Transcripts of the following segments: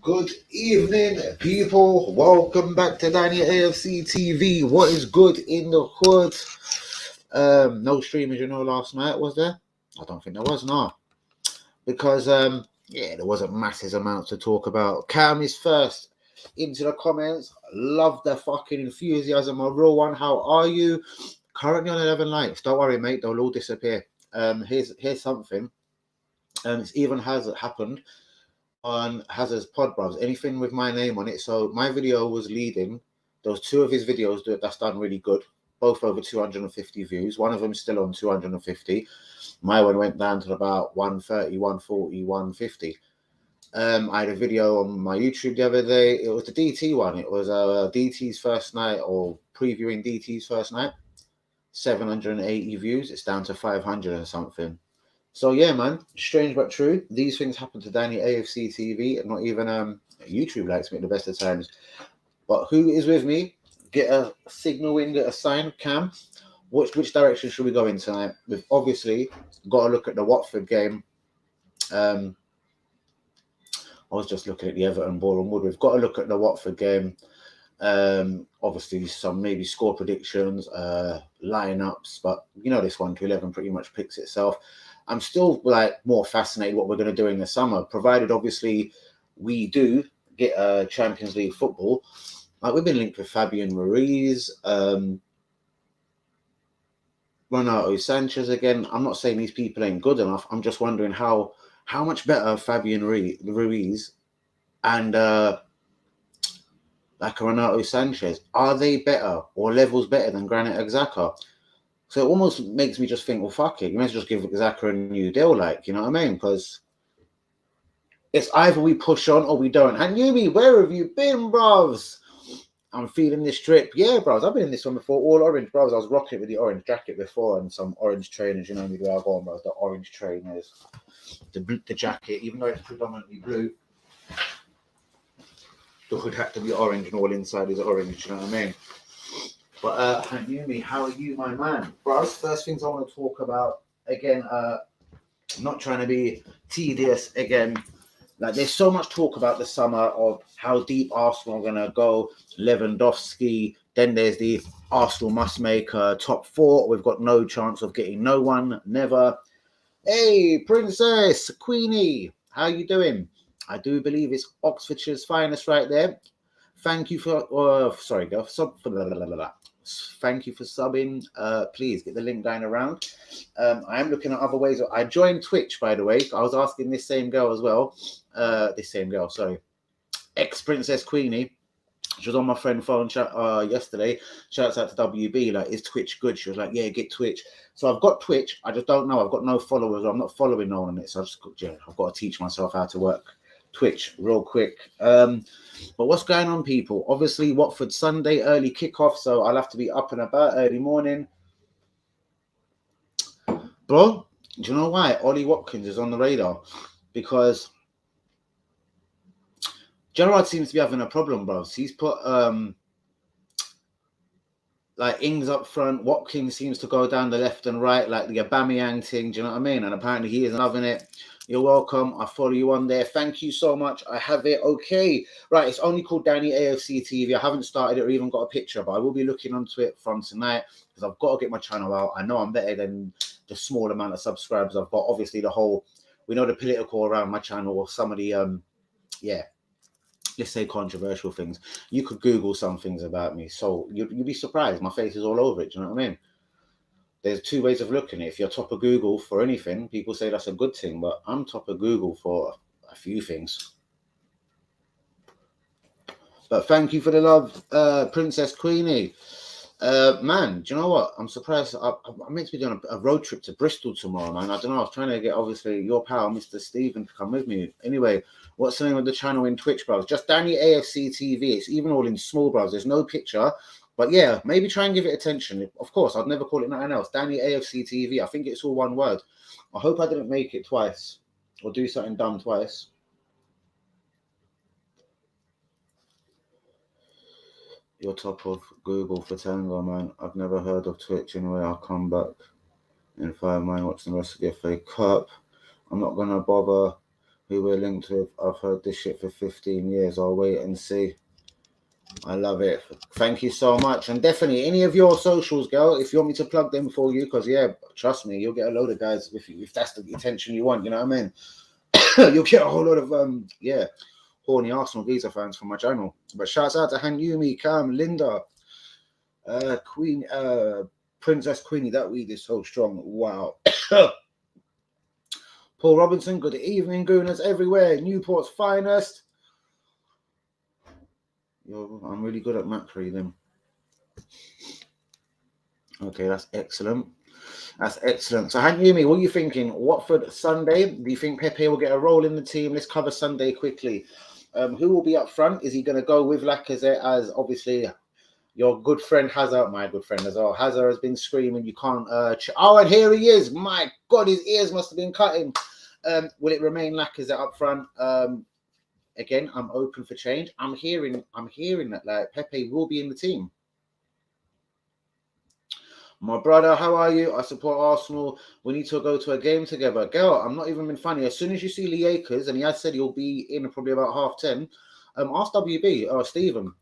Good evening, people. Welcome back to Danny AFC TV. What is good in the hood? No stream, as you know, last night, was there? I don't think there was, no. Because, there wasn't massive amounts to talk about. Cam is first into the comments. Love the fucking enthusiasm. A real one. How are you? Currently on 11 likes. Don't worry, mate. They'll all disappear. Here's something. It even has happened on Hazard's pod, bros. Anything with my name on it. So my video was leading. Those two of his videos that's done really good. Both over 250 views. One of them still on 250. My one went down to about 130, 140, 150. I had a video on my YouTube the other day. It was the DT one. It was DT's first night, or previewing DT's first night. 780 views. It's down to 500 or something. So yeah, man, strange but true. These things happen to Danny AFC TV, and not even YouTube likes me at the best of times. But who is with me? Get a signal in, get a sign, Cam. Which direction should we go in tonight? We've obviously got to look at the Watford game. I was just looking at the Everton Boreham Wood. We've got to look at the Watford game. Obviously some maybe score predictions, lineups, but you know this 1 to 11 pretty much picks itself. I'm still more fascinated what we're going to do in the summer, provided obviously we do get Champions League football. We've been linked with Fabian Ruiz, Renato Sanchez again. I'm not saying these people ain't good enough. I'm just wondering how much better Fabian Ruiz and Renato Sanchez, are they better or levels better than Granit Xhaka? So it almost makes me just think, well, fuck it. You might just give Xhaka a new deal, you know what I mean? Because it's either we push on or we don't. And Yumi, where have you been, bros? I'm feeling this trip. Yeah, bros, I've been in this one before. All orange, bros. I was rocking it with the orange jacket before and some orange trainers. You know me, where I go on, bros. The orange trainers, the jacket, even though it's predominantly blue, the hood had to be orange and all inside is orange. You know what I mean? But Yumi, how are you, my man? Bros, first things I want to talk about, again, not trying to be tedious again. There's so much talk about the summer of how deep Arsenal are going to go, Lewandowski, then there's the Arsenal must make top four. We've got no chance of getting no one, never. Hey, Princess, Queenie, how you doing? I do believe it's Oxfordshire's finest right there. Thank you for, sorry, girl, thank you for subbing. Please get the link down around. I am looking at other ways. I joined Twitch, by the way. I was asking this same girl as well. Ex-Princess Queenie. She was on my friend phone chat yesterday. Shouts out to WB. Is Twitch good? She was like, yeah, get Twitch. So I've got Twitch. I just don't know. I've got no followers. I'm not following no one on it. So I've got to teach myself how to work Twitch real quick. But what's going on, people? Obviously, Watford Sunday, early kickoff, so I'll have to be up and about early morning. Bro, do you know why Ollie Watkins is on the radar? Because Gerrard seems to be having a problem, bro. He's put Ings up front. Watkins seems to go down the left and right, like the Aubameyang thing. Do you know what I mean? And apparently he isn't loving it. You're welcome. I follow you on there. Thank you so much. I have it. Okay. Right. It's only called Danny AFC TV. I haven't started it or even got a picture, but I will be looking onto it from tonight because I've got to get my channel out. I know I'm better than the small amount of subscribers I've got. Obviously, we know the political around my channel or some of the, let's say controversial things. You could Google some things about me. So you'd be surprised. My face is all over it. Do you know what I mean? There's two ways of looking at it. If you're top of Google for anything, people say that's a good thing, but I'm top of Google for a few things. But thank you for the love, Princess Queenie. Man, do you know what? I'm surprised. I'm meant to be doing a road trip to Bristol tomorrow, man. I don't know. I was trying to get, obviously, your pal, Mr. Stephen, to come with me. Anyway, what's the name of the channel in Twitch, bros? Just Danny AFC TV. It's even all in small, bros. There's no picture. But yeah, maybe try and give it attention. Of course, I'd never call it nothing else. Danny AFC TV. I think it's all one word. I hope I didn't make it twice or do something dumb twice. You're top of Google for Tango, man. I've never heard of Twitch anyway. I'll come back in 5 minutes watching the rest of the FA Cup. I'm not going to bother who we're linked with. I've heard this shit for 15 years. I'll wait and see. I love it. Thank you so much. And definitely any of your socials, girl, if you want me to plug them for you, because yeah, trust me, you'll get a load of guys if that's the attention you want, you know what I mean? You'll get a whole lot of horny Arsenal geezer fans from my channel. But shouts out to Hanyumi, Cam, Linda, Queen, Princess Queenie. That weed is so strong. Wow. Paul Robinson, good evening, gooners everywhere. Newport's finest. Yo, I'm really good at map reading. Okay, that's excellent. That's excellent. So, Hanyumi, what are you thinking? Watford Sunday. Do you think Pepe will get a role in the team? Let's cover Sunday quickly. Who will be up front? Is he going to go with Lacazette as obviously your good friend Hazard, my good friend as well? Hazard has been screaming, you can't. Oh, and here he is. My God, his ears must have been cutting. Will it remain Lacazette up front? Again, I'm open for change. I'm hearing that like Pepe will be in the team. My brother, how are you? I support Arsenal. We need to go to a game together. Girl, I'm not even being funny. As soon as you see Lee Akers, and he has said he'll be in probably about 10:30, ask WB or Stephen.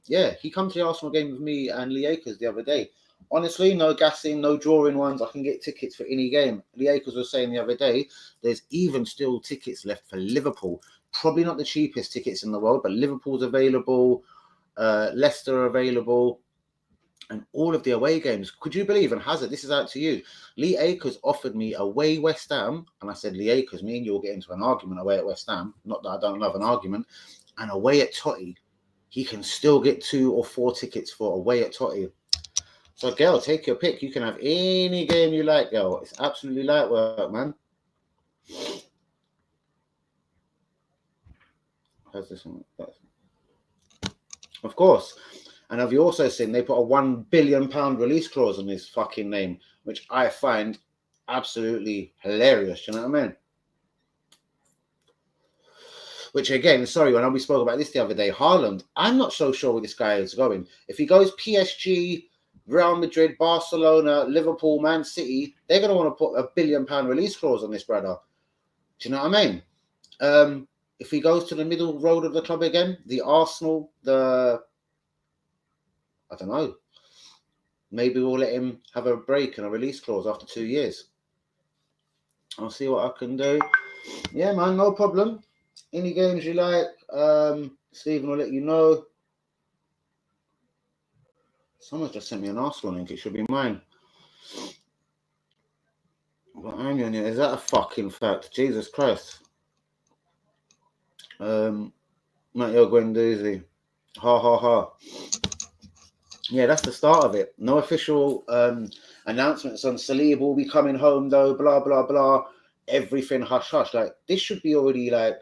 Yeah, he come to the Arsenal game with me and Lee Akers the other day. Honestly, no gassing, no drawing ones. I can get tickets for any game. Lee Akers was saying the other day, there's even still tickets left for Liverpool. Probably not the cheapest tickets in the world, but Liverpool's available, Leicester available, and all of the away games. Could you believe? And Hazard, this is out to you. Lee Akers offered me away West Ham, and I said, Lee Akers, me and you will get into an argument away at West Ham. Not that I don't love an argument. And away at Totty, he can still get 2 or 4 tickets for away at Totty. So, girl, take your pick. You can have any game you like, girl. It's absolutely light work, man. How's this one? Of course. And have you also seen they put a £1 billion release clause on his fucking name, which I find absolutely hilarious. You know what I mean? Which again, sorry, when we spoke about this the other day, Haaland, I'm not so sure where this guy is going. If he goes PSG, Real Madrid, Barcelona, Liverpool, Man City, they're going to want to put a £1 billion release clause on this brother. Do you know what I mean? If he goes to the middle road of the club again, the Arsenal, I don't know. Maybe we'll let him have a break and a release clause after 2 years. I'll see what I can do. Yeah, man, no problem. Any games you like, Stephen will let you know. Someone's just sent me an Arsenal link. It should be mine. But hang on, is that a fucking fact? Jesus Christ. Matteo Guendouzi. Ha ha ha. Yeah, that's the start of it. No official announcements on Saliba will be coming home though, blah, blah, blah. Everything hush, hush. Like, this should be already like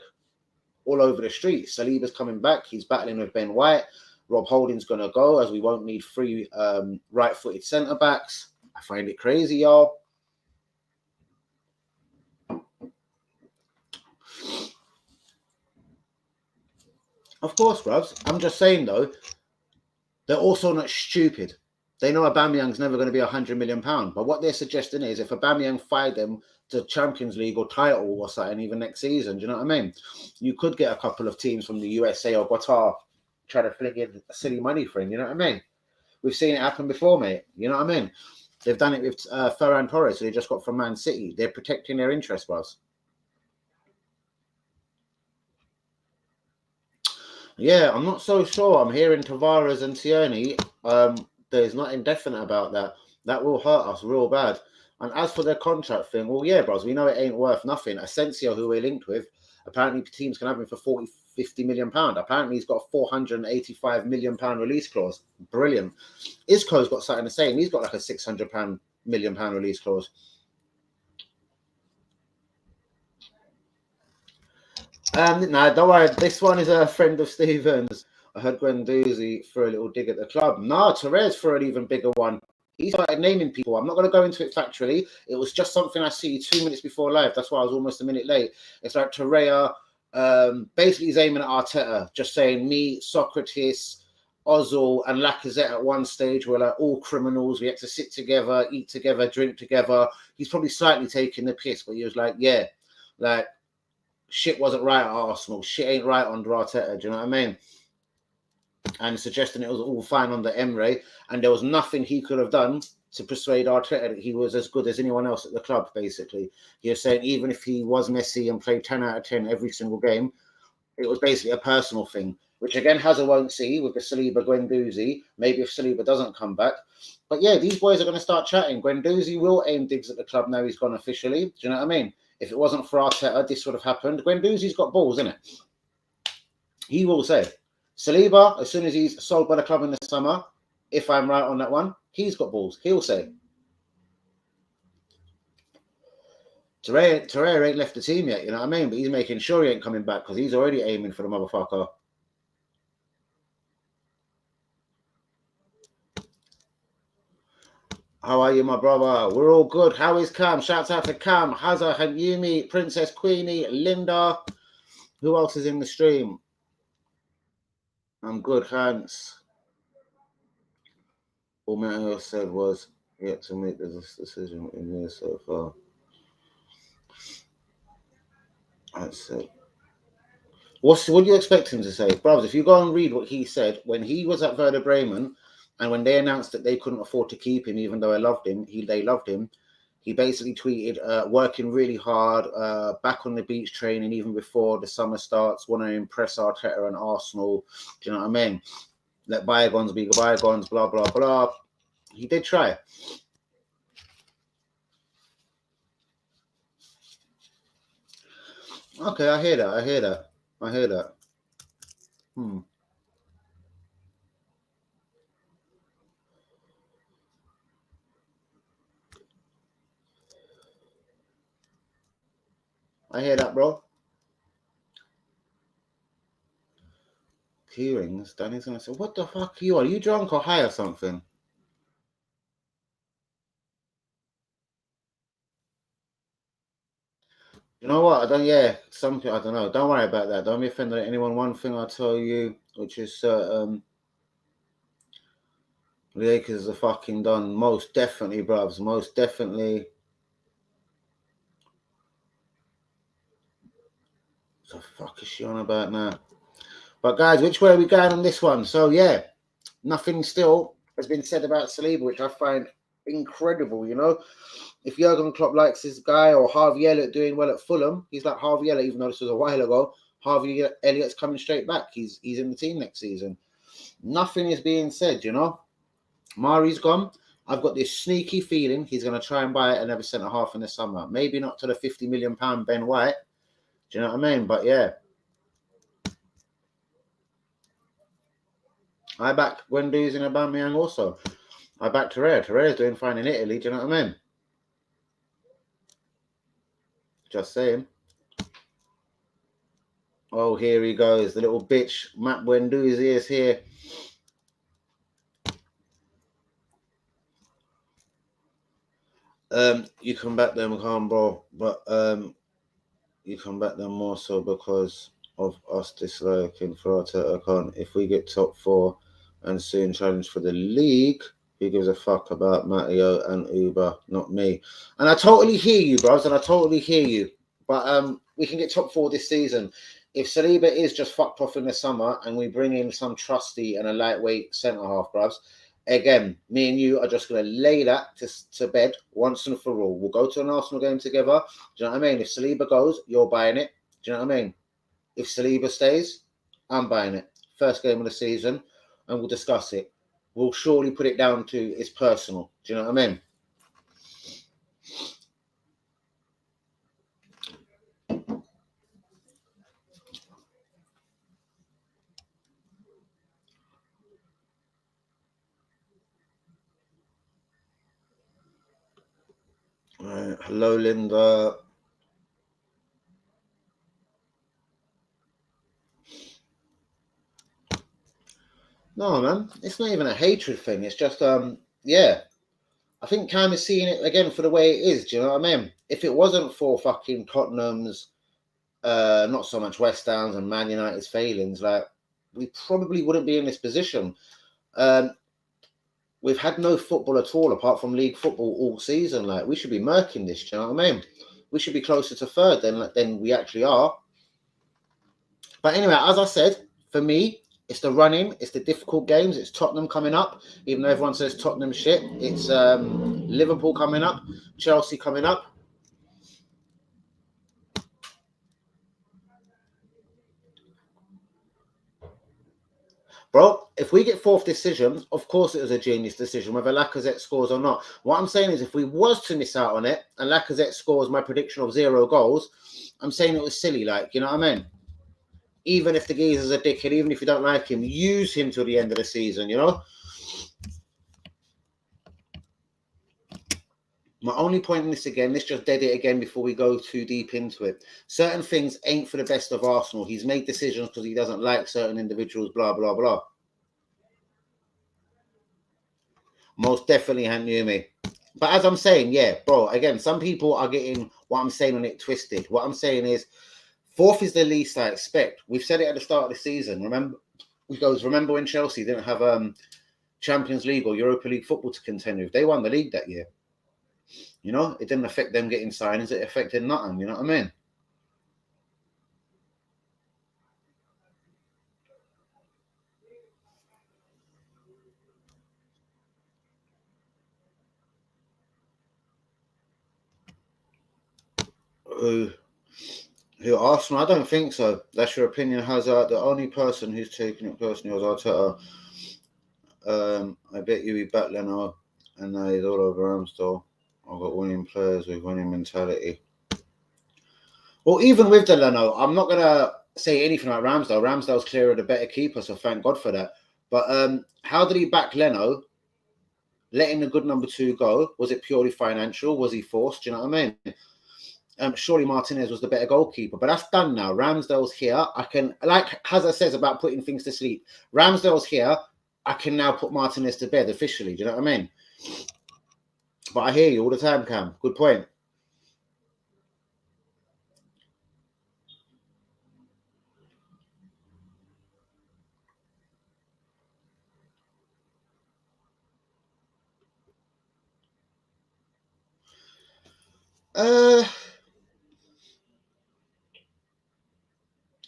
all over the street. Saliba's coming back. He's battling with Ben White. Rob Holding's going to go as we won't need 3 right-footed centre-backs. I find it crazy, y'all. Of course, bruvs. I'm just saying, though, they're also not stupid. They know Aubameyang's never going to be £100 million. But what they're suggesting is if Aubameyang fired them to Champions League or title or something even next season, do you know what I mean? You could get a couple of teams from the USA or Qatar try to fling in silly money for him, you know what I mean? We've seen it happen before, mate. You know what I mean? They've done it with Ferran Torres, who they just got from Man City. They're protecting their interests, bros. Yeah, I'm not so sure. I'm hearing Tavares and Tierney. There's nothing definite about that. That will hurt us real bad. And as for their contract thing, well, yeah, bros, we know it ain't worth nothing. Asensio, who we're linked with, apparently teams can have him for 50 million pound. Apparently he's got a 485 million pound release clause. Brilliant. Isco's got something the same. He's got like a 600 million pound release clause. No, don't worry. This one is a friend of Stephen's. I heard Guendouzi threw a little dig at the club. No, Torres threw an even bigger one. He started naming people. I'm not going to go into it factually. It was just something I see 2 minutes before live. That's why I was almost a minute late. It's like Torreira, basically he's aiming at Arteta, just saying me, Socrates, Ozil, and Lacazette at one stage were like all criminals. We had to sit together, eat together, drink together. He's probably slightly taking the piss, but he was like, yeah, like, shit wasn't right at Arsenal. Shit ain't right under Arteta. Do you know what I mean? And suggesting it was all fine under Emre, and there was nothing he could have done to persuade Arteta that he was as good as anyone else at the club, basically. He was saying even if he was Messi and played 10 out of 10 every single game, it was basically a personal thing, which again Hazard won't see with the Saliba Guendouzi. Maybe if Saliba doesn't come back. But yeah, these boys are going to start chatting. Guendouzi will aim digs at the club now he's gone officially. Do you know what I mean? If it wasn't for Arteta, this would have happened. Guendouzi's got balls, innit? He will say. Saliba, as soon as he's sold by the club in the summer, if I'm right on that one, he's got balls. He'll say. Torreira ain't left the team yet, you know what I mean? But he's making sure he ain't coming back because he's already aiming for the motherfucker. How are you, my brother? We're all good. How is Cam? Shouts out to Cam, Hazza, Yumi, Princess Queenie, Linda. Who else is in the stream? I'm good, Hans. All Matteo said was yet to make this decision in there so far. That's it. What do you expect him to say? Brothers, if you go and read what he said when he was at Werder Bremen and when they announced that they couldn't afford to keep him, even though they loved him, he basically tweeted, working really hard, back on the beach training even before the summer starts, want to impress Arteta and Arsenal. Do you know what I mean? Let bygones be bygones, blah, blah, blah. He did try. Okay, I hear that. I hear that. I hear that, bro. Key rings. Danny's gonna say, "What the fuck are you? Are you drunk or high or something?" You know what? I don't. Yeah, something. I don't know. Don't worry about that. Don't be offended at anyone. One thing I'll tell you, which is the Lakers are fucking done. Most definitely, bruvs. Most definitely. What the fuck is she on about now? But guys, which way are we going on this one? So yeah, nothing still has been said about Saliba, which I find incredible. You know, if Jurgen Klopp likes this guy or Harvey Elliott doing well at Fulham, he's like Harvey Elliott, even though this was a while ago. Harvey Elliott's coming straight back. He's in the team next season. Nothing is being said, you know. Mari's gone. I've got this sneaky feeling he's going to try and buy another centre half in the summer. Maybe not to the £50 million Ben White. Do you know what I mean? But yeah. I back Guendouzi and Aubameyang also. I back Torreira. Torreira's doing fine in Italy. Do you know what I mean? Just saying. Oh, here he goes. The little bitch. Matt Guendouzi is here. You come back then, calm, bro. But you come back then more so because of us disliking for Arteta account. If we get top 4 and soon challenge for the league, who gives a fuck about Matteo and Uber? Not me. And I totally hear you, bros, and I totally hear you. But we can get top 4 this season. If Saliba is just fucked off in the summer and we bring in some trusty and a lightweight centre half, bros, again, me and you are just going to lay that to bed once and for all. We'll go to an Arsenal game together. Do you know what I mean? If Saliba goes, you're buying it. Do you know what I mean? If Saliba stays, I'm buying it. First game of the season, and we'll discuss it. We'll surely put it down to it's personal. Do you know what I mean? Right. Hello, Linda. No, man. It's not even a hatred thing. It's just, yeah. I think Cam is seeing it again for the way it is. Do you know what I mean? If it wasn't for fucking Tottenham's, not so much West Ham's and Man United's failings, like, we probably wouldn't be in this position. We've had no football at all apart from league football all season. Like, we should be murking this. Do you know what I mean? We should be closer to third than we actually are. But anyway, as I said, for me, it's the running, it's the difficult games. It's Tottenham coming up, even though everyone says Tottenham shit. It's Liverpool coming up, Chelsea coming up. Bro, if we get fourth decision, of course it was a genius decision, whether Lacazette scores or not. What I'm saying is if we was to miss out on it and Lacazette scores my prediction of 0 goals, I'm saying it was silly, like, you know what I mean? Even if the geezer's a dickhead, even if you don't like him, use him till the end of the season, you know? My only point in this again, let's just dead it again before we go too deep into it. Certain things ain't for the best of Arsenal. He's made decisions because he doesn't like certain individuals, blah, blah, blah. Most definitely ain't near me. But as I'm saying, yeah, bro, again, some people are getting what I'm saying on it twisted. What I'm saying is, fourth is the least I expect. We've said it at the start of the season. Remember when Chelsea didn't have Champions League or Europa League football to contend with? They won the league that year. You know, it didn't affect them getting signings. It affected nothing. You know what I mean? Who Arsenal? I don't think so. That's your opinion, Hazard. The only person who's taking it personally was Arteta. I bet you we back Leno, and now he's all over Ramsdale. I've got winning players with winning mentality. Well, even with the Leno, I'm not gonna say anything about Ramsdale. Ramsdale's clearer the better keeper, so thank God for that. But how did he back Leno, letting the good number 2 go? Was it purely financial? Was he forced? Do you know what I mean? Surely Martinez was the better goalkeeper, but that's done now. Ramsdale's here. I can, like Hazard says about putting things to sleep. Ramsdale's here. I can now put Martinez to bed officially. Do you know what I mean? But I hear you all the time, Cam. Good point.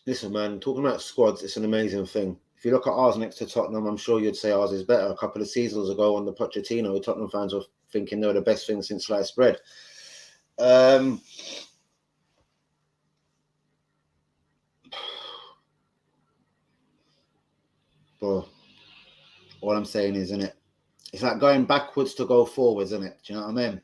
Listen, man, talking about squads, it's an amazing thing. If you look at ours next to Tottenham, I'm sure you'd say ours is better. A couple of seasons ago on the Pochettino, Tottenham fans were thinking they were the best thing since sliced bread. Bro, all I'm saying is, isn't it? It's like going backwards to go forwards, isn't it? Do you know what I mean?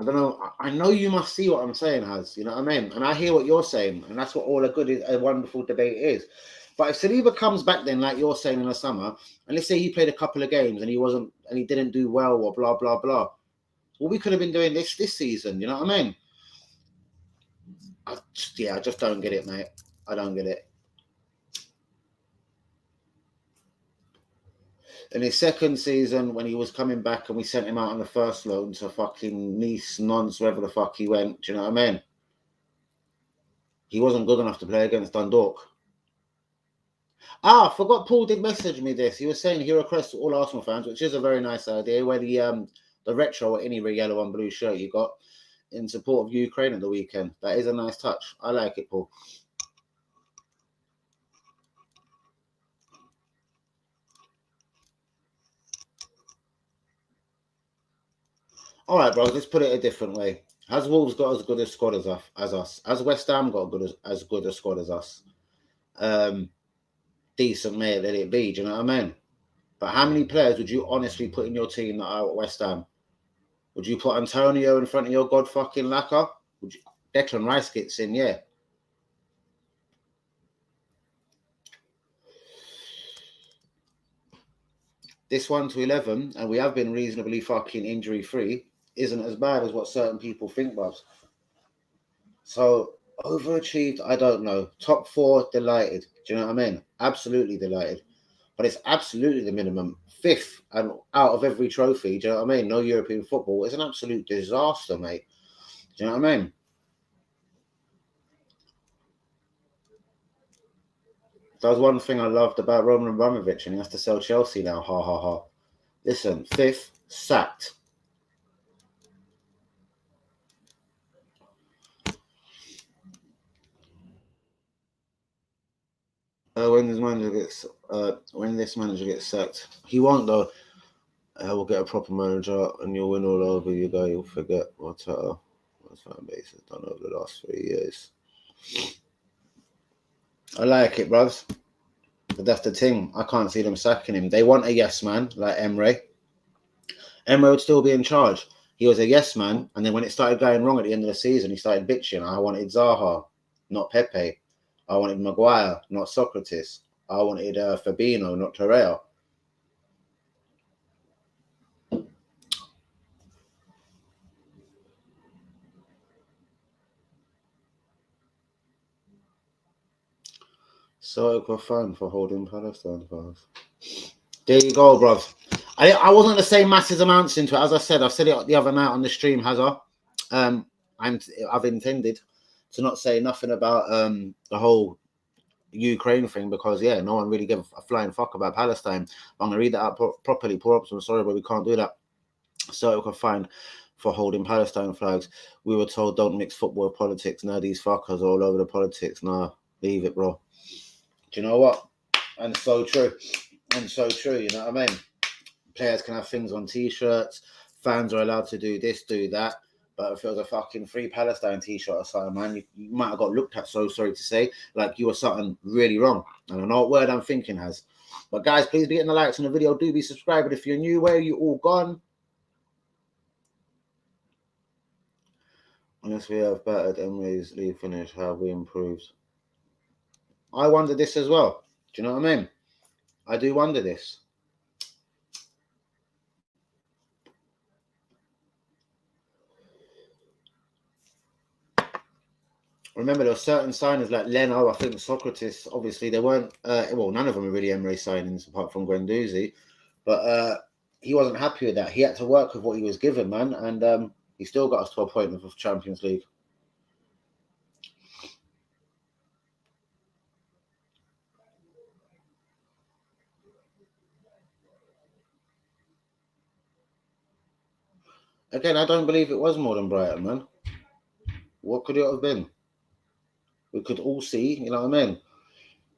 I don't know. I know you must see what I'm saying, Has. You know what I mean? And I hear what you're saying, and that's what all a wonderful debate is. But if Saliba comes back, then like you're saying in the summer, and let's say he played a couple of games and he didn't do well or blah blah blah. Well, we could have been doing this season. You know what I mean? I just don't get it, mate. I don't get it. In his second season, when he was coming back and we sent him out on the first loan to fucking Nice, Nons, wherever the fuck he went, do you know what I mean? He wasn't good enough to play against Dundalk. I forgot Paul did message me this. He was saying he requests to all Arsenal fans, which is a very nice idea, where the retro or any yellow and blue shirt you got in support of Ukraine at the weekend. That is a nice touch. I like it, Paul. All right, bro. Let's put it a different way. Has Wolves got as good a squad as us? Has West Ham got as good a squad as us? Decent, mate. Let it be. Do you know what I mean? But how many players would you honestly put in your team that are at West Ham? Would you put Antonio in front of your god fucking Laka? Would you? Declan Rice gets in, yeah. This 1-11, and we have been reasonably fucking injury free, isn't as bad as what certain people think, bruv. So overachieved, I don't know. Top 4, delighted. Do you know what I mean? Absolutely delighted. But it's absolutely the minimum. 5th and out of every trophy. Do you know what I mean? No European football. It's an absolute disaster, mate. Do you know what I mean? That was one thing I loved about Roman Abramovich, and he has to sell Chelsea now. Ha ha ha. Listen, 5th, sacked. when this manager gets sacked, he won't though. We'll get a proper manager, and you'll win all over you guys. You'll forget what fan base has done over the last 3 years. I like it, bruv. But that's the thing. I can't see them sacking him. They want a yes man like Emre. Emre would still be in charge. He was a yes man, and then when it started going wrong at the end of the season, he started bitching. I wanted Zaha, not Pepe. I wanted Maguire, not Socrates. I wanted Fabinho, not Torreira. So it was fun for holding Palestine fans. There you go, bruv. I wasn't going to say massive amounts into it. As I said, I've said it the other night on the stream, Hazard. I've intended to not say nothing about the whole Ukraine thing because, yeah, no one really gave a flying fuck about Palestine. I'm going to read that out properly. Poor ups, I'm sorry, but we can't do that. So it was fine for holding Palestine flags. We were told don't mix football with politics. Now these fuckers are all over the politics. Nah, leave it, bro. Do you know what? And so true. And so true, you know what I mean? Players can have things on T-shirts. Fans are allowed to do this, do that. But if it was a fucking Free Palestine T-shirt or something, man, you might have got looked at, so sorry to say, like you were something really wrong. I don't know what word I'm thinking has. But guys, please be hitting the likes on the video. Do be subscribed. If you're new, where are you all gone? Unless we have battered Emre's league finish, have we improved? I wonder this as well. Do you know what I mean? I do wonder this. Remember, there were certain signers like Leno, I think Socrates, obviously they weren't, none of them are really Emre signings apart from Guendouzi, but he wasn't happy with that. He had to work with what he was given, man, and he still got us to a point of Champions League. Again, I don't believe it was more than Brighton, man. What could it have been? We could all see, you know what I mean?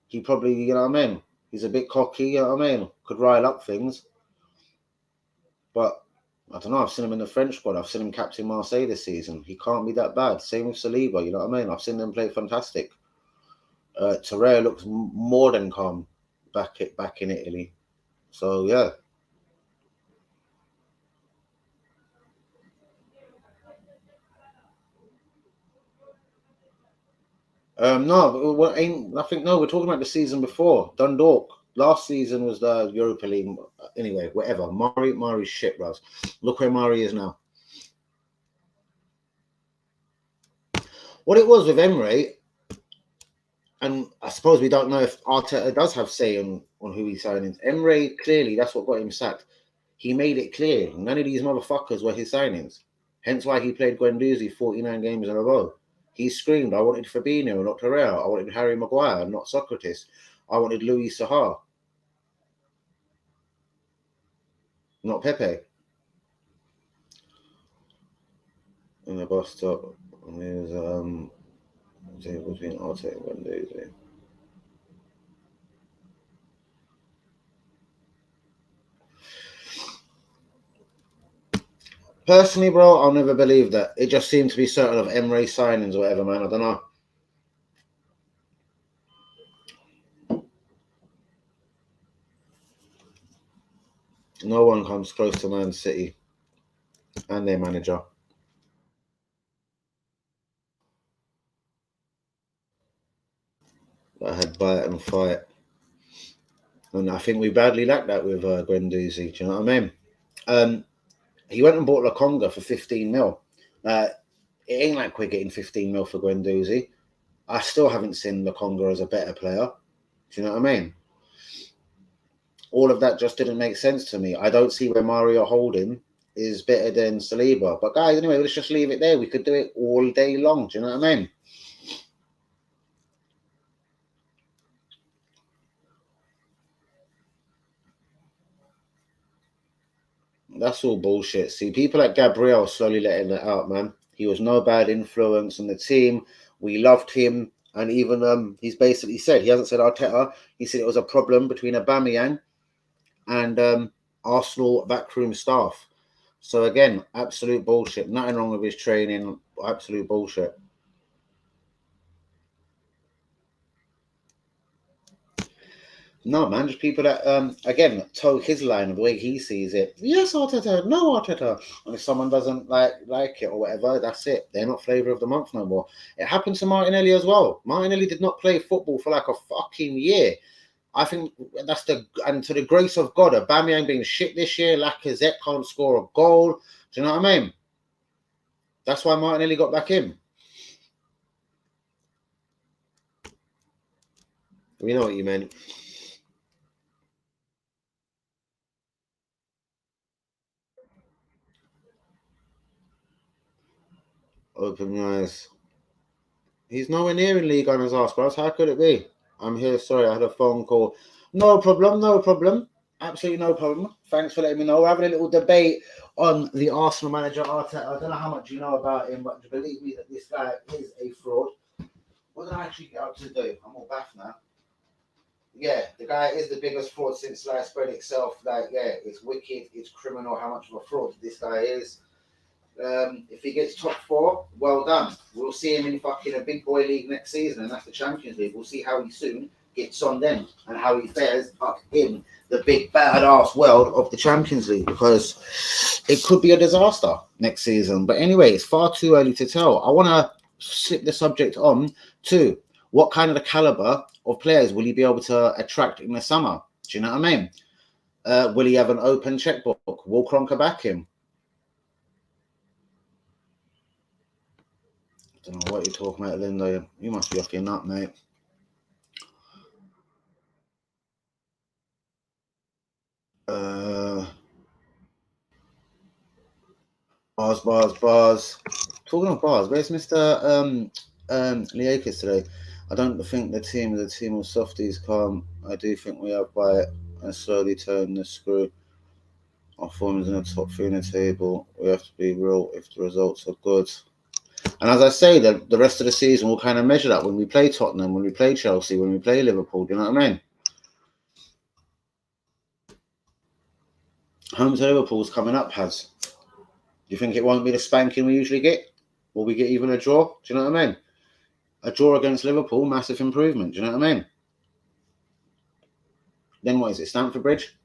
He probably, you know what I mean? He's a bit cocky, you know what I mean? Could rile up things. But I don't know. I've seen him in the French squad. I've seen him captain Marseille this season. He can't be that bad. Same with Saliba. You know what I mean? I've seen them play fantastic. Torreira looks more than calm back in Italy. So yeah. No, I think no. We're talking about the season before. Dundalk. Last season was the Europa League. Anyway, whatever. Mari's shit, bros. Look where Mari is now. What it was with Emre, and I suppose we don't know if Arteta does have say on who he's signing. Emre, clearly, that's what got him sacked. He made it clear none of these motherfuckers were his signings. Hence why he played Guendouzi 49 games in a row. He screamed, I wanted Fabinho, not Torreira. I wanted Harry Maguire, not Socrates. I wanted Louis Saha, not Pepe. In the bus stop, there's between Arteta and Guendouzi. Personally, bro, I'll never believe that. It just seemed to be certain of Emre signings or whatever, man. I don't know. No one comes close to Man City and their manager. I had bite and fight. And I think we badly lacked that with Guendouzi. Do you know what I mean? He went and bought Lokonga for 15 mil. It ain't like we're getting 15 mil for Guendouzi. I still haven't seen Lokonga as a better player. Do you know what I mean? All of that just didn't make sense to me. I don't see where Mario Holding is better than Saliba. But guys, anyway, let's just leave it there. We could do it all day long. Do you know what I mean? That's all bullshit. See, people like Gabriel slowly letting it out, man. He was no bad influence on the team. We loved him. And even he's basically said, he hasn't said Arteta, he said it was a problem between Aubameyang and Arsenal backroom staff. So again, absolute bullshit. Nothing wrong with his training. Absolute bullshit. No, man, just people that again toe his line of the way he sees it. Yes, Arteta, no Arteta. And if someone doesn't like it or whatever, that's it. They're not flavour of the month no more. It happened to Martinelli as well. Martinelli did not play football for like a fucking year. I think that's and to the grace of God, Aubameyang being shit this year, Lacazette can't score a goal. Do you know what I mean? That's why Martinelli got back in. We know what you meant. Open your eyes. He's nowhere near in League on his ass, bros. How could it be? I'm here. Sorry, I had a phone call. No problem. No problem. Absolutely no problem. Thanks for letting me know. We're having a little debate on the Arsenal manager Arteta. I don't know how much you know about him, but believe me that this guy is a fraud. What did I actually get up to do? I'm all baff now. Yeah, the guy is the biggest fraud since sliced bread itself. Like, yeah, it's wicked. It's criminal how much of a fraud this guy is. If he gets top four, well done. We'll see him in fucking a big boy league next season, and that's the Champions League. We'll see how he soon gets on them and how he fares up in the big badass world of the Champions League, because it could be a disaster next season. But anyway, it's far too early to tell. I want to slip the subject on to what kind of the caliber of players will he be able to attract in the summer? Do you know what I mean? Will he have an open checkbook? Will Kroenke back him? I don't know what you're talking about, Linda. You must be off your nut, mate. Bars. Talking of bars, where's Mr. Liakis today? I don't think the team is a team of softies. Calm. I do think we have by it and slowly turn the screw. Our form is in the top three in the table. We have to be real if the results are good. And as I say, the rest of the season will kind of measure that when we play Tottenham, when we play Chelsea, when we play Liverpool. Do you know what I mean? Home to Liverpool's coming up, Has. Do you think it won't be the spanking we usually get? Will we get even a draw? Do you know what I mean? A draw against Liverpool, massive improvement. Do you know what I mean? Then what is it? Stamford Bridge?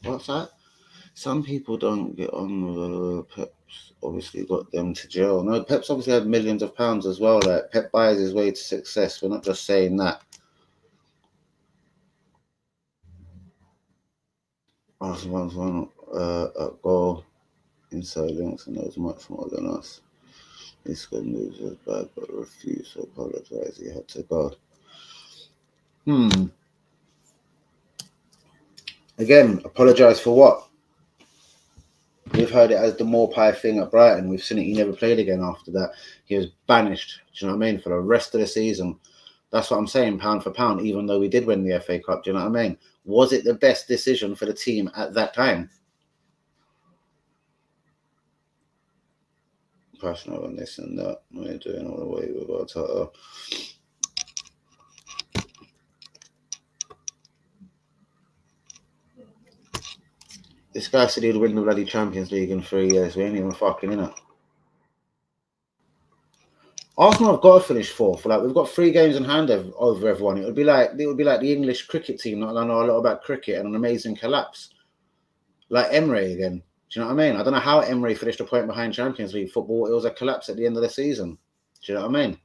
What's that? Some people don't get on with Pep's obviously got them to jail. No, Pep's obviously had millions of pounds as well. Like Pep buys his way to success. We're not just saying that. Arsenal won a goal inside links and knows much more than us. This good news was bad, but refused to apologise. He had to go. Again, apologise for what? We've heard it as the Morpie thing at Brighton. We've seen it. He never played again after that. He was banished. Do you know what I mean? For the rest of the season. That's what I'm saying, pound for pound, even though we did win the FA Cup. Do you know what I mean? Was it the best decision for the team at that time? Passionate on this and that. We're doing all the way with our title. This guy said he'd win the bloody Champions League in 3 years. We ain't even fucking in it. Arsenal have got to finish fourth. Like we've got 3 games in hand over everyone. It would be like the English cricket team that know a lot about cricket and an amazing collapse. Like Emery again. Do you know what I mean? I don't know how Emery finished a point behind Champions League football. It was a collapse at the end of the season. Do you know what I mean?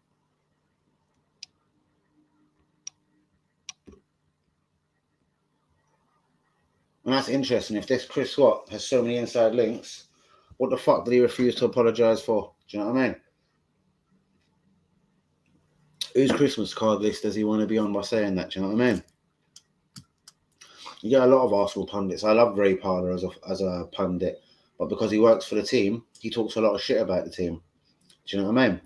And that's interesting. If this Chris Watt has so many inside links, what the fuck did he refuse to apologise for? Do you know what I mean? Whose Christmas card list does he want to be on by saying that? Do you know what I mean? You get a lot of Arsenal pundits. I love Ray Parler as a pundit, but because he works for the team, he talks a lot of shit about the team. Do you know what I mean?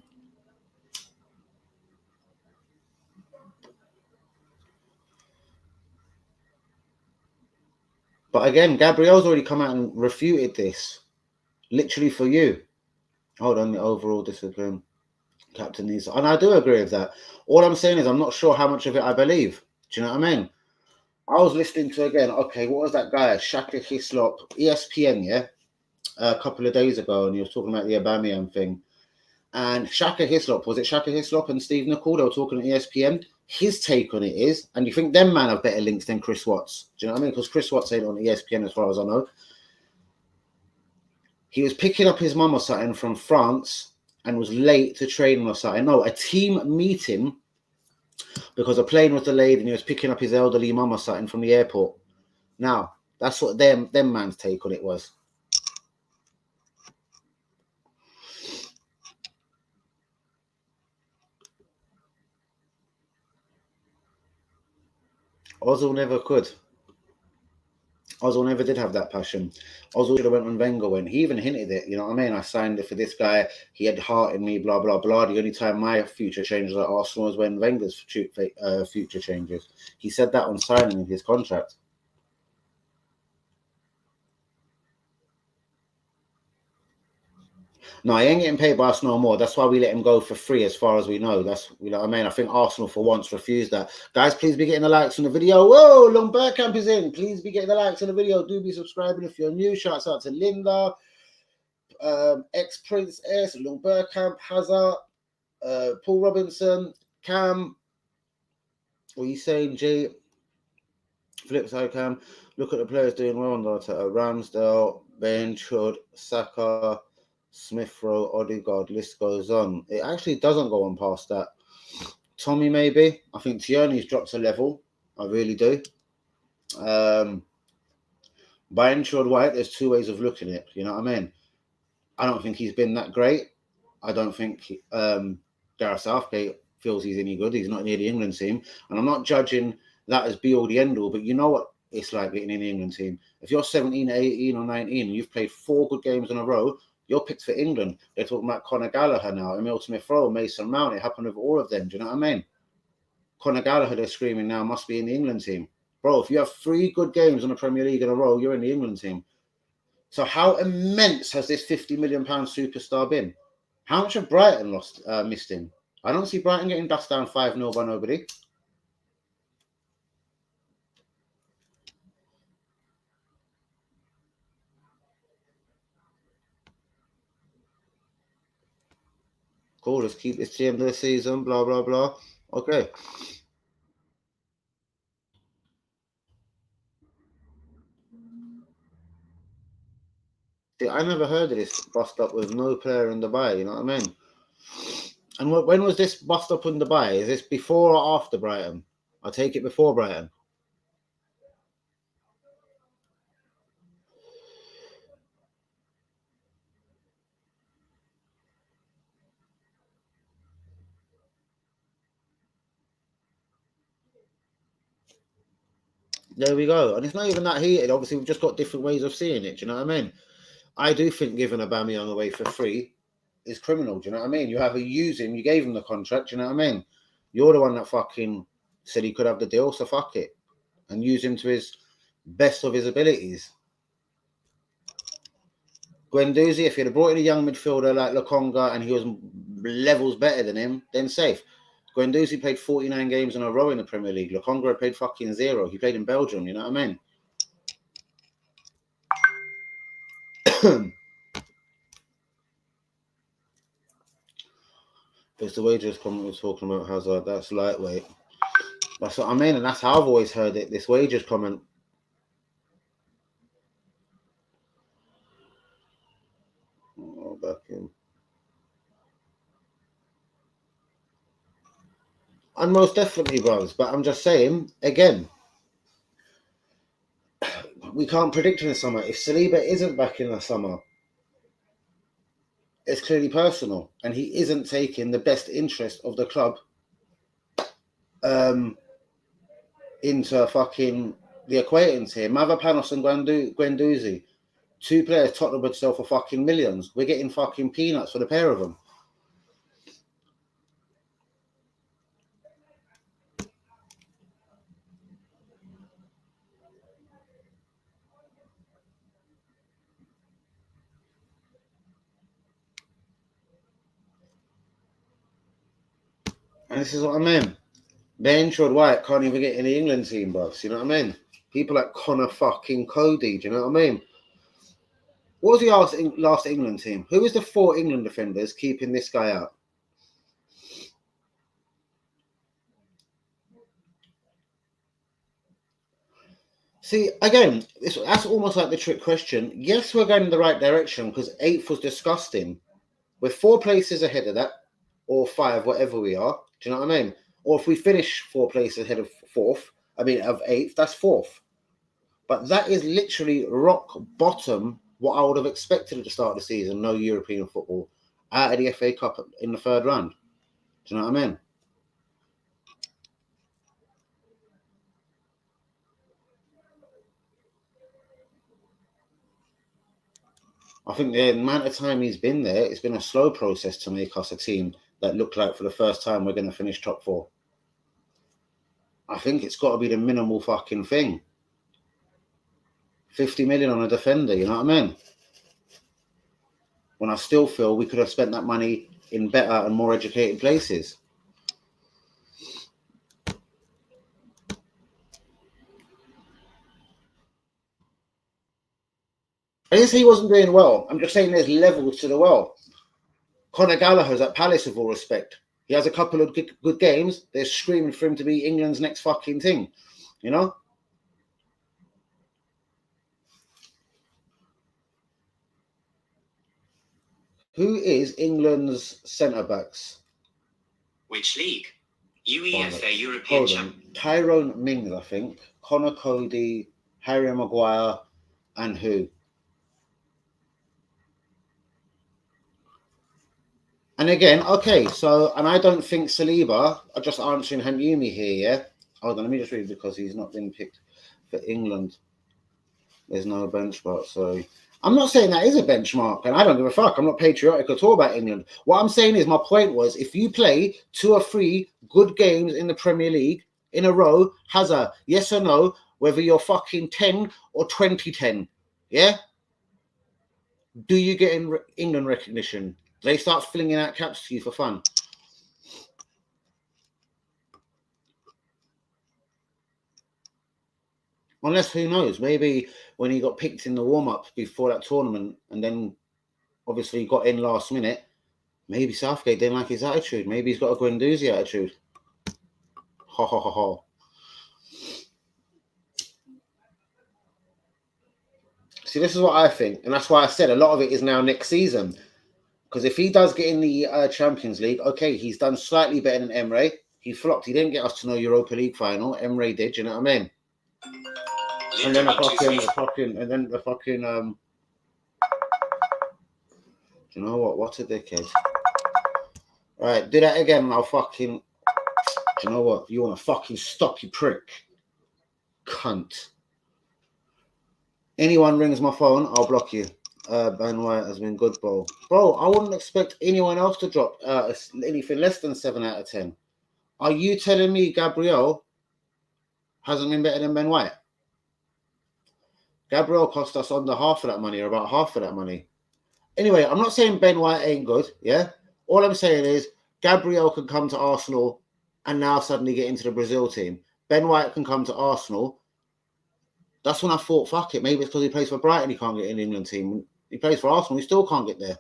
But again, Gabriel's already come out and refuted this, literally for you. Hold on, the overall discipline, captain needs, and I do agree with that. All I'm saying is I'm not sure how much of it I believe. Do you know what I mean? I was listening to again. Okay, what was that guy? Shaka Hislop, ESPN, yeah, a couple of days ago, and he was talking about the Aubameyang thing. And Shaka Hislop, was it Shaka Hislop and Steve Nicol? They were talking at ESPN. His take on it is, and you think them man have better links than Chris Watts? Do you know what I mean? Because Chris Watts ain't on ESPN as far as I know. He was picking up his mum or something from France and was late to training or something. No, a team meeting because a plane was delayed and he was picking up his elderly mum or something from the airport. Now, that's what them man's take on it was. Ozil never could. Ozil never did have that passion. Ozil should have went when Wenger went. He even hinted it, you know what I mean? I signed it for this guy. He had heart in me, blah, blah, blah. The only time my future changes at Arsenal was when Wenger's future changes. He said that on signing his contract. No, he ain't getting paid by us no more. That's why we let him go for free, as far as we know. That's, you know what I mean. I think Arsenal for once refused that. Guys, please be getting the likes on the video. Whoa, Long Bergkamp is in. Please be getting the likes on the video. Do be subscribing if you're new. Shouts out to Linda, ex Prince S, Long Bergkamp, Hazard, Paul Robinson, Cam. What are you saying, G? Flip side, Cam. Look at the players doing well on the Ramsdale, Benchwood, Saka, Smith Rowe, Odegaard, list goes on. It actually doesn't go on past that. Tommy, maybe. I think Tierney's dropped a level. I really do. Benchwood White, there's two ways of looking at it. You know what I mean? I don't think he's been that great. I don't think Gareth Southgate feels he's any good. He's not near the England team. And I'm not judging that as be all the end all, but you know what it's like getting in the England team. If you're 17, 18 or 19 and you've played 4 good games in a row, you're picked for England. They're talking about Conor Gallagher now, Emil Smith-Rowe, Mason Mount. It happened with all of them. Do you know what I mean? Conor Gallagher, they're screaming now, must be in the England team. Bro, if you have 3 good games in the Premier League in a row, you're in the England team. So how immense has this £50 million superstar been? How much have Brighton missed him? I don't see Brighton getting dust down 5-0 by nobody. Cool, let's keep this to the end of the season, blah, blah, blah. Okay. See, I never heard of this bust up with no player in Dubai, you know what I mean? And when was this bust up in Dubai? Is this before or after Brighton? I take it before Brighton. There we go. And it's not even that heated. Obviously, we've just got different ways of seeing it. Do you know what I mean? I do think giving Aubameyang away for free is criminal. Do you know what I mean? You have a use him. You gave him the contract. Do you know what I mean? You're the one that fucking said he could have the deal, so fuck it. And use him to his best of his abilities. Guendouzi, if you'd have brought in a young midfielder like Lokonga and he was levels better than him, then safe. Guendouzi played 49 games in a row in the Premier League. Lokonga played fucking 0. He played in Belgium, you know what I mean? It's the wages comment we're talking about, Hazard. That's lightweight. That's what I mean, and that's how I've always heard it. This wages comment. Oh, back in. And most definitely, bros. But I'm just saying, again, we can't predict in the summer. If Saliba isn't back in the summer, it's clearly personal, and he isn't taking the best interest of the club into fucking the acquaintance here. Mavropanos and Guendouzi, 2 players Tottenham would sell for fucking millions. We're getting fucking peanuts for the pair of them. this is what I mean. Benchwood White can't even get in the England team, bruv. You know what I mean? People like Connor fucking Cody, do you know what I mean? What was the last England team? Who was the 4 England defenders keeping this guy out? See, again, that's almost like the trick question. Yes, we're going in the right direction because 8th was disgusting. We're 4 places ahead of that, or 5, whatever we are. Do you know what I mean? Or if we finish 4 places ahead of 4th, of 8th, that's 4th. But that is literally rock bottom what I would have expected at the start of the season. No European football out of the FA Cup in the 3rd round. Do you know what I mean? I think the amount of time he's been there, it's been a slow process to make us a team that looked like for the first time we're going to finish top 4. I think it's got to be the minimal fucking thing. 50 million on a defender, you know what I mean? When I still feel we could have spent that money in better and more educated places. I didn't say he wasn't doing well. I'm just saying there's levels to the well. Conor Gallagher's at Palace, with all respect. He has a couple of good games. They're screaming for him to be England's next fucking thing. You know? Who is England's centre-backs? Which league? UEFA European Champions. Tyrone Mings, I think. Connor Cody, Harry Maguire, and who? And again, okay, so, and I don't think Saliba, I'm just answering Hanyumi here, yeah? Hold on, let me just read because he's not been picked for England. There's no benchmark, sorry. I'm not saying that is a benchmark, and I don't give a fuck. I'm not patriotic at all about England. What I'm saying is, my point was, if you play 2 or 3 good games in the Premier League in a row, Hazard, yes or no, whether you're fucking 10 or 20-10, yeah? Do you get in England recognition? They start flinging out caps to you for fun. Unless, who knows, maybe when he got picked in the warm-up before that tournament and then obviously got in last minute, maybe Southgate didn't like his attitude. Maybe he's got a Guendouzi attitude. Ha ha ha ha. See, this is what I think. And that's why I said a lot of it is now next season. Because if he does get in the Champions League, okay, he's done slightly better than Emre. He flopped. He didn't get us to no Europa League final. Emre did, you know what I mean? And then the fucking you know what? What a dickhead. All right, do that again and I'll fucking... Do you know what? You want to fucking stop, you prick. Cunt. Anyone rings my phone, I'll block you. Ben White has been good, bro. Bro, I wouldn't expect anyone else to drop anything less than 7 out of 10. Are you telling me Gabriel hasn't been better than Ben White? Gabriel cost us under half of that money, or about half of that money. Anyway, I'm not saying Ben White ain't good, yeah? All I'm saying is Gabriel can come to Arsenal and now suddenly get into the Brazil team. Ben White can come to Arsenal. That's when I thought, fuck it, maybe it's because he plays for Brighton he can't get in the England team. He plays for Arsenal, he still can't get there.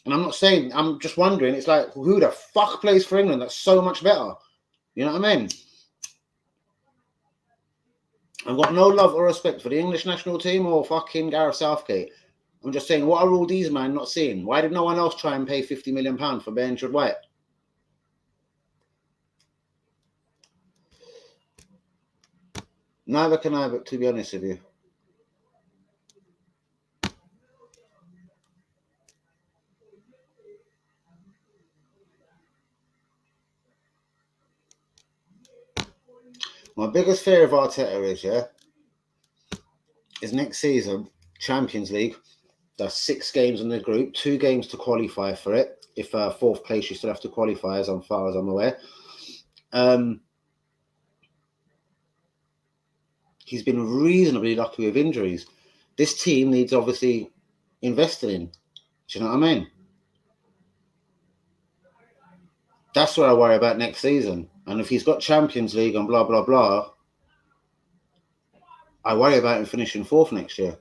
And I'm not saying, I'm just wondering, it's like, who the fuck plays for England that's so much better? You know what I mean? I've got no love or respect for the English national team or fucking Gareth Southgate. I'm just saying, what are all these men not seeing? Why did no one else try and pay £50 million for Benchwood White? Neither can I, but to be honest with you. My biggest fear of Arteta is next season, Champions League. There's 6 games in the group, 2 games to qualify for it. If 4th place, you still have to qualify, as far as I'm aware. He's been reasonably lucky with injuries. This team needs obviously invested in. Do you know what I mean? That's what I worry about next season. And if he's got Champions League and blah, blah, blah, I worry about him finishing fourth next year.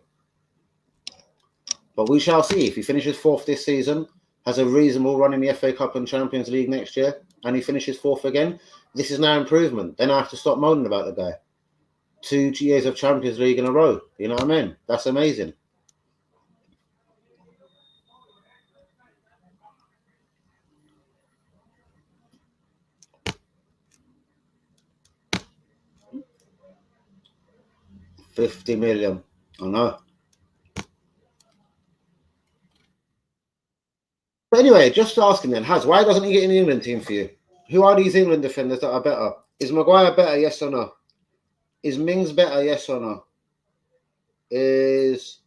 But we shall see. If he finishes fourth this season, has a reasonable run in the FA Cup and Champions League next year, and he finishes fourth again, this is now improvement. Then I have to stop moaning about the guy. 2 years of Champions League in a row. You know what I mean? That's amazing. $50 million. I know. But anyway, just asking then, why doesn't he get in the England team for you? Who are these England defenders that are better? Is Maguire better, yes or no? Is Mings better, yes or no? Is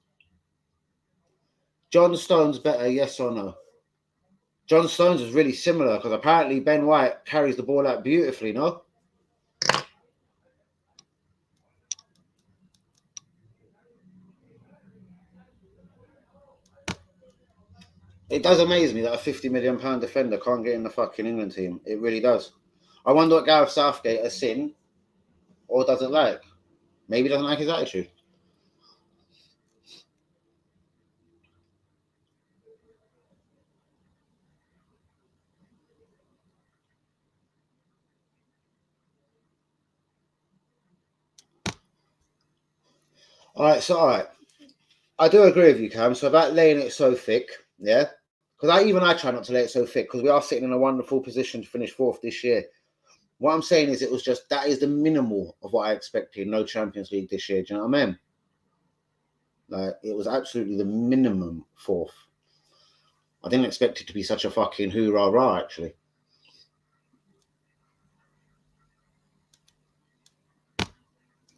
John Stones better, yes or no? John Stones is really similar because apparently Ben White carries the ball out beautifully, no? It does amaze me that a £50 million defender can't get in the fucking England team. It really does. I wonder what Gareth Southgate has seen or doesn't like. Maybe doesn't like his attitude. All right. I do agree with you, Cam. So about laying it so thick, yeah? Because I try not to lay it so thick because we are sitting in a wonderful position to finish fourth this year. What I'm saying is it was just, that is the minimal of what I expected. No Champions League this year. Do you know what I mean? Like, it was absolutely the minimum fourth. I didn't expect it to be such a fucking hoorah, actually.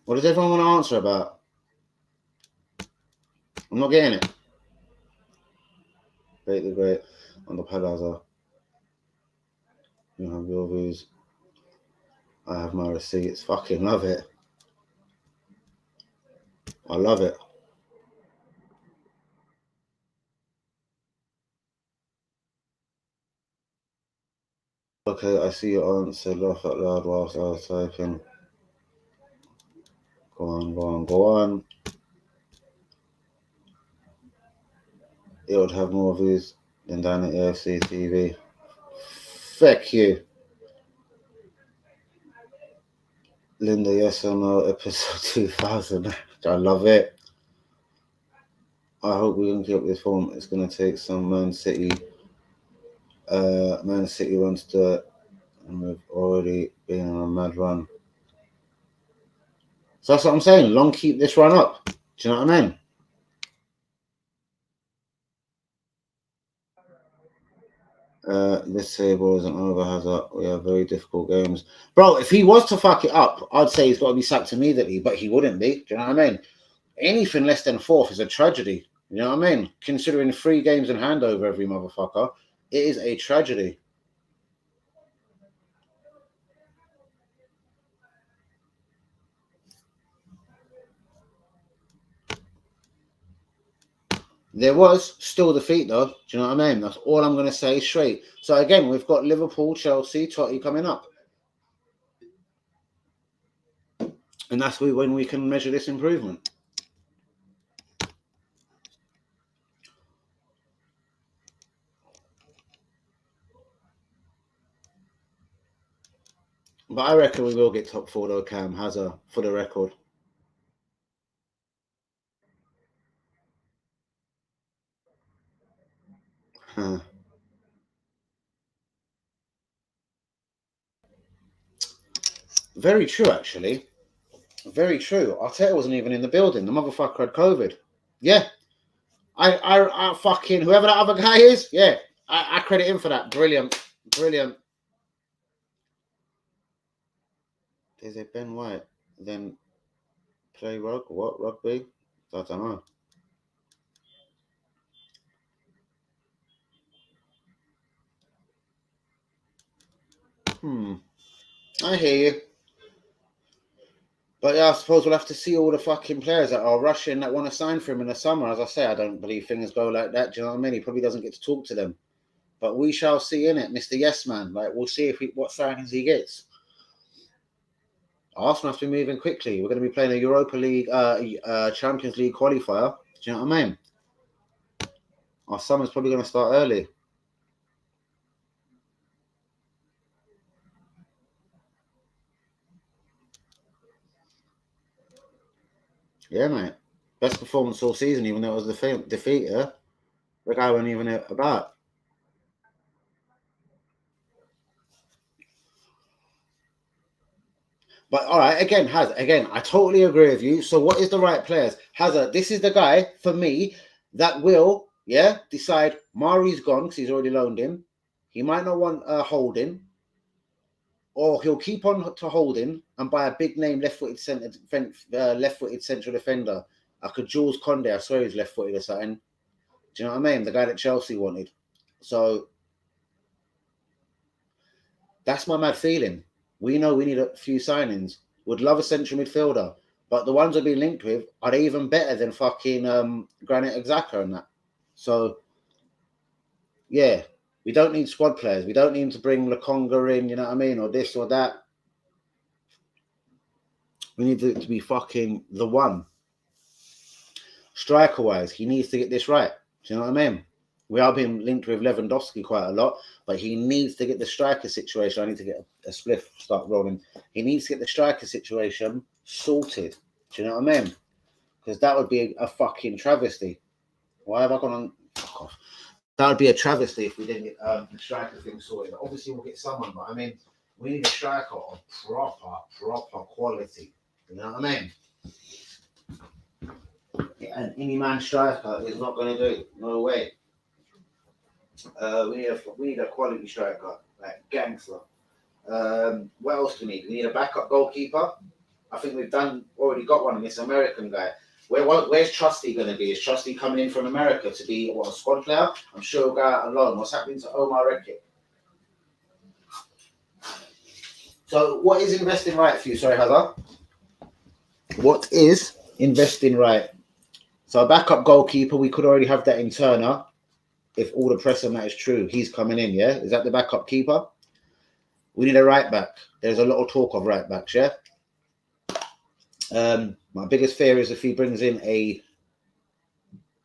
What does everyone want to answer about? I'm not getting it. Great the Great on the Palazzo. You have your views. I have my receipts. Fucking love it. I love it. Okay, I see your answer. Laugh out loud whilst I was typing. Go on. It would have more views than down at AFC TV. Fuck you. Linda, yes or no, episode 2000. I love it. I hope we can keep this form. It's going to take some Man City. Man City wants to, and we've already been on a mad run. So that's what I'm saying. Long keep this run up. Do you know what I mean? This table isn't over, has it? We have very difficult games. Bro, if he was to fuck it up, I'd say he's got to be sacked immediately, but he wouldn't be. Do you know what I mean? Anything less than fourth is a tragedy. You know what I mean? Considering 3 games in hand over every motherfucker, it is a tragedy. There was still defeat, though. Do you know what I mean? That's all I'm going to say straight. So, again, we've got Liverpool, Chelsea, Tottenham coming up. And that's when we can measure this improvement. But I reckon we will get top 4, though, Cam Hazard, for the record. Huh. Very true, actually. Very true. Arteta wasn't even in the building. The motherfucker had COVID. Yeah. I fucking, whoever that other guy is, yeah. I credit him for that. Brilliant. There's a Ben White. Then play rugby? I don't know. I hear you. But yeah, I suppose we'll have to see all the fucking players that are rushing that want to sign for him in the summer. As I say, I don't believe things go like that. Do you know what I mean? He probably doesn't get to talk to them. But we shall see in it, Mr. Yes Man. Like, we'll see what signings he gets. Arsenal have to be moving quickly. We're going to be playing a Europa League, Champions League qualifier. Do you know what I mean? Our summer's probably going to start early. Yeah, mate. Best performance all season, even though it was a defeat. Yeah? The guy wasn't even about. But all right, again, I totally agree with you. So what is the right players? Hazard, this is the guy for me that will, decide Mari's gone because he's already loaned him. He might not want Holding, or he'll keep on to Holding and buy a big name left-footed central defender, like a Jules Koundé. I swear he's left-footed or something. Do you know what I mean? The guy that Chelsea wanted. So that's my mad feeling. We know we need a few signings. Would love a central midfielder, but the ones I've been linked with are they even better than fucking Granit Xhaka and that. So yeah, we don't need squad players. We don't need to bring Lokonga in, you know what I mean, or this or that. We need to be fucking the one. Striker wise, he needs to get this right. Do you know what I mean? We are being linked with Lewandowski quite a lot, but he needs to get the striker situation. I need to get a spliff, start rolling. He needs to get the striker situation sorted. Do you know what I mean? Because that would be a fucking travesty. Why have I gone on? Fuck off. That would be a travesty if we didn't get the striker thing sorted. Obviously, we'll get someone, but I mean, we need a striker of proper quality. You know what I mean? And any man striker is not going to do it. No way. We need a quality striker, like gangster. What else do we need? We need a backup goalkeeper. I think we've already got one, this American guy. Where's Trusty going to be? Is Trusty coming in from America to be a squad player? I'm sure he'll go out alone. What's happening to Omar Rekik? So, what is investing right for you? Sorry, Hazard. What is investing right? So, a backup goalkeeper, we could already have that in Turner. If all the press on that is true, he's coming in, yeah? Is that the backup keeper? We need a right back. There's a lot of talk of right backs, yeah? My biggest fear is if he brings in a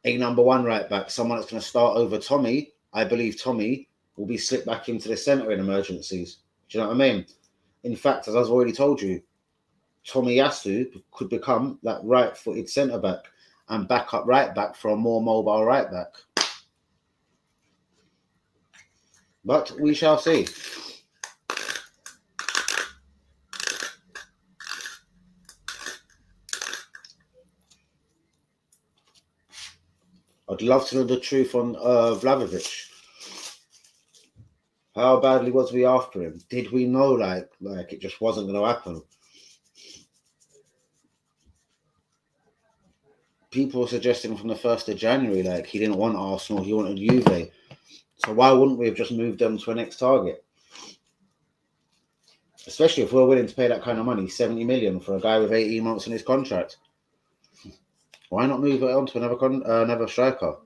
number one right back, someone that's going to start over Tommy, I believe Tommy will be slipped back into the centre in emergencies. Do you know what I mean? In fact, as I've already told you, Tommy Yasu could become that right-footed centre-back and backup right back for a more mobile right back. But we shall see. I'd love to know the truth on Vlahovic. How badly was we after him? Did we know like it just wasn't going to happen? People were suggesting from the 1st of January, like he didn't want Arsenal, he wanted Juve. So why wouldn't we have just moved them to a next target? Especially if we're willing to pay that kind of money, 70 million for a guy with 18 months in his contract. Why not move it on to another striker?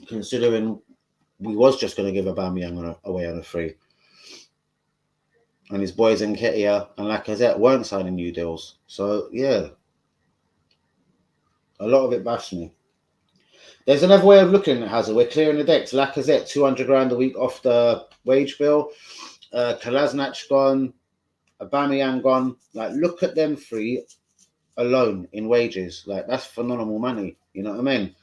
Considering we was just going to give Aubameyang away on a free. And his boys Nketiah and Lacazette weren't signing new deals. So, yeah. A lot of it baffs me. There's another way of looking at Hazard. We're clearing the decks. Lacazette, 200 grand a week off the wage bill. Kolasinac gone. Aubameyang gone. Like, look at them three alone in wages. Like, that's phenomenal money. You know what I mean?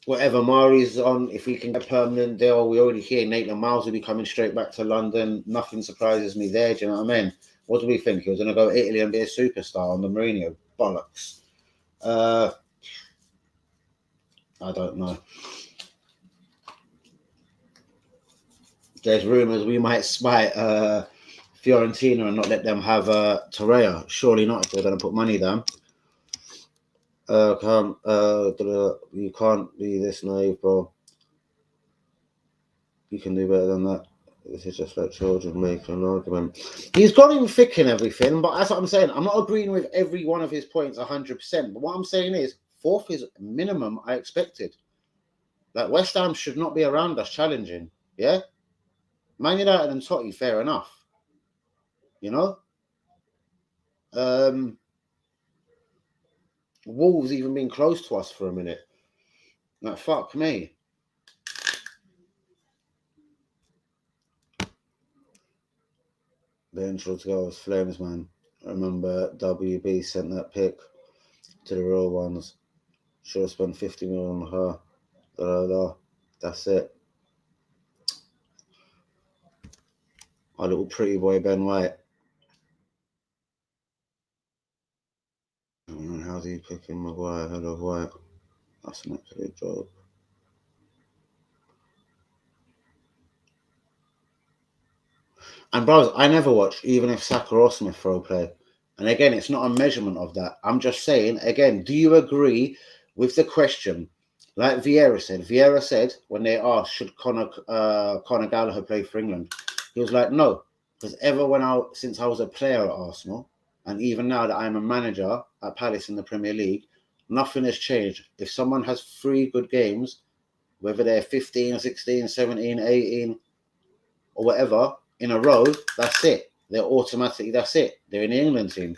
Whatever Mari's on, if we can get a permanent deal, we already hear Nathan Miles will be coming straight back to London. Nothing surprises me there. Do you know what I mean? What do we think? He was going to go to Italy and be a superstar on the Mourinho? Bollocks. I don't know. There's rumours we might spite Fiorentina and not let them have Torreira. Surely not if they're going to put money down. You can't be this naive, bro. You can do better than that. This is just like children making an argument. He's got him thick and everything, but that's what I'm saying. I'm not agreeing with every one of his points 100%. But what I'm saying is, 4th is minimum I expected. Like, West Ham should not be around us challenging. Yeah? Man United and Totty, fair enough. You know? Wolves even been close to us for a minute. Like, fuck me. The intro to go was Flames, man. I remember WB sent that pic to the real ones. Should have spent 50 million on her. That's it. Our little pretty boy Ben White. How's he picking Maguire ahead of White? That's an absolute joke. And bros, I never watch, even if Saka or Smith throw play. And again, it's not a measurement of that. I'm just saying, again, do you agree with the question? Like Vieira said when they asked, should Conor Gallagher play for England? He was like, no, because since I was a player at Arsenal, and even now that I'm a manager at Palace in the Premier League, nothing has changed. If someone has 3 good games, whether they're 15, 16, 17, 18, or whatever, in a row, that's it. That's it. They're in the England team.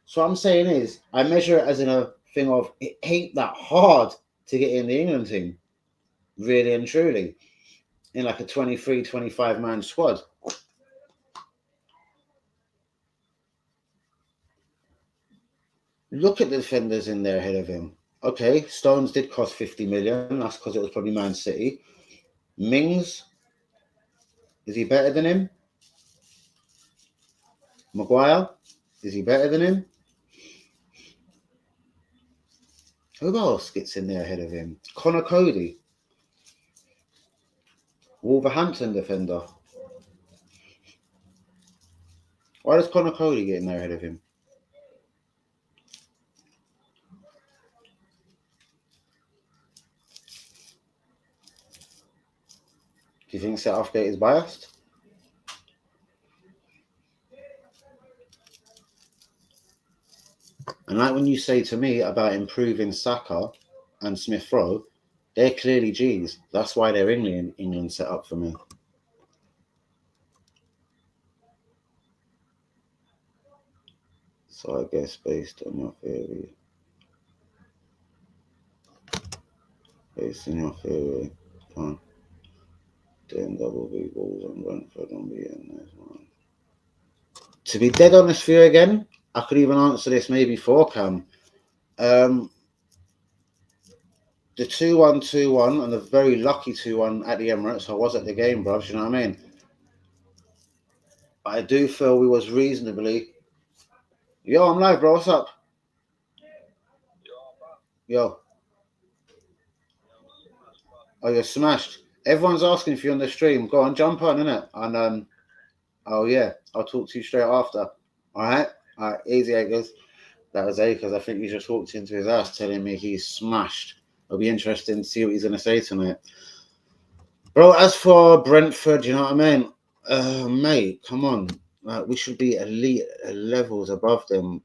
So what I'm saying is, I measure it as in a thing of, it ain't that hard to get in the England team, really and truly, in like a 23, 25 man squad. Look at the defenders in there ahead of him. Okay, Stones did cost 50 million. That's because it was probably Man City. Mings, is he better than him? Maguire, is he better than him? Who else gets in there ahead of him? Connor Cody, Wolverhampton defender. Why does Connor Cody get in there ahead of him? Do you think Southgate is biased? And like when you say to me about improving Saka and Smith Rowe, they're clearly G's. That's why they're England set up for me. So I guess based on your theory, then double B balls and Brentford on the end this one. To be dead honest with you again, I could even answer this maybe for Cam. The 2-1 and the very lucky 2-1 at the Emirates. I was at the game, bruv. You know what I mean? But I do feel we was reasonably. Yo, I'm live, bro. What's up? Yo. Oh, you're smashed. Everyone's asking if you're on the stream. Go on, jump on, innit? And oh yeah, I'll talk to you straight after. All right, easy, Akers. That was Akers. I think he just walked into his house telling me he's smashed. It'll be interesting to see what he's gonna say tonight, bro. As for Brentford, you know what I mean, mate. Come on, we should be elite levels above them.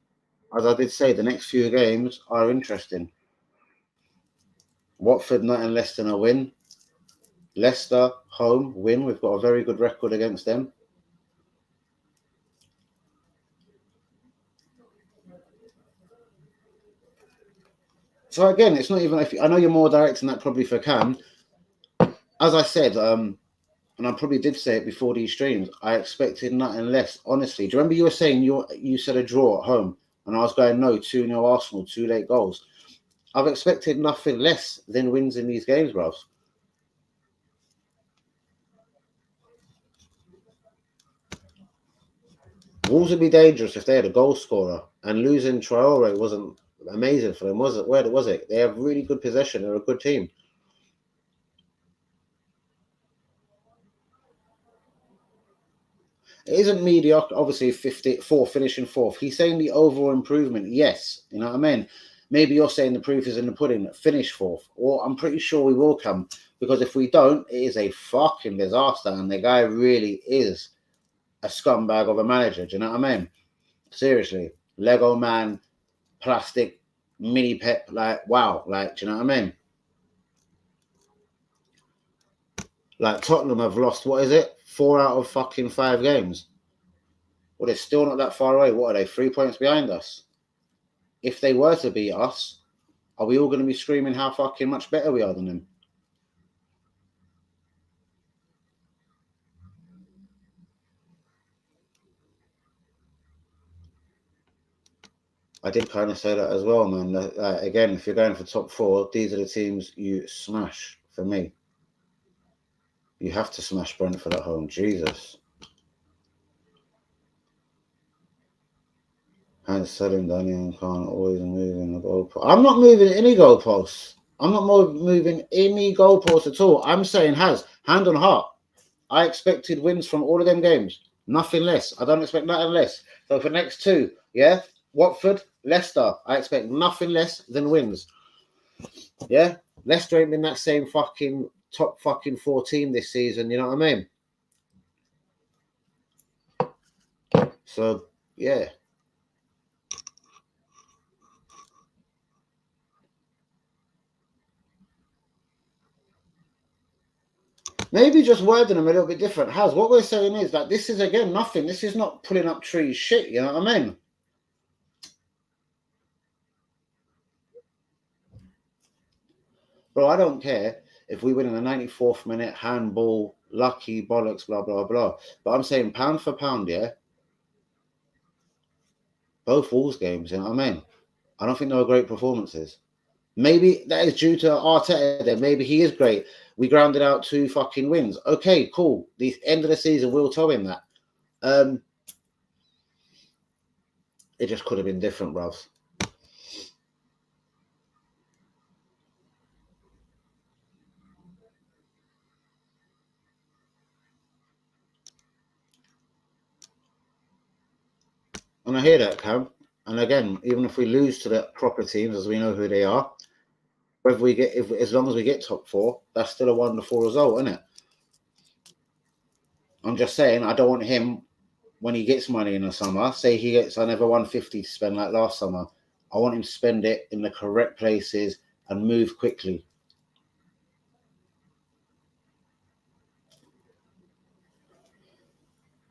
As I did say, the next few games are interesting. Watford, nothing less than a win. Leicester, home, win. We've got a very good record against them. So again, it's not even. I know you're more direct than that probably for Cam. As I said, and I probably did say it before these streams, I expected nothing less. Honestly, do you remember you were saying you said a draw at home, and I was going no 2-0 Arsenal, 2 late goals. I've expected nothing less than wins in these games, bros. Wolves would be dangerous if they had a goal scorer, and losing Traore wasn't amazing for them, was it? Where was it? They have really good possession. They're a good team. It isn't mediocre, obviously, 54, finishing 4th. He's saying the overall improvement, yes. You know what I mean? Maybe you're saying the proof is in the pudding, finish 4th. Or I'm pretty sure we will come. Because if we don't, it is a fucking disaster. And the guy really is a scumbag of a manager. Do you know what I mean? Seriously. Lego man, plastic, mini pep, like, wow. Like, do you know what I mean? Like Tottenham have lost, what is it? 4 out of fucking 5 games. Well, they're still not that far away. What are they? 3 points behind us. If they were to beat us, are we all going to be screaming how fucking much better we are than them? I did kind of say that as well, man. Again, if you're going for top 4, these are the teams you smash for me. You have to smash Brentford at home. Jesus. Hans selling Daniel can't always moving the goalpost. I'm not moving any goalposts. I'm not moving any goalposts at all. I'm saying, hand on heart, I expected wins from all of them games. Nothing less. I don't expect nothing less. So for next 2, yeah, Watford, Leicester, I expect nothing less than wins. Yeah, Leicester ain't been that same fucking top fucking 4 team this season. You know what I mean? So yeah. Maybe just wording them a little bit different. What we're saying is that this is, again, nothing. This is not pulling up trees shit, you know what I mean? Bro, I don't care if we win in the 94th minute, handball, lucky, bollocks, blah, blah, blah. But I'm saying pound for pound, yeah? Both Wolves games, you know what I mean? I don't think they were great performances. Maybe that is due to Arteta then. Maybe he is great. We grounded out 2 fucking wins. Okay, cool. The end of the season, we'll tell him that. It just could have been different, bruv. And I hear that, Cam. And again, even if we lose to the proper teams, as we know who they are, whether we get, as long as we get top 4, that's still a wonderful result, isn't it? I'm just saying, I don't want him, when he gets money in the summer, say he gets another 150 to spend like last summer. I want him to spend it in the correct places and move quickly.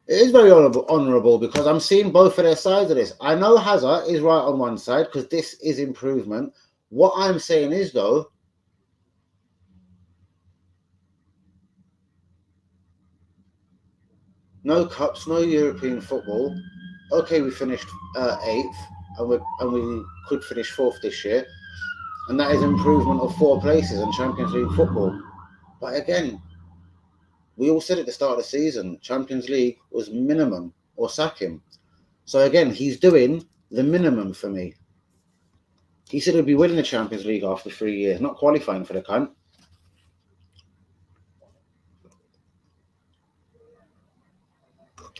It is very honourable because I'm seeing both of their sides of this. I know Hazard is right on one side because this is improvement. What I'm saying is, though, no cups, no European football. Okay, we finished 8th, and we could finish 4th this year, and that is improvement of 4 places in Champions League football. But again, we all said at the start of the season, Champions League was minimum or sack him. So again, he's doing the minimum for me. He said he'd be winning the Champions League after 3 years, not qualifying for the cunt.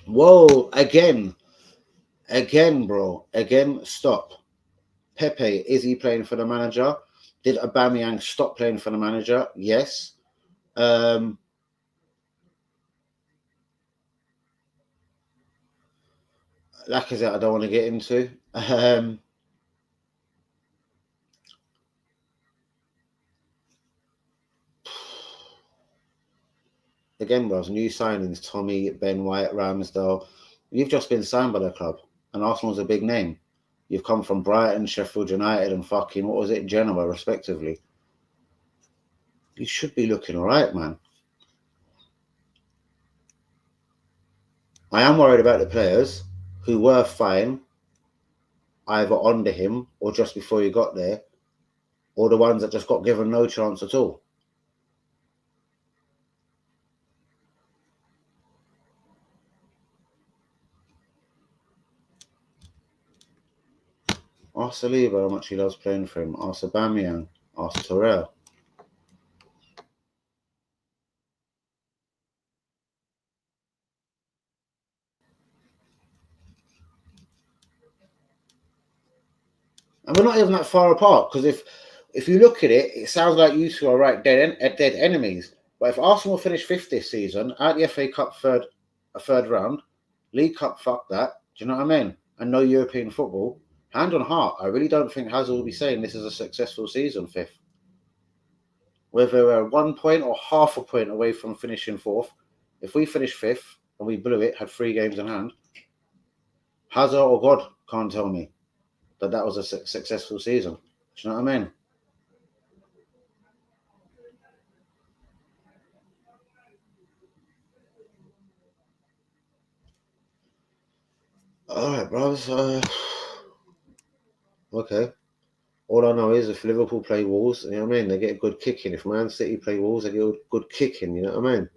Whoa, again, bro. Again, stop. Pepe, is he playing for the manager? Did Aubameyang stop playing for the manager? Yes. Lacazette, I don't want to get into. Again, bros, new signings, Tommy, Ben White, Ramsdale. You've just been signed by the club, and Arsenal's a big name. You've come from Brighton, Sheffield United, and fucking, what was it, Genoa, respectively. You should be looking all right, man. I am worried about the players who were fine, either under him or just before he got there, or the ones that just got given no chance at all. Ask Saliba how much he loves playing for him. Ask Aubameyang. Ask Torreira. And we're not even that far apart, because if you look at it, it sounds like you two are right dead enemies. But if Arsenal finish 5th this season, out the FA Cup a third round, League Cup, fuck that. Do you know what I mean? And no European football. Hand on heart, I really don't think Hazard will be saying this is a successful season, 5th. whether we're 1 point or half a point away from finishing fourth. If we finish fifth and we blew it, had 3 games in hand, Hazard or God can't tell me that was a successful season. Do you know what I mean? All right, bros. Okay. All I know is if Liverpool play Wolves, you know what I mean, they get a good kicking. If Man City play Wolves, they get a good kicking. You know what I mean?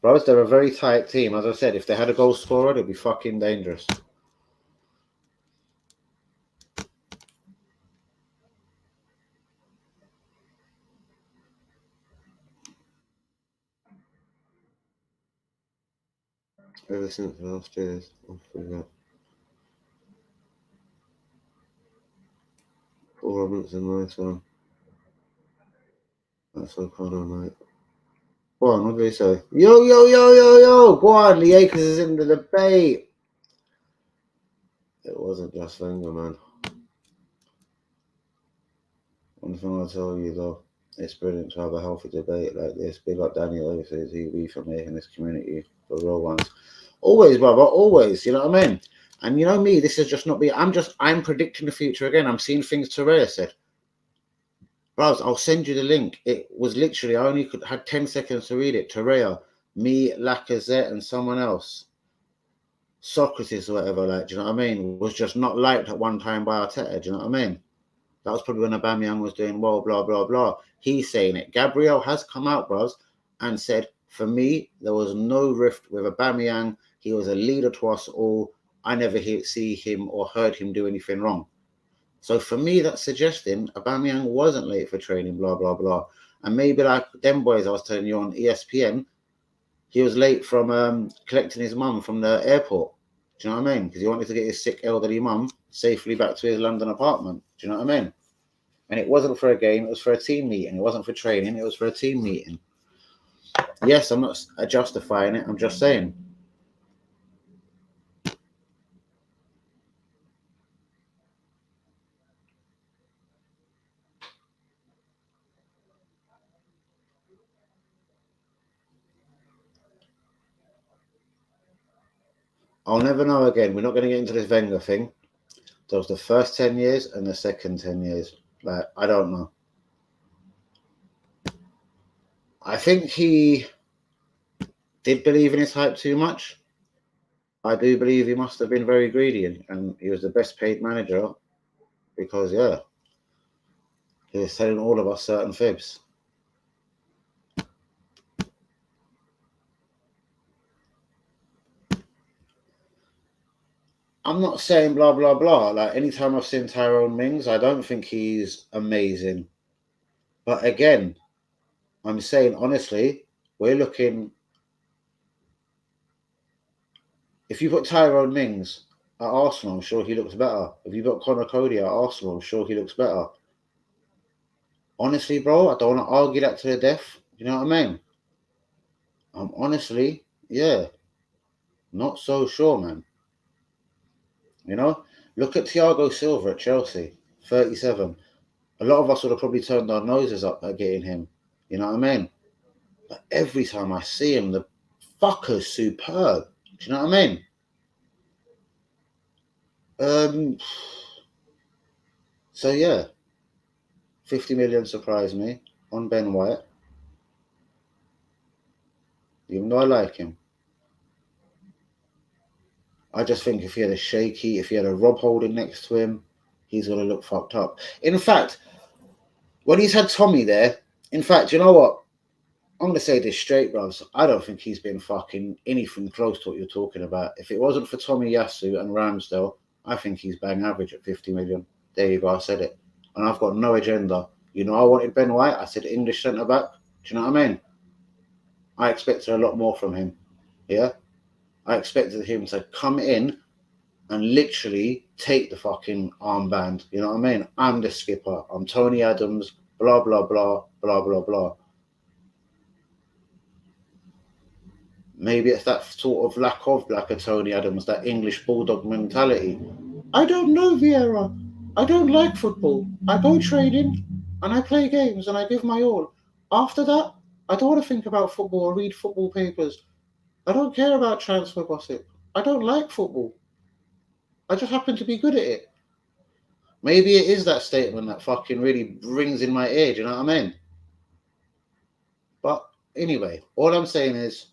Bros, they're a very tight team. As I said, if they had a goal scorer, they'd be fucking dangerous. Ever since last year's, I forgot. Paul Robinson, nice one. That's so kind of mate. Go on, what do they say? Yo! Go on, the Acres is in the debate. It wasn't just Wenger, man. One thing I'll tell you though, it's brilliant to have a healthy debate like this. Big up Daniel Overseas TV for making this community for real ones. Always, brother, always. You know what I mean? And you know me, this is just not me. I'm predicting the future again. I'm seeing things Torreira said. Bros, I'll send you the link. It was literally, I only had 10 seconds to read it. Torreira, me, Lacazette, and someone else. Socrates or whatever, like, do you know what I mean? Was just not liked at one time by Arteta, do you know what I mean? That was probably when Aubameyang was doing well, blah, blah, blah. He's saying it. Gabriel has come out, bros, and said, for me, there was no rift with Aubameyang. He was a leader to us all. I never see him or heard him do anything wrong. So for me, that's suggesting Aubameyang wasn't late for training, blah, blah, blah. And maybe like them boys I was telling you on ESPN, he was late from collecting his mum from the airport. Do you know what I mean? Because he wanted to get his sick elderly mum safely back to his London apartment. Do you know what I mean? And it wasn't for a game, it was for a team meeting. It wasn't for training, it was for a team meeting. Yes, I'm not justifying it, I'm just saying. I'll never know again. We're not going to get into this Wenger thing. There was the first 10 years and the second 10 years. Like, I don't know. I think he did believe in his hype too much. I do believe he must have been very greedy and he was the best paid manager because, yeah, he was telling all of us certain fibs. I'm not saying blah, blah, blah. Like, anytime I've seen Tyrone Mings, I don't think he's amazing. But again, I'm saying, honestly, we're looking... If you put Tyrone Mings at Arsenal, I'm sure he looks better. If you put Conor Cody at Arsenal, I'm sure he looks better. Honestly, bro, I don't want to argue that to the death. You know what I mean? I'm honestly, yeah, not so sure, man. You know? Look at Thiago Silva at Chelsea, 37. A lot of us would have probably turned our noses up at getting him. You know what I mean? But every time I see him, the fucker's superb. Do you know what I mean? So yeah, 50 million surprised me on Ben White. Even though I like him. I just think if he had a Rob Holding next to him, he's going to look fucked up. In fact, when he's had Tommy there, in fact, you know what? I'm going to say this straight, bros. I don't think he's been fucking anything close to what you're talking about. If it wasn't for Tommy Yasu and Ramsdale, I think he's bang average at 50 million. There you go, I said it. And I've got no agenda. You know, I wanted Ben White. I said English centre back. Do you know what I mean? I expected a lot more from him. Yeah? I expected him to come in and literally take the fucking armband. You know what I mean? I'm the skipper. I'm Tony Adams. Blah, blah, blah, blah, blah, blah. Maybe it's that sort of lack of like a Tony Adams, that English bulldog mentality. I don't know, Vieira. I don't like football. I go trading and I play games and I give my all. After that, I don't want to think about football or read football papers. I don't care about transfer gossip. I don't like football. I just happen to be good at it. Maybe it is that statement that fucking really rings in my ear, do you know what I mean? But anyway, all I'm saying is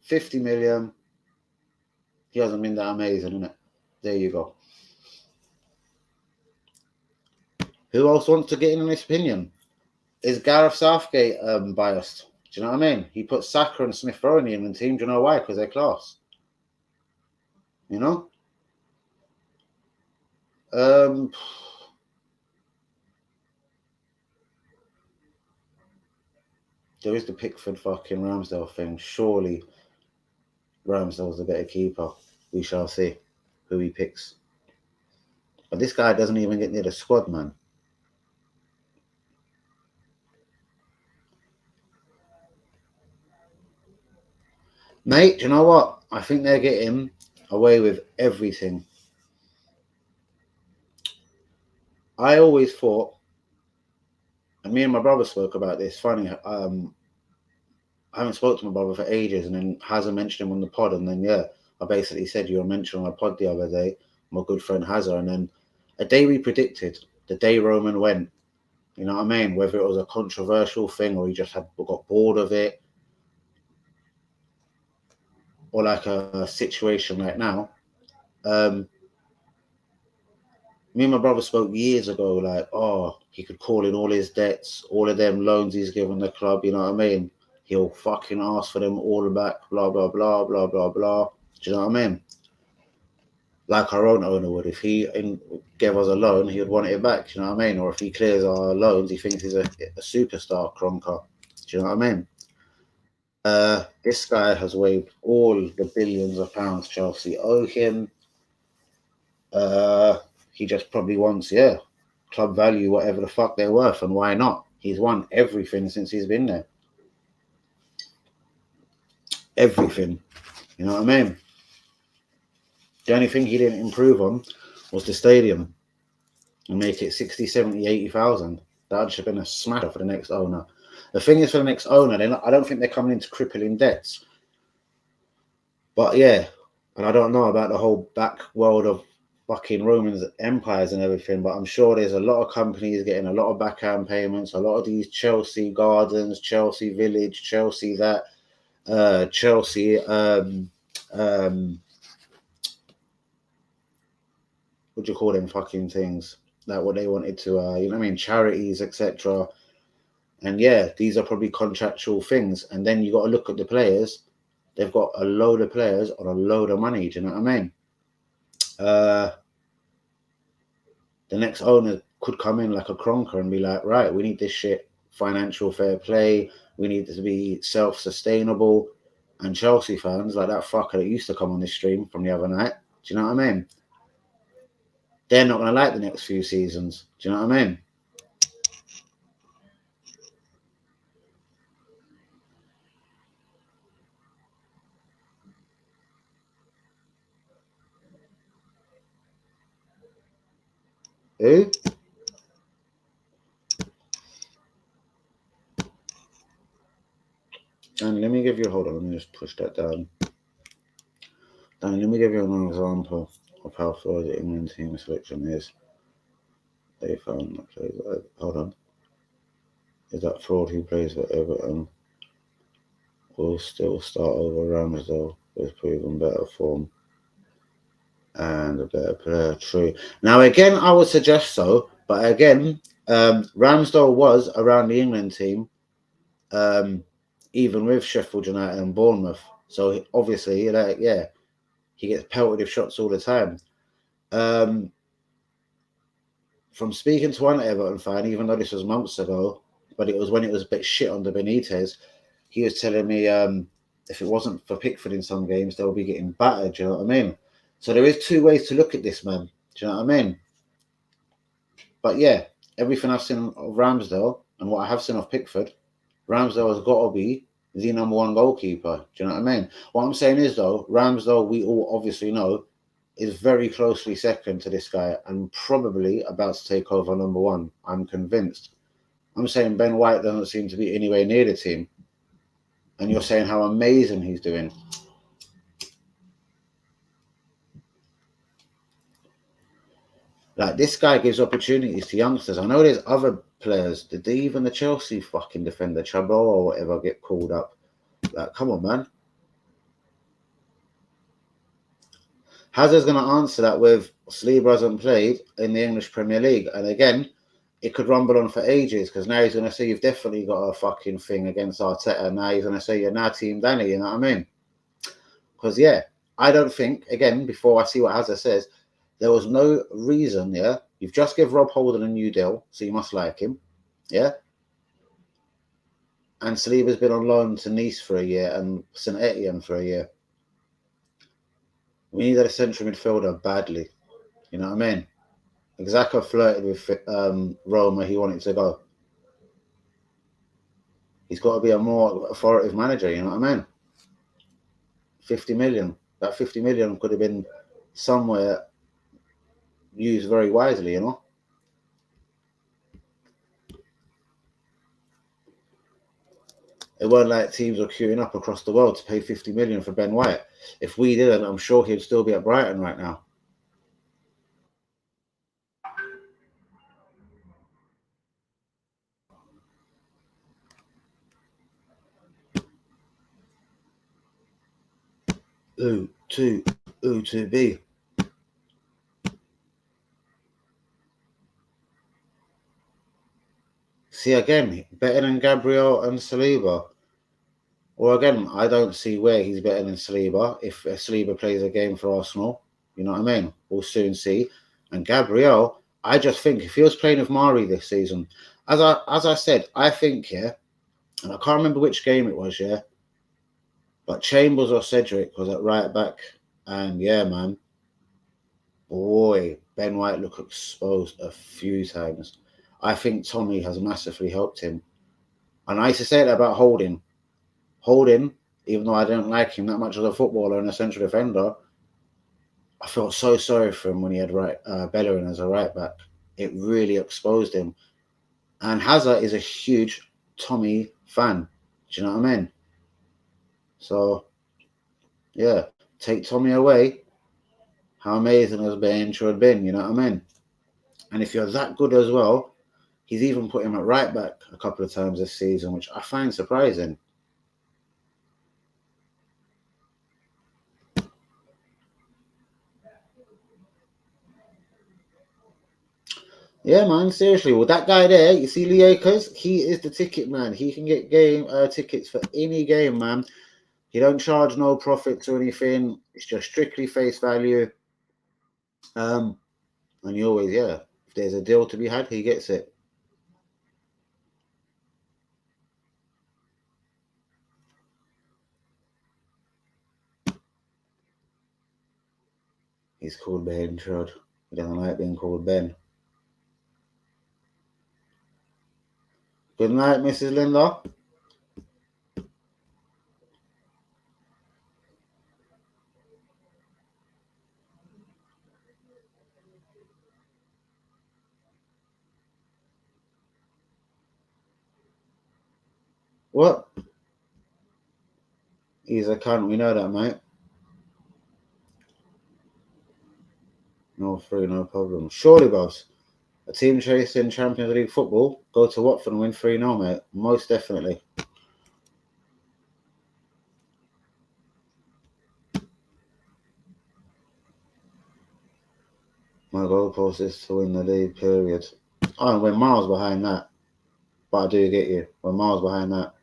50 million. He hasn't been that amazing, isn't it? There you go. Who else wants to get in this opinion? Is Gareth Southgate biased? Do you know what I mean? He put Saka and Smith Rowe in the England team. Do you know why? Because they're class. You know? There is the Pickford fucking Ramsdale thing. Surely Ramsdale's the better keeper. We shall see who he picks. But this guy doesn't even get near the squad, man. Mate, do you know what? I think they're getting away with everything. I always thought, and me and my brother spoke about this, funny, I haven't spoken to my brother for ages, and then Hazard mentioned him on the pod, and then, yeah, I basically said you were mentioned on my pod the other day, my good friend Hazard, and then a day we predicted, the day Roman went, you know what I mean? Whether it was a controversial thing or he just got bored of it, or like a situation like now. Me and my brother spoke years ago, like, oh, he could call in all his debts, all of them loans he's given the club, you know what I mean? He'll fucking ask for them all back, blah, blah, blah, blah, blah, blah. Do you know what I mean? Like our own owner would. If he gave us a loan, he would want it back, you know what I mean? Or if he clears our loans, he thinks he's a superstar Cronker. Do you know what I mean? This guy has waived all the billions of pounds Chelsea owe him. He just probably wants, club value, whatever the fuck they're worth, and why not? He's won everything since he's been there. Everything. You know what I mean? The only thing he didn't improve on was the stadium and make it 60, 70, 80,000. That would have been a smasher for the next owner. The thing is, for the next owner, I don't think they're coming into crippling debts. But yeah, and I don't know about the whole back world of fucking Roman empires and everything, but I'm sure there's a lot of companies getting a lot of backhand payments, a lot of these Chelsea Gardens, Chelsea Village, Chelsea that, Chelsea, what do you call them fucking things? Like what they wanted to, you know what I mean, charities, etc. And yeah, these are probably contractual things. And then you got to look at the players. They've got a load of players on a load of money. Do you know what I mean? The next owner could come in like a Cronker and be like, right, we need this shit, financial fair play. We need it to be self-sustainable. And Chelsea fans, like that fucker that used to come on this stream from the other night, do you know what I mean? They're not going to like the next few seasons. Do you know what I mean? Who? And let me give you, hold on, let me just push that down. And let me give you an example of how far the England team selection is. They found that plays. Hold on. Is that fraud who plays for Everton will still start over Ramsdale with proven better form and a better player? True. Now, again, I would suggest so. But again, Ramsdale was around the England team, even with Sheffield United and Bournemouth. So obviously, like, yeah, he gets pelted with shots all the time. From speaking to one Everton fan, even though this was months ago, but it was when it was a bit shit under Benitez, he was telling me if it wasn't for Pickford in some games, they'll be getting battered. Do you know what I mean? So there is two ways to look at this, man. Do you know what I mean? But yeah, everything I've seen of Ramsdale and what I have seen of Pickford, Ramsdale has got to be the number one goalkeeper. Do you know what I mean? What I'm saying is, though, Ramsdale, we all obviously know, is very closely second to this guy and probably about to take over number one. I'm convinced. I'm saying Ben White doesn't seem to be anywhere near the team. And you're saying how amazing he's doing. Like, this guy gives opportunities to youngsters. I know there's other players. Did even the Chelsea fucking defender, Chabot or whatever, get called up? Like, come on, man. Hazard's going to answer that with Saliba hasn't played in the English Premier League. And again, it could rumble on for ages because now he's going to say you've definitely got a fucking thing against Arteta. Now he's going to say you're now Team Danny, you know what I mean? Because, yeah, I don't think, again, before I see what Hazard says, there was no reason, yeah? You've just given Rob Holding a new deal, so you must like him, yeah? And Saliba's been on loan to Nice for a year and St Etienne for a year. We needed a central midfielder badly, you know what I mean? Xhaka flirted with Roma, he wanted to go. He's got to be a more authoritative manager, you know what I mean? 50 million. That 50 million could have been somewhere used very wisely, you know? It weren't like teams were queuing up across the world to pay 50 million for Ben White. If we didn't, I'm sure he'd still be at Brighton right now. Ooh, to B. See, again, better than Gabriel and Saliba. Or again, I don't see where he's better than Saliba if Saliba plays a game for Arsenal. You know what I mean? We'll soon see. And Gabriel, I just think if he was playing with Mari this season, as I said, I think, yeah, and I can't remember which game it was, yeah, but Chambers or Cedric was at right back. And yeah, man, boy, Ben White looked exposed a few times. I think Tommy has massively helped him. And I used to say that about Holding. Holding, even though I don't like him that much as a footballer and a central defender, I felt so sorry for him when he had Bellerin as a right back. It really exposed him. And Hazard is a huge Tommy fan. Do you know what I mean? So, yeah, take Tommy away. How amazing has Ben intro been, you know what I mean? And if you're that good as well, he's even put him at right back a couple of times this season, which I find surprising. Yeah, man, seriously. Well, that guy there, you see Lee Akers, he is the ticket man. He can get game tickets for any game, man. He don't charge no profits or anything. It's just strictly face value. And he always, yeah, if there's a deal to be had, he gets it. He's called Ben Trud. He doesn't like being called Ben. Good night, Mrs. Linda. What? He's a cunt. We know that, mate. No free, no problem. Surely, boss. A team chasing Champions League football, go to Watford and win 3-0, mate. Most definitely. My goalpost is to win the league, period. Oh, we're miles behind that. But I do get you. We're miles behind that.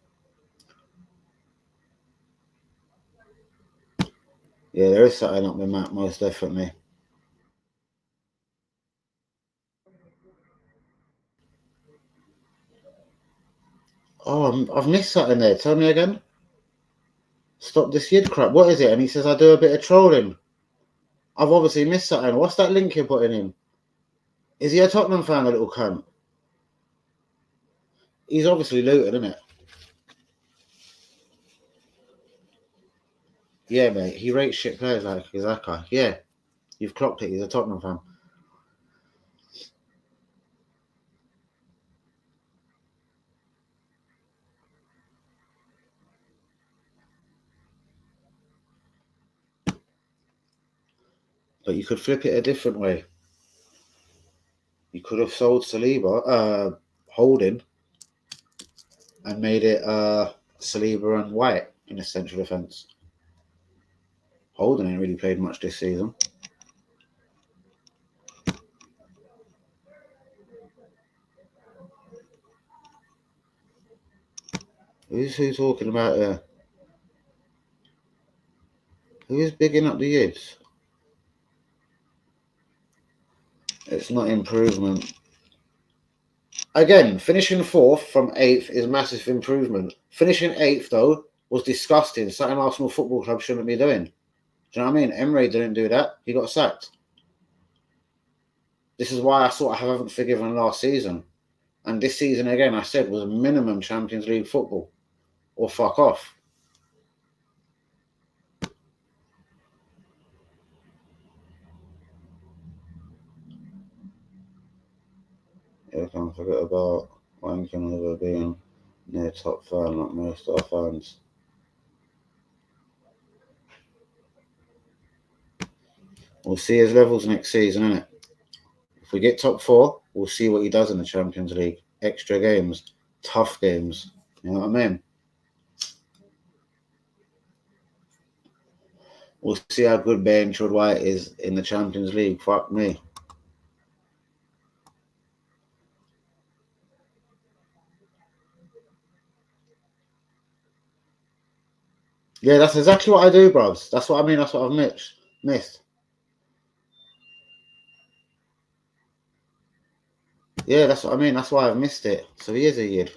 Yeah, there is something up with Matt, most definitely. Oh, I've missed something there. Tell me again. Stop this yid crap. What is it? And he says I do a bit of trolling. I've obviously missed something. What's that link you're putting in? Is he a Tottenham fan, a little cunt? He's obviously looted, isn't it? Yeah, mate. He rates shit players like Xhaka. Yeah, you've clocked it. He's a Tottenham fan. But you could flip it a different way. You could have sold Saliba, Holding, and made it Saliba and White in a central defence. Holding ain't really played much this season. Who's who talking about here? Who is bigging up the youths? It's not improvement. Again, finishing 4th from 8th is massive improvement. Finishing 8th, though, was disgusting. Something Arsenal Football Club shouldn't be doing. Do you know what I mean? Emre didn't do that. He got sacked. This is why I haven't forgiven last season. And this season, again, I said, was minimum Champions League football. Or fuck off. Yeah, can't forget about wanking over being near top fan like most of our fans. We'll see his levels next season, innit? If we get top 4, we'll see what he does in the Champions League. Extra games, tough games. You know what I mean? We'll see how good Benchwood White is in the Champions League. Fuck me. Yeah, that's exactly what I do, bros. That's what I mean. That's what I've missed. Yeah, that's what I mean. That's why I've missed it. So he is a yid.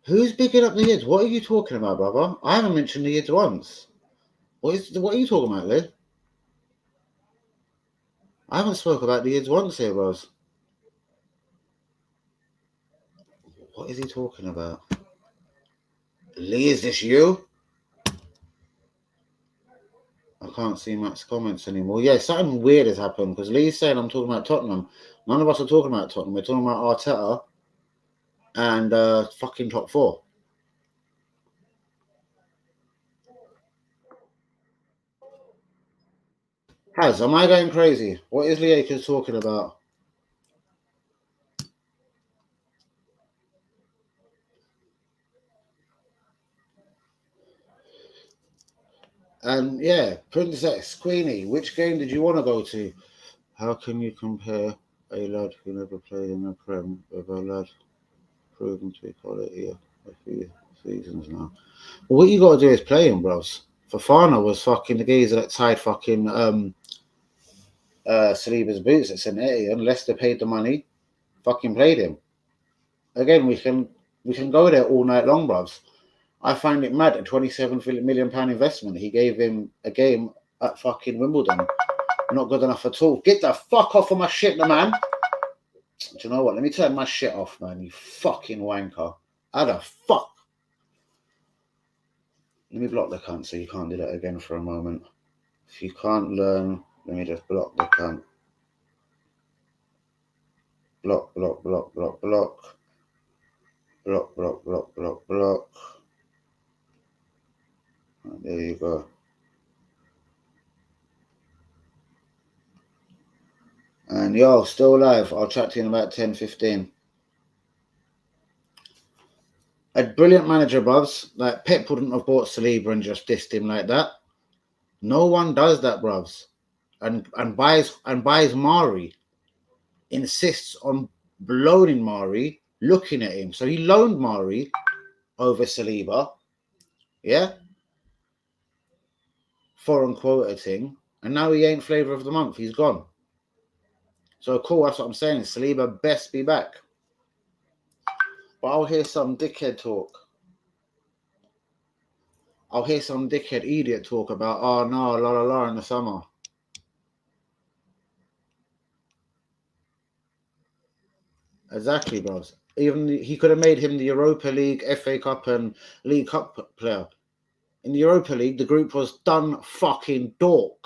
Who's bigging up the yids? What are you talking about, brother? I haven't mentioned the yids once. What are you talking about, Lee? I haven't spoke about the yids once here, bros. What is he talking about? Lee, is this you? I can't see Matt's comments anymore. Yeah, something weird has happened because Lee's saying I'm talking about Tottenham. None of us are talking about Tottenham. We're talking about Arteta and fucking top 4. Am I going crazy? What is Lee Akers talking about? And yeah, Princess Queenie, which game did you want to go to? How can you compare a lad who never played in the Prem with a lad proven to be quality a few seasons now? Well, what you got to do is play him, bros. Fofana was fucking the geezer that tied fucking Saliba's boots at St. Etienne. Leicester paid the money, fucking played him. Again, we can go there all night long, bros. I find it mad, a £27 million investment. He gave him a game at fucking Wimbledon. Not good enough at all. Get the fuck off of my shit, man. Do you know what? Let me turn my shit off, man. You fucking wanker. How the fuck? Let me block the cunt so you can't do that again for a moment. If you can't learn, let me just block the cunt. Block, block, block, block, block. Block, block, block, block, block. There you go. And yo, still live. I'll chat to you in about 10-15. A brilliant manager, bruvs. Like Pep wouldn't have bought Saliba and just dissed him like that. No one does that, bruvs. And buys Mari. Insists on loaning Mari, looking at him. So he loaned Mari over Saliba. Yeah? Foreign quota thing. And now he ain't flavour of the month. He's gone. So cool, that's what I'm saying. Saliba best be back. But I'll hear some dickhead talk. I'll hear some dickhead idiot talk about, oh no, la la la in the summer. Exactly, bros. Even he could have made him the Europa League, FA Cup, and League Cup player. In the Europa League, the group was done fucking dork.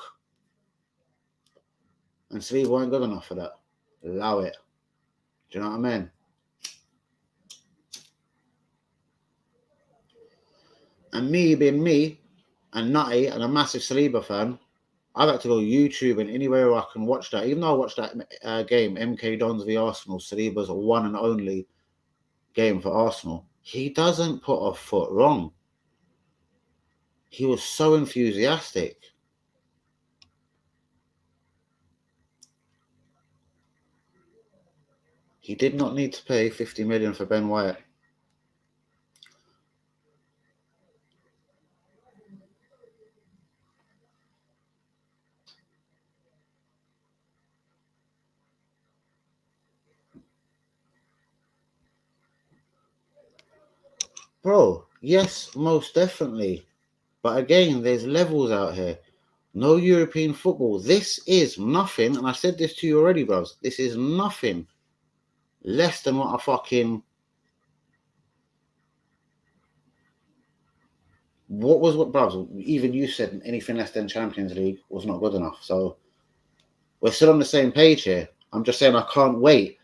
And Saliba weren't good enough for that. Allow it. Do you know what I mean? And me being me, and nutty, and a massive Saliba fan, I've had to go YouTube and anywhere I can watch that. Even though I watched that game, MK Dons v Arsenal, Saliba's one and only game for Arsenal. He doesn't put a foot wrong. He was so enthusiastic. He did not need to pay 50 million for Ben White. Bro, yes, most definitely. But again, there's levels out here. No European football. This is nothing, and I said this to you already, bros. This is nothing less than what I fucking... What, bros? Even you said anything less than Champions League was not good enough. So we're still on the same page here. I'm just saying I can't wait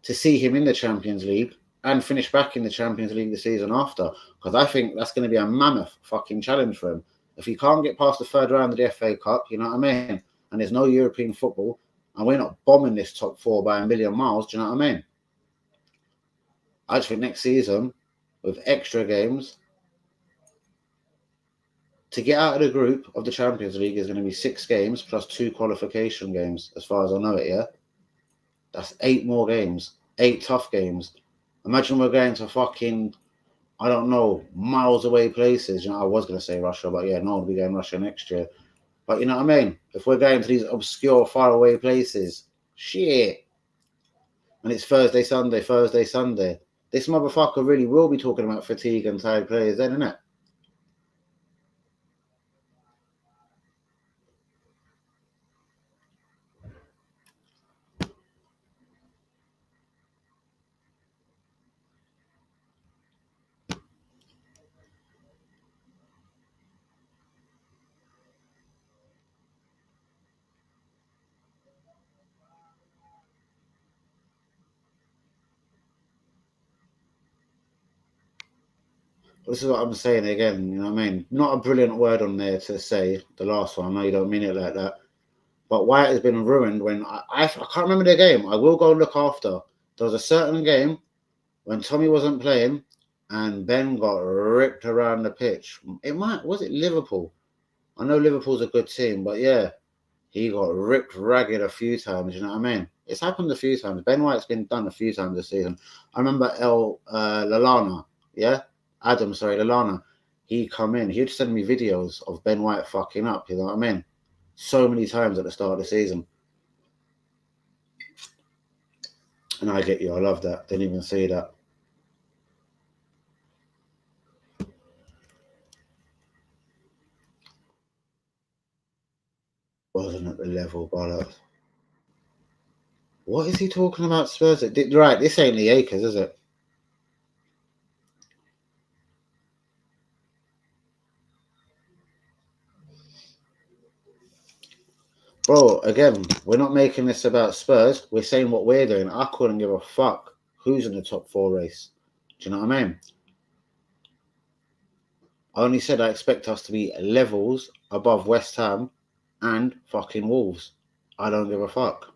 to see him in the Champions League and finish back in the Champions League the season after, because I think that's going to be a mammoth fucking challenge for him. If he can't get past the third round of the FA Cup, you know what I mean, and there's no European football, and we're not bombing this top four by a million miles, do you know what I mean? I just think next season, with extra games, to get out of the group of the Champions League is going to be 6 games plus 2 qualification games, as far as I know it, yeah? That's 8 more games, 8 tough games. Imagine we're going to fucking, I don't know, miles away places. You know, I was going to say Russia, but yeah, no one will be going Russia next year. But you know what I mean? If we're going to these obscure, faraway places, shit. And it's Thursday, Sunday, Thursday, Sunday. This motherfucker really will be talking about fatigue and tired players then, isn't it? This is what I'm saying again, you know what I mean? Not a brilliant word on there to say, the last one. I know you don't mean it like that. But White has been ruined when I can't remember the game. I will go look after. There was a certain game when Tommy wasn't playing and Ben got ripped around the pitch. Was it Liverpool? I know Liverpool's a good team, but yeah, he got ripped ragged a few times, you know what I mean? It's happened a few times. Ben White's been done a few times this season. I remember Lalana, yeah? Lalana. He come in, he'd send me videos of Ben White fucking up, you know what I mean? So many times at the start of the season. And I get you, I love that. Didn't even see that. Wasn't at the level, bollocks. What is he talking about Spurs? Right, this ain't the Acres, is it? Bro, again, we're not making this about Spurs. We're saying what we're doing. I couldn't give a fuck who's in the top 4 race. Do you know what I mean? I only said I expect us to be levels above West Ham and fucking Wolves. I don't give a fuck.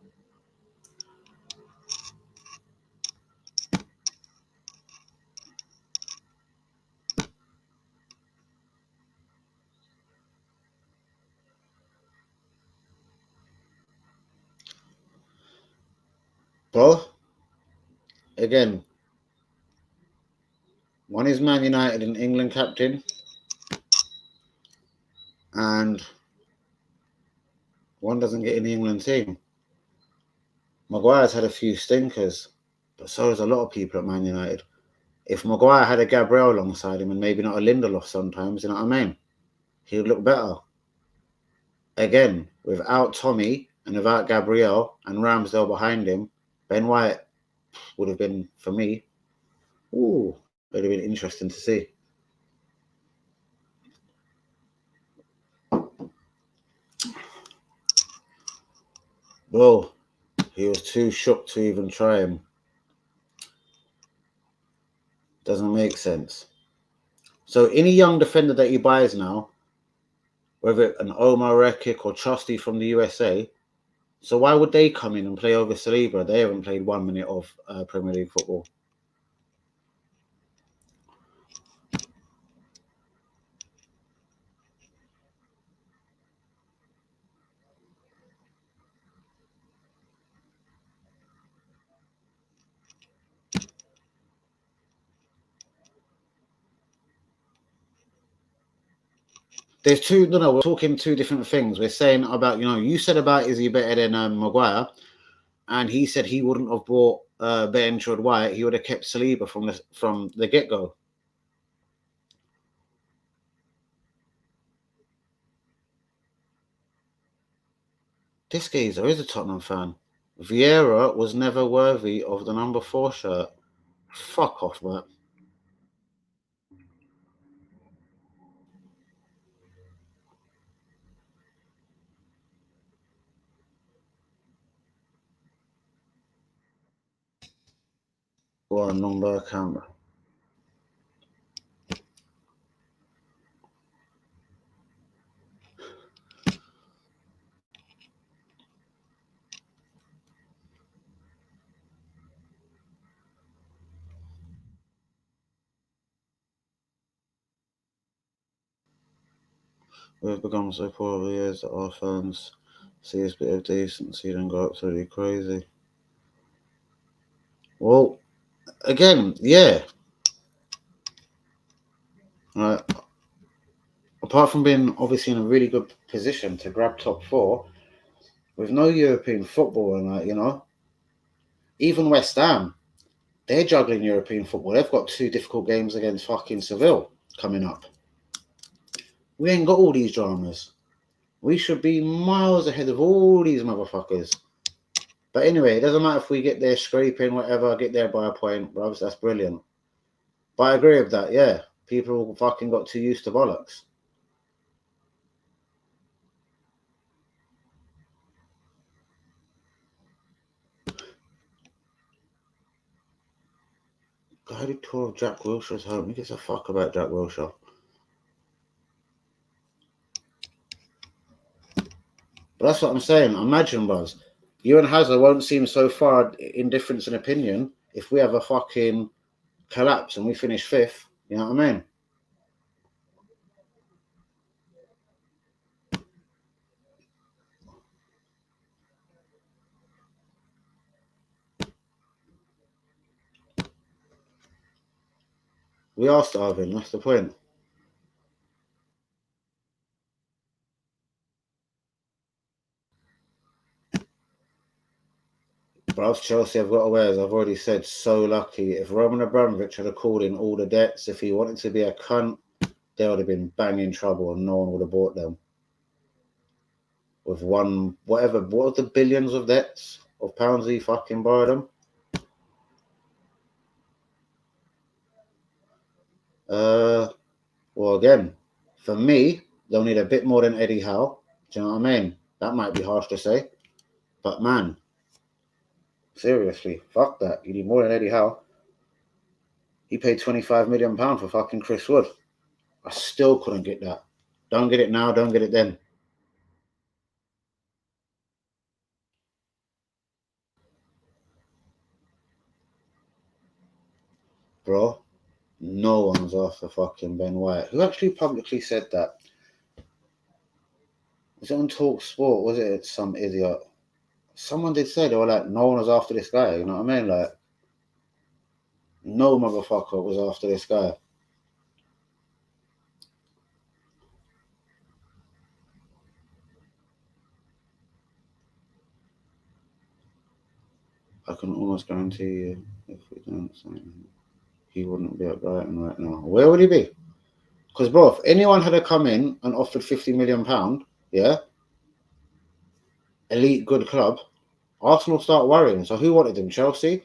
Bro, again, one is Man United and England captain, and one doesn't get in the England team. Maguire's had a few stinkers, but so has a lot of people at Man United. If Maguire had a Gabriel alongside him and maybe not a Lindelof sometimes, you know what I mean? He would look better. Again, without Tommy and without Gabriel and Ramsdale behind him, Ben White would have been, for me, ooh, it would have been interesting to see. Well, he was too shook to even try him. Doesn't make sense. So any young defender that he buys now, whether an Omar Rekik or Trusty from the USA, so why would they come in and play over Saliba? They haven't played 1 minute of Premier League football. There's two. No, we're talking two different things. We're saying about you said about is he better than Maguire, and he said he wouldn't have bought Ben White. He would have kept Saliba from the get go. This geezer is a Tottenham fan. Vieira was never worthy of the number 4 shirt. Fuck off, man. Go on, number camera. We've become so poor over the years that our fans see this bit of decency and go absolutely crazy. Well, again, yeah. Right. Apart from being obviously in a really good position to grab top 4, with no European football and even West Ham, they're juggling European football. They've got 2 difficult games against fucking Seville coming up. We ain't got all these dramas. We should be miles ahead of all these motherfuckers. But anyway, it doesn't matter if we get there scraping, whatever, get there by a point, bro. That's brilliant. But I agree with that, yeah. People fucking got too used to bollocks. Guided tour of Jack Wilshere's home. Who gives a fuck about Jack Wilshere? But that's what I'm saying. Imagine, Buzz. You and Hazard won't seem so far in difference in opinion if we have a fucking collapse and we finish 5th. You know what I mean? We are starving. That's the point. But Chelsea have got away, as I've already said, so lucky. If Roman Abramovich had called in all the debts, if he wanted to be a cunt, they would have been banging trouble and no one would have bought them. With what are the billions of debts of pounds he fucking borrowed them? Well, again, for me, they'll need a bit more than Eddie Howe. Do you know what I mean? That might be harsh to say, but man, seriously, fuck that. You need more than Eddie Howe. He paid £25 million for fucking Chris Wood. I still couldn't get that. Don't get it now, don't get it then. Bro, no one's after fucking Ben White. Who actually publicly said that? Was it on Talk Sport? Was it some idiot? Someone did say they were like, no one was after this guy. You know what I mean? Like, no motherfucker was after this guy. I can almost guarantee you if we don't sign him. He wouldn't be at Brighton right now. Where would he be? Because, bro, if anyone had come in and offered £50 million, yeah, elite good club, Arsenal start worrying. So who wanted him? Chelsea?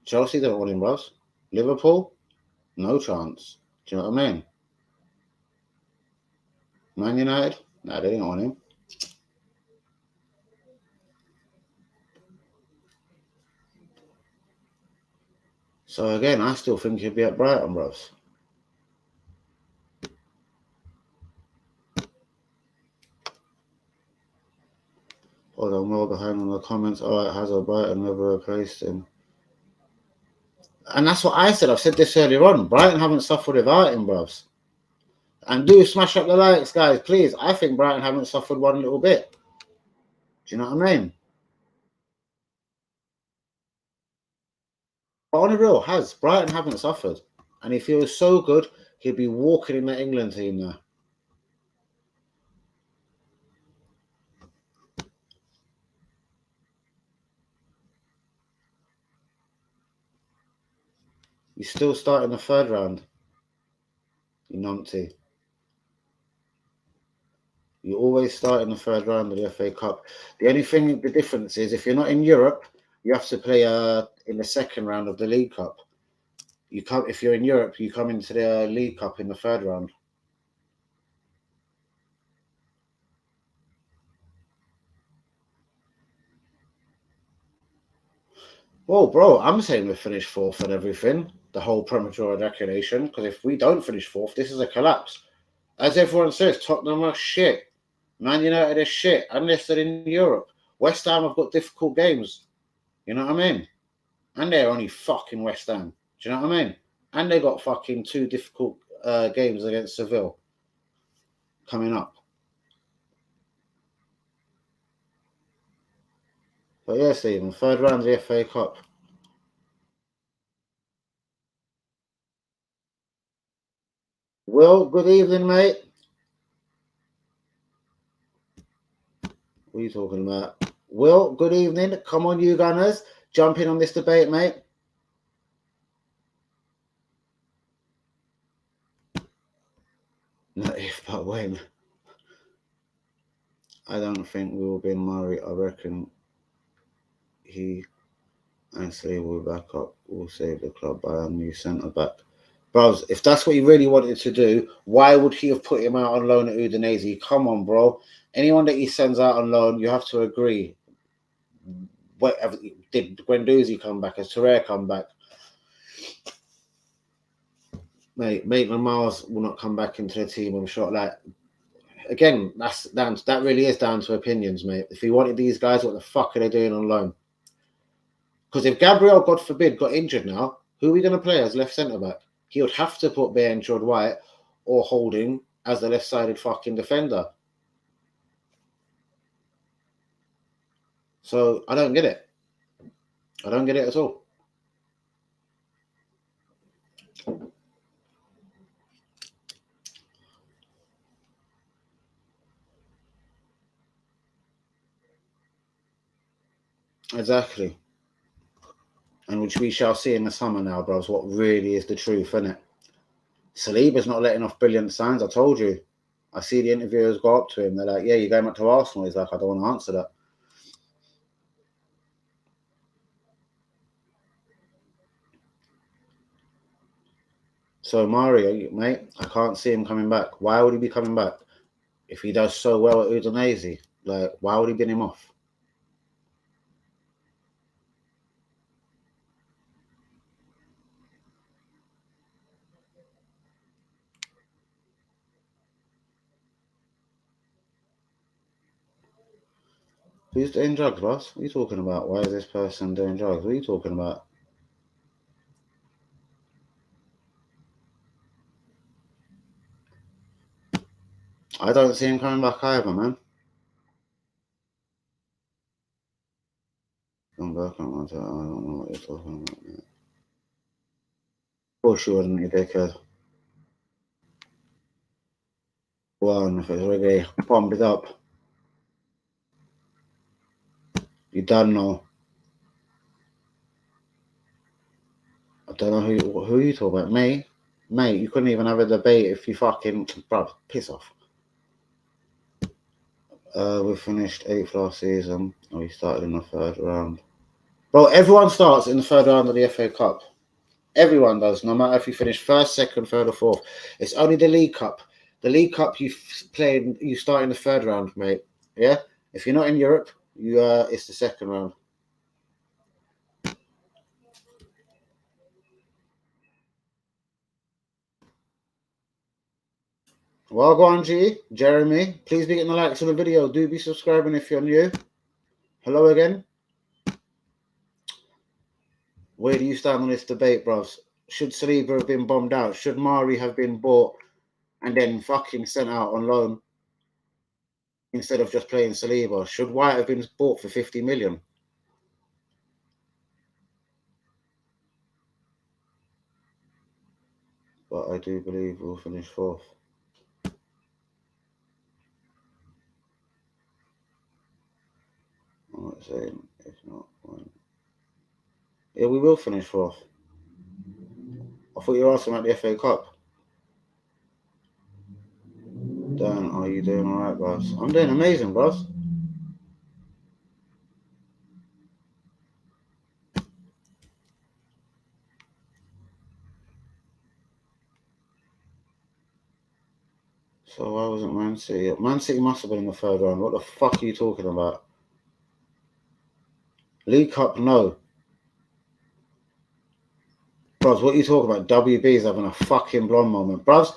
Chelsea didn't want him, bros. Liverpool? No chance. Do you know what I mean? Man United? Nah, they didn't want him. So again, I still think he'd be at Brighton, bros. Hold on, well behind in the comments. All right, has a Brighton never replaced him? And that's what I said. I've said this earlier on. Brighton haven't suffered without him, bros. And do smash up the likes, guys, please. I think Brighton haven't suffered one little bit. Do you know what I mean? But on the real, Brighton haven't suffered. And if he was so good, he'd be walking in the England team now. He's still starting the third round. You numpty. You always start in the third round of the FA Cup. The only thing, the difference is if you're not in Europe, you have to play in the second round of the League Cup. You come if you're in Europe, you come into the League Cup in the third round. Well, bro, I'm saying we finish fourth and everything. The whole premature ejaculation. Because if we don't finish fourth, this is a collapse. As everyone says, Tottenham are shit. Man United is shit. Unless they're in Europe. West Ham have got difficult games. You know what I mean? And they're only fucking West Ham. Do you know what I mean? And they got fucking 2 difficult games against Seville coming up. But yeah, Stephen, third round of the FA Cup. Will, good evening, mate. What are you talking about? Will, good evening. Come on, you Gunners. Jump in on this debate, mate. Not if, but when. I don't think we will be in Murray. I reckon he and Slade will back up. Will save the club by a new centre back. Bros, if that's what he really wanted to do, why would he have put him out on loan at Udinese? Come on, bro. Anyone that he sends out on loan, you have to agree. Whatever did Guendouzi come back? Has Torreira come back? Mate, Maitland Miles will not come back into the team. I'm sure. Like again, that really is down to opinions, mate. If he wanted these guys, what the fuck are they doing on loan? Because if Gabriel, God forbid, got injured now, who are we going to play as left centre back? He would have to put Ben Chord White or Holding as the left-sided fucking defender. So I don't get it. I don't get it at all. Exactly. And which we shall see in the summer now, bros, what really is the truth, isn't it? Saliba's not letting off brilliant signs, I told you. I see the interviewers go up to him. They're like, yeah, you're going back to Arsenal. He's like, I don't want to answer that. So Mario, mate, I can't see him coming back. Why would he be coming back? If he does so well at Udinese, like, why would he bin him off? Who's doing drugs, boss? What are you talking about? Why is this person doing drugs? What are you talking about? I don't see him coming back either, man. Come back, I don't know what you're talking about, man. Of course you wouldn't, you dickhead. One, if it's reggae, pump it up. You don't know. I don't know who you talking about. Me? Mate, you couldn't even have a debate if you fucking... Bro, piss off. We finished 8th last season. And we started in the 3rd round. Bro, everyone starts in the 3rd round of the FA Cup. Everyone does, no matter if you finish 1st, 2nd, 3rd or 4th. It's only the League Cup. The League Cup you start in the 3rd round, mate. Yeah? If you're not in Europe, it's the 2nd round. Well, go on, G. Jeremy, please be getting the likes on the video. Do be subscribing if you're new. Hello again. Where do you stand on this debate, bros? Should Saliba have been bombed out? Should Mari have been bought and then fucking sent out on loan instead of just playing Saliba? Should White have been bought for 50 million? But I do believe we'll finish 4th. I'm not saying if not. Yeah, we will finish 4th. I thought you were asking about the FA Cup. Dan, are you doing all right, bros? I'm doing amazing, bros. So why wasn't Man City? Man City must have been in the 3rd round. What the fuck are you talking about? League Cup, no. Bros, what are you talking about? WB's having a fucking blonde moment. Bros,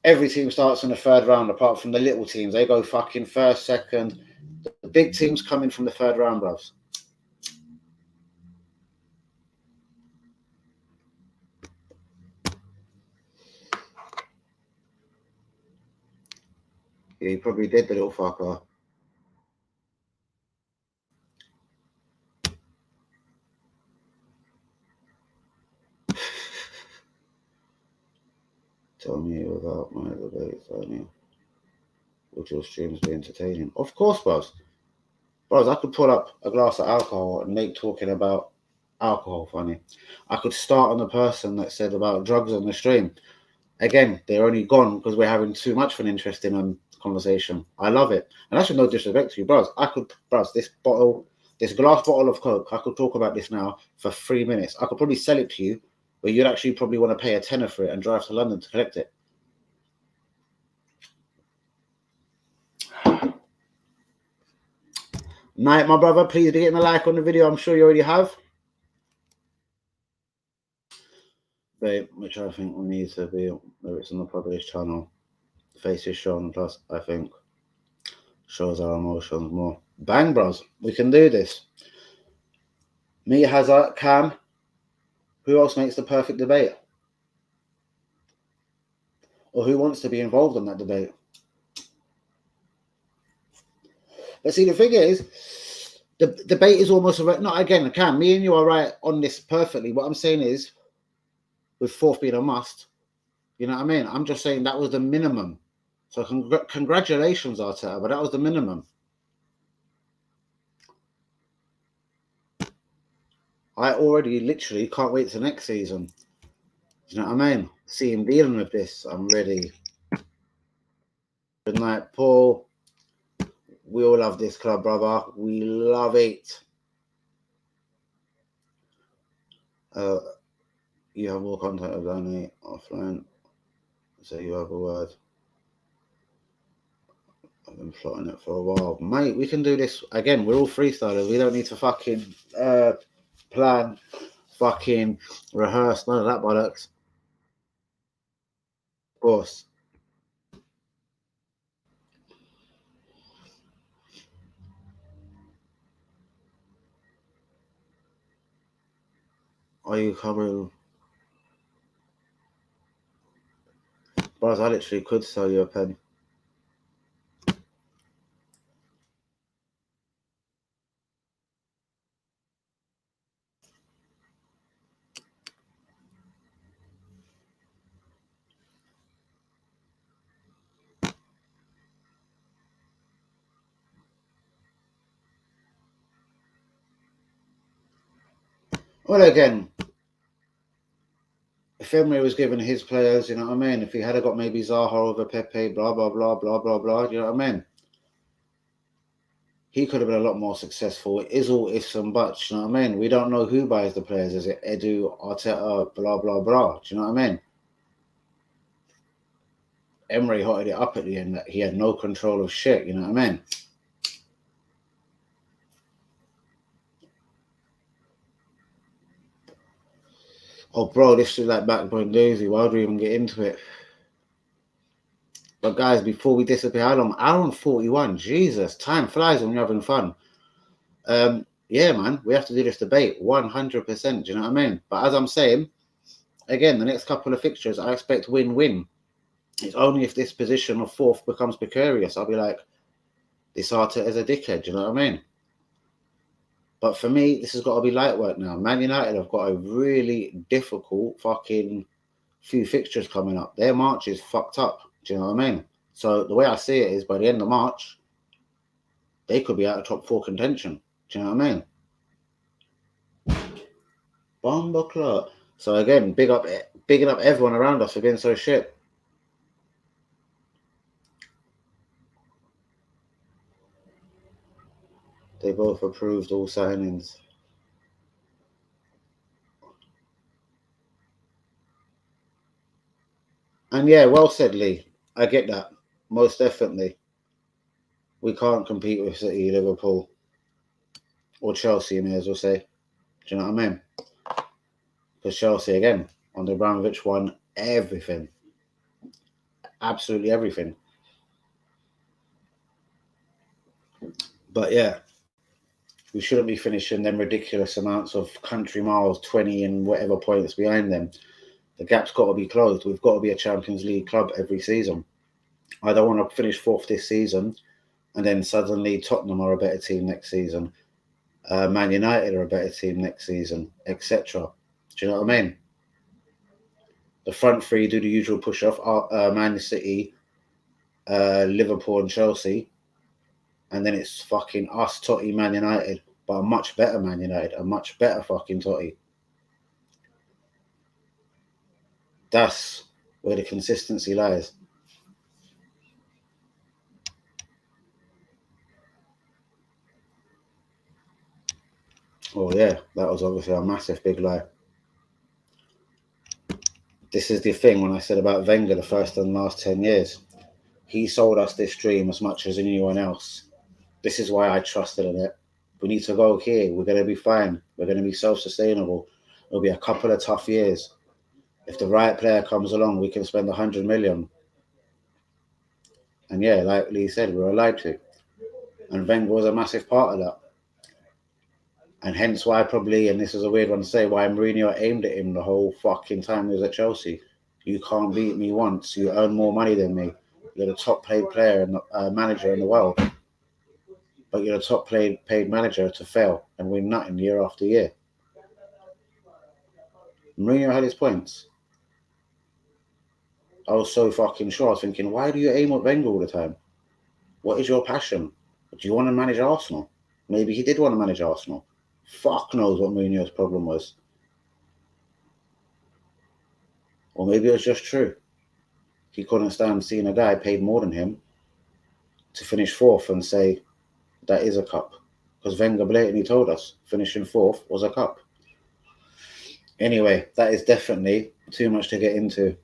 every team starts in the 3rd round apart from the little teams. They go fucking 1st, 2nd. The big teams come in from the 3rd round, bros. Yeah, he probably did, the little fucker. Tell me about my debates, Tony. Would your streams be entertaining? Of course, bros. Bros, I could pull up a glass of alcohol and make talking about alcohol funny. I could start on the person that said about drugs on the stream. Again, they're only gone because we're having too much of an interesting conversation. I love it. And that's with no disrespect to you, bros. This glass bottle of Coke, I could talk about this now for 3 minutes. I could probably sell it to you, but you'd actually probably want to pay a tenner for it and drive to London to collect it. Night, my brother. Please be getting a like on the video. I'm sure you already have. Babe, which I think will need to be, whether it's on the published channel, face is shown, plus I think shows our emotions more. Bang, bros. We can do this. Me, Hazard, Cam. Who else makes the perfect debate? Or who wants to be involved in that debate? But see, the thing is, the debate is almost not again. Cam, me and you are right on this perfectly. What I'm saying is, with 4th being a must, you know what I mean? I'm just saying that was the minimum. So congratulations, Arteta, but that was the minimum. I already literally can't wait to next season. You know what I mean? See him dealing with this. I'm ready. Good night, Paul. We all love this club, brother. We love it. You have more content of Danny offline. So you have a word. I've been plotting it for a while. Mate, we can do this. Again, we're all freestylers. We don't need to fucking plan, fucking rehearse. None of that bollocks. Of course. Are you coming? Bros, I literally could sell you a pen. Well, again, if Emery was given his players, you know what I mean? If he had got maybe Zaha over Pepe, blah, blah, blah, blah, blah, blah, you know what I mean? He could have been a lot more successful. It is all ifs and buts, you know what I mean? We don't know who buys the players. Is it Edu, Arteta, blah, blah, blah? Do you know what I mean? Emery hotted it up at the end that he had no control of shit, you know what I mean? Oh, bro, this is like backbone daisy. Why do we even get into it? But guys, before we disappear, how long? Hour and 41. Jesus, time flies when you're having fun. Yeah, man, we have to do this debate 100%. Do you know what I mean? But as I'm saying, again, the next couple of fixtures, I expect win-win. It's only if this position of fourth becomes precarious, I'll be like, this Arteta is a dickhead. Do you know what I mean? But for me, this has got to be light work now. Man United have got a really difficult fucking few fixtures coming up. Their March is fucked up. Do you know what I mean? So the way I see it is by the end of March, they could be out of top 4 contention. Do you know what I mean? Bomber clock. So again, bigging up everyone around us for being so shit. They both approved all signings. And yeah, well said, Lee. I get that. Most definitely. We can't compete with City, Liverpool, or Chelsea, may as well say. Do you know what I mean? Because Chelsea, again, under Abramovich, won everything. Absolutely everything. But yeah, we shouldn't be finishing them ridiculous amounts of country miles, 20 and whatever points behind them. The gap's got to be closed. We've got to be a Champions League club every season. I don't want to finish fourth this season and then suddenly Tottenham are a better team next season. Man United are a better team next season, etc. Do you know what I mean? The front three do the usual push-off, Man City, Liverpool and Chelsea. And then it's fucking us, Totti, Man United. But a much better Man United, a much better fucking Totti. That's where the consistency lies. Oh yeah, that was obviously a massive big lie. This is the thing when I said about Wenger the first and last 10 years. He sold us this dream as much as anyone else. This is why I trusted in it. We need to go here. We're going to be fine. We're going to be self-sustainable. It'll be a couple of tough years. If the right player comes along, we can spend 100 million. And yeah, like Lee said, we were lied to. And Wenger was a massive part of that. And hence why probably, and this is a weird one to say, why Mourinho aimed at him the whole fucking time he was at Chelsea. You can't beat me once. You earn more money than me. You're the top paid player and manager in the world. But you're the top paid manager to fail and win nothing year after year. Mourinho had his points. I was so fucking sure. I was thinking, why do you aim at Wenger all the time? What is your passion? Do you want to manage Arsenal? Maybe he did want to manage Arsenal. Fuck knows what Mourinho's problem was. Or maybe it was just true. He couldn't stand seeing a guy paid more than him to finish fourth and say, that is a cup. Because Wenger blatantly told us finishing fourth was a cup. Anyway, that is definitely too much to get into.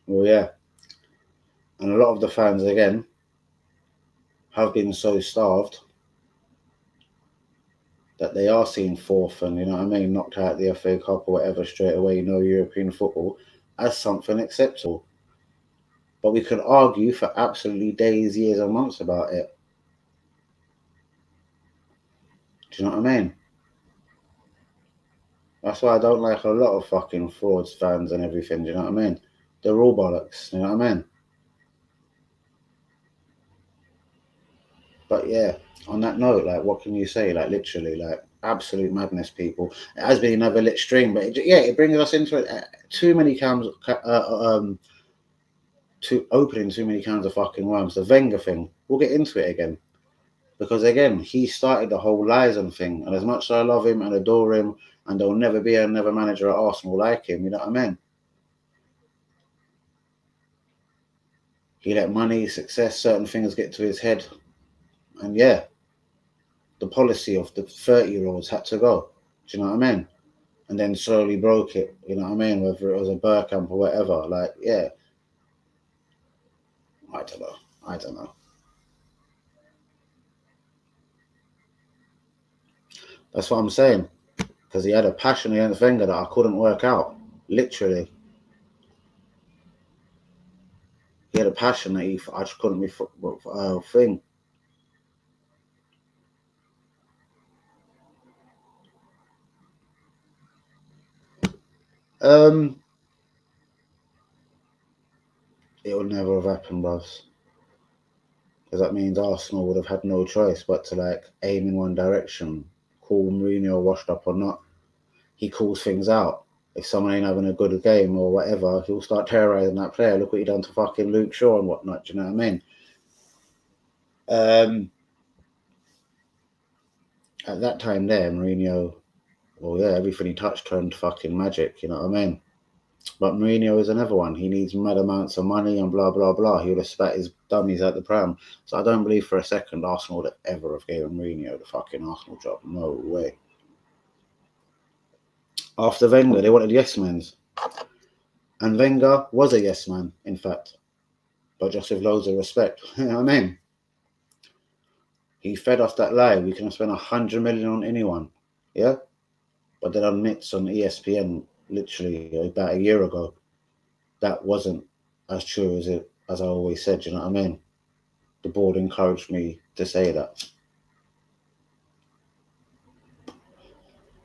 Well, yeah. And a lot of the fans, again, have been so starved that they are seeing fourth and, you know what I mean, knocked out the FA Cup or whatever straight away, no European football, as something acceptable. But we could argue for absolutely days, years and months about it. Do you know what I mean? That's why I don't like a lot of fucking frauds, fans and everything, do you know what I mean? They're all bollocks, you know what I mean? But yeah, on that note, like, what can you say? Like, literally, like, absolute madness, people. It has been another lit stream, but it brings us into it. Too many cans, opening too many cans of fucking worms. The Wenger thing, we'll get into it again. Because again, he started the whole liaison thing. And as much as I love him and adore him, and there'll never be another manager at Arsenal like him, you know what I mean? He let money, success, certain things get to his head. And yeah, the policy of the 30-year-olds had to go. Do you know what I mean? And then slowly broke it, you know what I mean? Whether it was a Burkamp or whatever. Like, yeah. I don't know. That's what I'm saying. Because he had a passion against Wenger that I couldn't work out. Literally. He had a passion that I just couldn't be thing. It would never have happened, bros. Because that means Arsenal would have had no choice but to like aim in one direction. Call Mourinho washed up or not. He calls things out. If someone ain't having a good game or whatever, he'll start terrorizing that player. Look what he done to fucking Luke Shaw and whatnot. Do you know what I mean? At that time there, Mourinho, well, yeah, everything he touched turned fucking magic. You know what I mean? But Mourinho is another one. He needs mad amounts of money and blah, blah, blah. He would have spat his dummies at the pram. So I don't believe for a second Arsenal would have ever have given Mourinho the fucking Arsenal job. No way. After Wenger, they wanted yes men. And Wenger was a yes man, in fact. But just with loads of respect. You know what I mean? He fed us that lie. We can spend 100 million on anyone. Yeah? But then on Mitts on ESPN, literally about a year ago, that wasn't as true as I always said. You know what I mean? The board encouraged me to say that.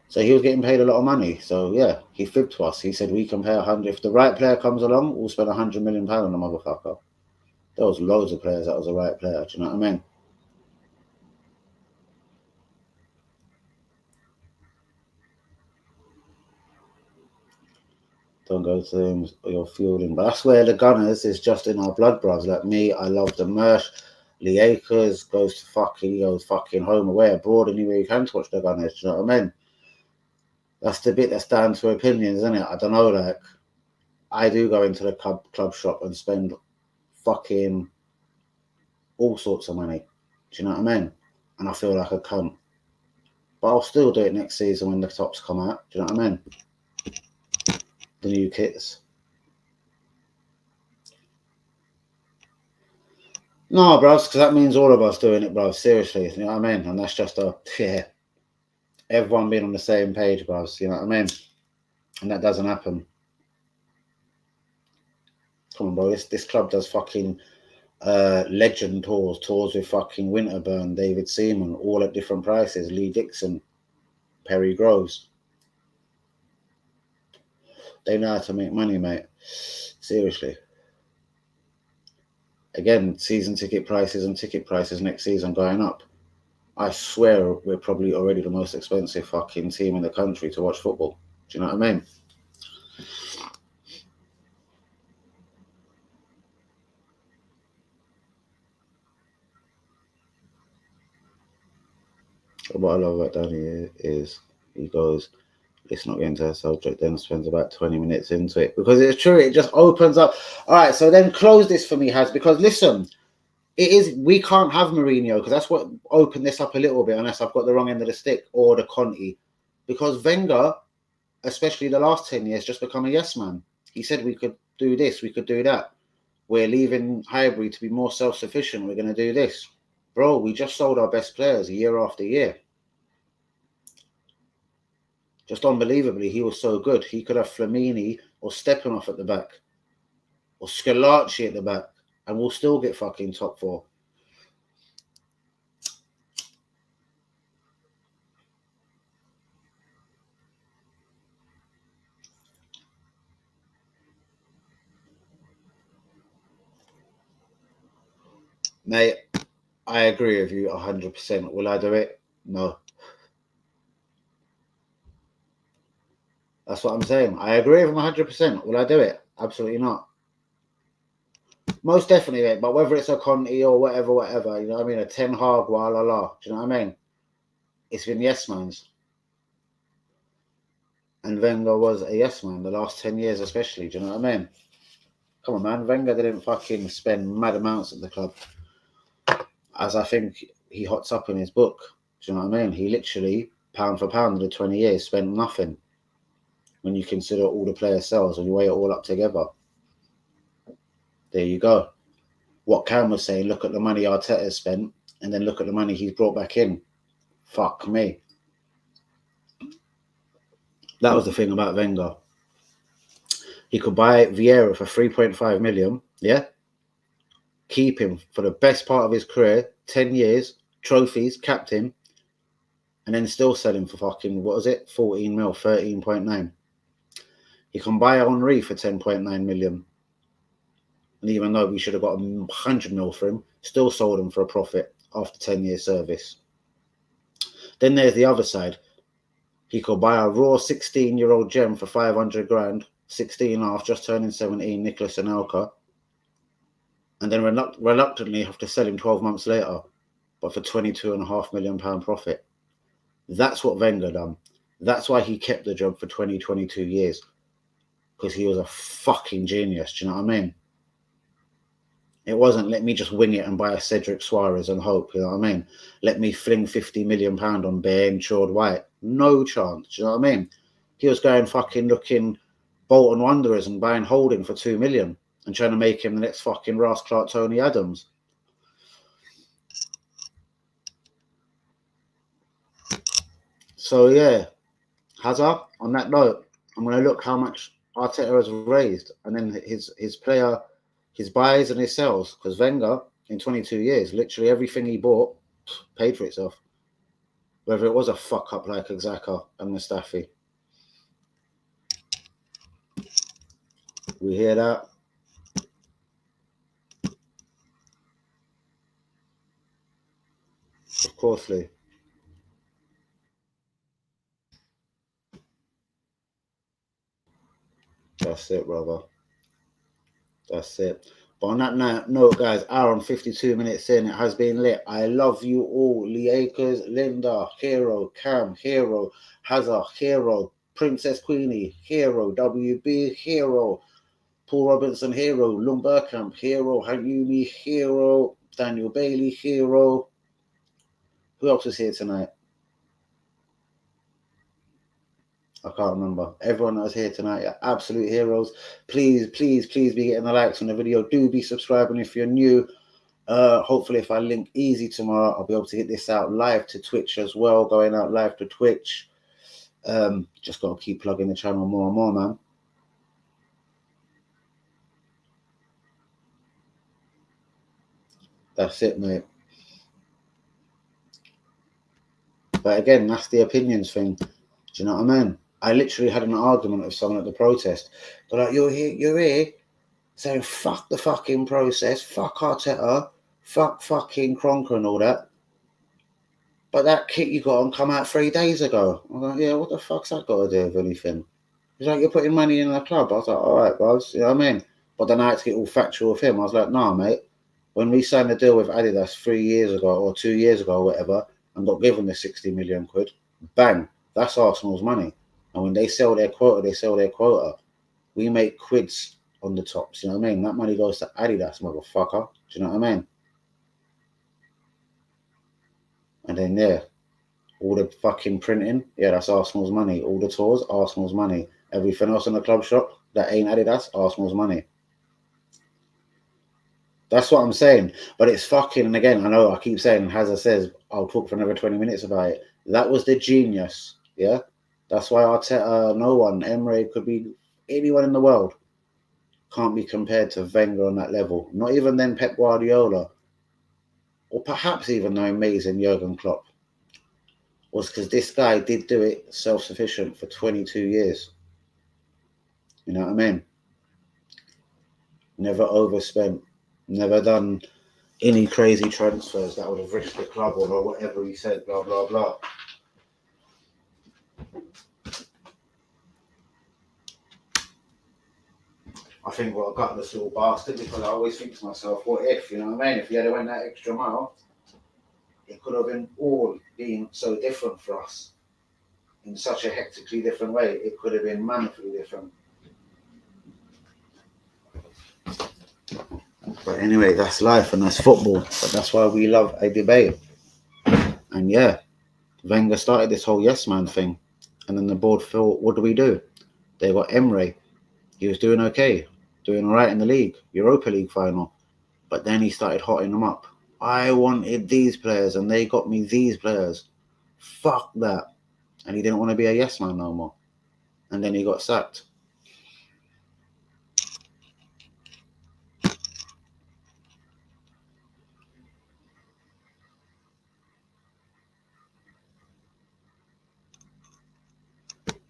So he was getting paid a lot of money. So yeah, he fibbed to us. He said we can pay 100. If the right player comes along, we'll spend 100 million pounds on the motherfucker. There was loads of players that was the right player. Do you know what I mean? Don't go to him or you're fueling. But that's where the Gunners is just in our blood, bros. Like me, I love the Mersh. Lee Akers goes fucking home away abroad anywhere you can to watch the Gunners. Do you know what I mean? That's the bit that's down to opinions, isn't it? I don't know. Like, I do go into the club shop and spend fucking all sorts of money. Do you know what I mean? And I feel like a cunt. But I'll still do it next season when the tops come out. Do you know what I mean? The new kits. No, bro, because that means all of us doing it, bro. Seriously, you know what I mean? And that's just everyone being on the same page, bro. You know what I mean? And that doesn't happen. Come on, bro. This club does fucking legend tours with fucking Winterburn, David Seaman, all at different prices. Lee Dixon, Perry Groves. They know how to make money, mate. Seriously. Again, season ticket prices and ticket prices next season going up. I swear we're probably already the most expensive fucking team in the country to watch football. Do you know what I mean? What I love about Danny is he goes, let's not get into that subject, then spends about 20 minutes into it. Because it's true, it just opens up. All right, so then close this for me, Has, because listen, we can't have Mourinho, because that's what opened this up a little bit, unless I've got the wrong end of the stick, or the Conte. Because Wenger, especially the last 10 years, just become a yes man. He said we could do this, we could do that. We're leaving Highbury to be more self-sufficient. We're going to do this. Bro, we just sold our best players year after year. Just unbelievably, he was so good. He could have Flamini or Stepanov at the back. Or Scolacci at the back. And we'll still get fucking top four. Mate, I agree with you 100%. Will I do it? No. That's what I'm saying. I agree with him 100%. Will I do it? Absolutely not. Most definitely, mate. But whether it's a Conte or whatever, you know what I mean? A Ten Hag, la la la. Do you know what I mean? It's been yes mans. And Wenger was a yes man the last 10 years, especially. Do you know what I mean? Come on, man. Wenger didn't fucking spend mad amounts at the club. As I think he hots up in his book. Do you know what I mean? He literally, pound for pound, in the 20 years, spent nothing when you consider all the player sales and you weigh it all up together. There you go. What Cam was saying, look at the money Arteta spent and then look at the money he's brought back in. Fuck me. That was the thing about Wenger. He could buy Vieira for 3.5 million, yeah? Keep him for the best part of his career, 10 years, trophies, captain, and then still sell him for fucking, what was it? 14 mil, 13.9. He can buy Henry for 10.9 million. And even though we should have got 100 mil for him, still sold him for a profit after 10 years service. Then there's the other side. He could buy a raw 16-year-old gem for 500 grand, 16 and a half, just turning 17, Nicholas Anelka, and then reluctantly have to sell him 12 months later, but for £22.5 million profit. That's what Wenger done. That's why he kept the job for 22 years. Because he was a fucking genius, do you know what I mean? It wasn't, let me just wing it and buy a Cedric Suarez and hope, you know what I mean? Let me fling £50 million on Ben Chord White. No chance, do you know what I mean? He was going fucking looking Bolton Wanderers and buying Holding for 2 million and trying to make him the next fucking Ross Clark Tony Adams. So yeah, Hazard, on that note, I'm going to look how much Arteta has raised and then his player, his buys and his sells, because Wenger, in 22 years, literally everything he bought paid for itself. Whether it was a fuck up like Xhaka and Mustafi. We hear that? Of course, Lee. That's it, brother. That's it. But on that note, guys, hour and 52 minutes in, it has been lit. I love you all. Lee Akers, Linda, Hero, Cam, Hero, Hazard, Hero, Princess Queenie, Hero, WB, Hero, Paul Robinson, Hero, Lung Burkamp, Hero, Hayumi, Hero, Daniel Bailey, Hero. Who else is here tonight? I can't remember. Everyone that was here tonight are absolute heroes. Please be getting the likes on the video. Do be subscribing if you're new. Hopefully, if I link easy tomorrow, I'll be able to get this out live to Twitch as well. Going out live to Twitch. Just got to keep plugging the channel more and more, man. That's it, mate. But again, that's the opinions thing. Do you know what I mean? I literally had an argument with someone at the protest. They're like, you're here saying fuck the fucking process, fuck Arteta, fuck fucking Cronker and all that. But that kit you got on come out 3 days ago. I was like, yeah, what the fuck's that got to do with anything? He's like, you're putting money in the club. I was like, all right, bros, you know what I mean? But then I had to get all factual with him. I was like, nah, mate. When we signed the deal with Adidas 3 years ago or 2 years ago or whatever and got given the 60 million quid, bang, that's Arsenal's money. And when they sell their quota, they sell their quota. We make quids on the tops, you know what I mean? That money goes to Adidas, motherfucker. Do you know what I mean? And then, yeah, all the fucking printing, yeah, that's Arsenal's money. All the tours, Arsenal's money. Everything else in the club shop that ain't Adidas, Arsenal's money. That's what I'm saying. But it's fucking, and again, I know I keep saying, Hazard says, I'll talk for another 20 minutes about it. That was the genius, yeah? That's why Arteta, no one, Emre, could be anyone in the world, can't be compared to Wenger on that level. Not even then Pep Guardiola, or perhaps even the amazing Jurgen Klopp. Was because this guy did do it self-sufficient for 22 years. You know what I mean? Never overspent. Never done any crazy transfers that would have risked the club or whatever he said, blah, blah, blah. I think what a gutless little bastard, because I always think to myself, what if, you know what I mean? If he had went that extra mile, it could have been all been so different for us in such a hectically different way. It could have been manfully different. But anyway, that's life and that's football. But that's why we love a debate. And yeah, Wenger started this whole yes man thing. And then the board thought, what do? They got Emre. He was doing okay, doing all right in the league, Europa League final. But then he started hotting them up. I wanted these players and they got me these players. Fuck that. And he didn't want to be a yes man no more. And then he got sacked.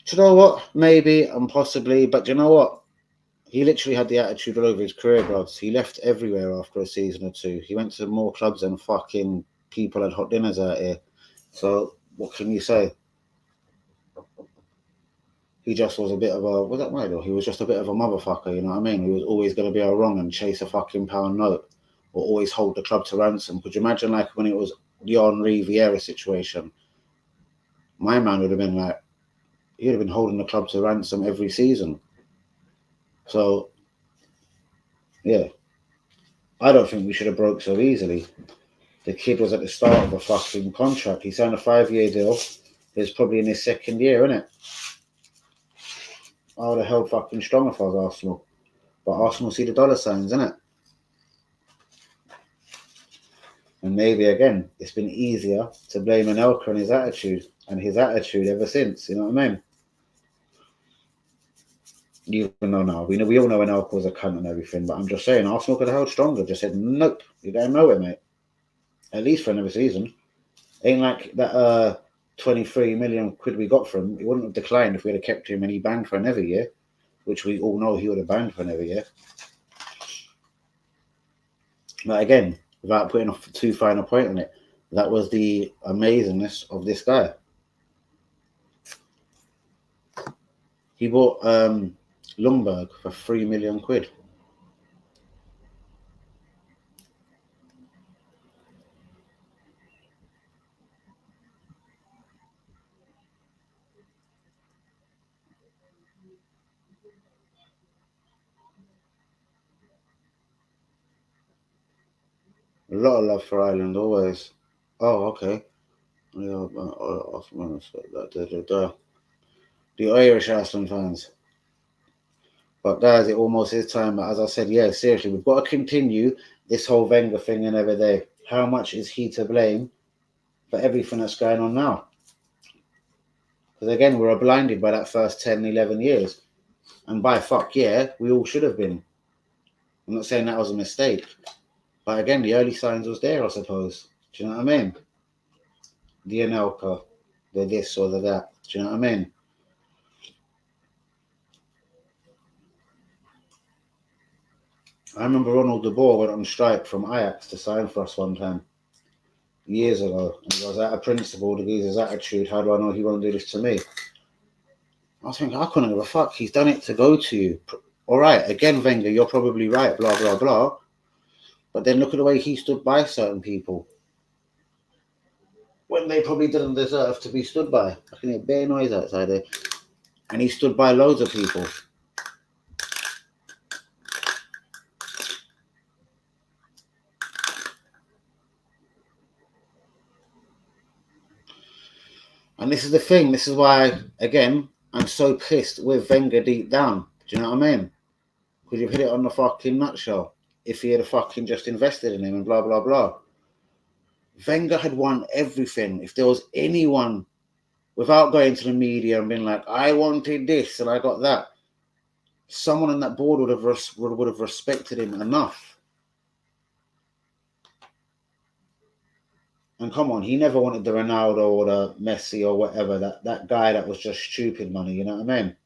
Do you know what? Maybe and possibly, but do you know what? He literally had the attitude all over his career, bro. He left everywhere after a season or two. He went to more clubs than fucking people had hot dinners out here. So what can you say? He just was a bit of a, was that right? He was just a bit of a motherfucker, you know what I mean? He was always going to be a wrong and chase a fucking pound note or always hold the club to ransom. Could you imagine like when it was the Henri Vieira situation? My man would have been like, he'd have been holding the club to ransom every season. So, yeah. I don't think we should have broke so easily. The kid was at the start of a fucking contract. He signed a 5-year deal. He's probably in his second year, isn't it? I would have held fucking strong if I was Arsenal. But Arsenal see the dollar signs, innit? And maybe, again, it's been easier to blame Anelka and his attitude ever since, you know what I mean? Even though now, we all know Anelka was a cunt and everything, but I'm just saying, Arsenal could have held stronger. Just said, nope, you're going nowhere, mate. At least for another season. Ain't like that 23 million quid we got from him. He wouldn't have declined if we had kept him and he banged for another year, which we all know he would have banged for another year. But again, without putting a too fine a point on it, that was the amazingness of this guy. He bought Lundberg for 3 million quid. A lot of love for Ireland, always. Oh, okay. Yeah, the Irish Arsenal fans. But guys, it almost is time. But as I said, yeah, seriously, we've got to continue this whole Wenger thing and every day. How much is he to blame for everything that's going on now? Because again, we were blinded by that first 10, 11 years. And by fuck yeah, we all should have been. I'm not saying that was a mistake. But again, the early signs was there, I suppose. Do you know what I mean? The Anelka, the this or the that. Do you know what I mean? I remember Ronald de Boer went on strike from Ajax to sign for us one time. Years ago. And he was out of principle, the geezer's attitude. How do I know he won't do this to me? I was thinking, I couldn't give a fuck. He's done it to go to you. All right, again, Wenger, you're probably right, blah, blah, blah. But then look at the way he stood by certain people when they probably didn't deserve to be stood by. I can hear bare noise outside there. And he stood by loads of people. And this is the thing. This is why, again, I'm so pissed with Wenger deep down. Do you know what I mean? Because you've hit it on the fucking nutshell. If he had fucking just invested in him and blah, blah, blah. Wenger had won everything. If there was anyone, without going to the media and being like, I wanted this and I got that, someone on that board would have respected him enough. And come on, he never wanted the Ronaldo or the Messi or whatever, that guy that was just stupid money, you know what I mean?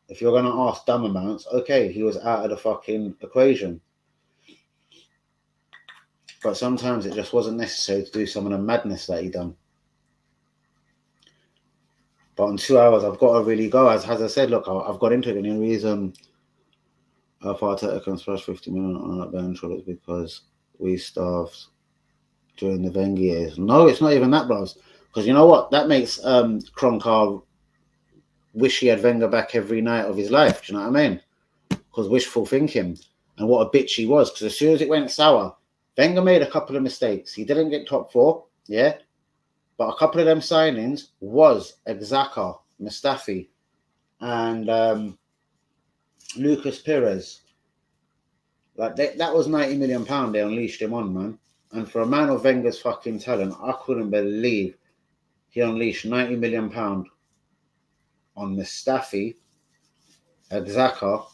If you're going to ask dumb amounts, okay, he was out of the fucking equation. But sometimes it just wasn't necessary to do some of the madness that he done. But in 2 hours, I've got to really go. As I said, look, I've got into it. The only reason If Arteta can splash 50 million on that bench, well, it's because we starved during the Wenger years. No, it's not even that, bros. Because you know what? That makes Kroenke wish he had Wenger back every night of his life. Do you know what I mean? Because wishful thinking. And what a bitch he was. Because as soon as it went sour, Wenger made a couple of mistakes. He didn't get top four, yeah? But a couple of them signings was Xhaka, Mustafi, and Lucas Perez. Like that was £90 million they unleashed him on, man. And for a man of Wenger's fucking talent, I couldn't believe he unleashed £90 million on Mustafi, Xhaka,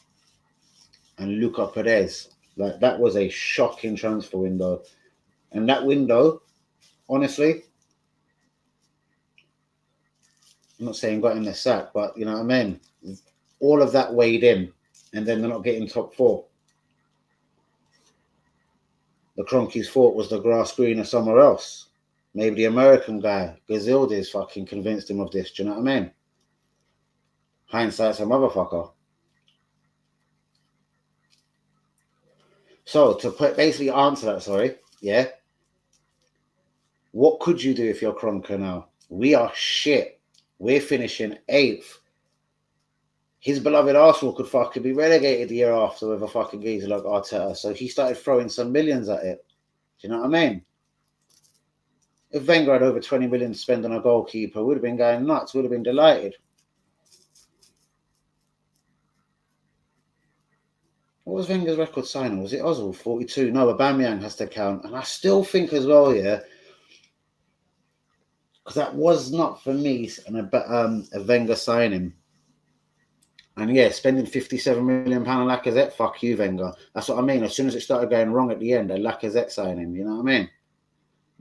and Luca Perez. Like that was a shocking transfer window. And that window, honestly, I'm not saying got in the sack, but you know what I mean? All of that weighed in, and then they're not getting top four. The Cronkies thought was the grass greener somewhere else. Maybe the American guy, Gazildes, fucking convinced him of this. Do you know what I mean? Hindsight's a motherfucker. So to basically answer that, sorry, yeah. What could you do if you're Cronker now? We are shit. We're finishing 8th. His beloved Arsenal could fucking be relegated the year after with a fucking geezer like Arteta. So he started throwing some millions at it. Do you know what I mean? If Wenger had over 20 million to spend on a goalkeeper, we'd have been going nuts. We'd have been delighted. What was Wenger's record signing? Was it Oswald, 42? No, Aubameyang has to count. And I still think as well, yeah, because that was not for me a Wenger signing. And yeah, spending £57 million on Lacazette, fuck you, Wenger. That's what I mean. As soon as it started going wrong at the end, a Lacazette signing, you know what I mean?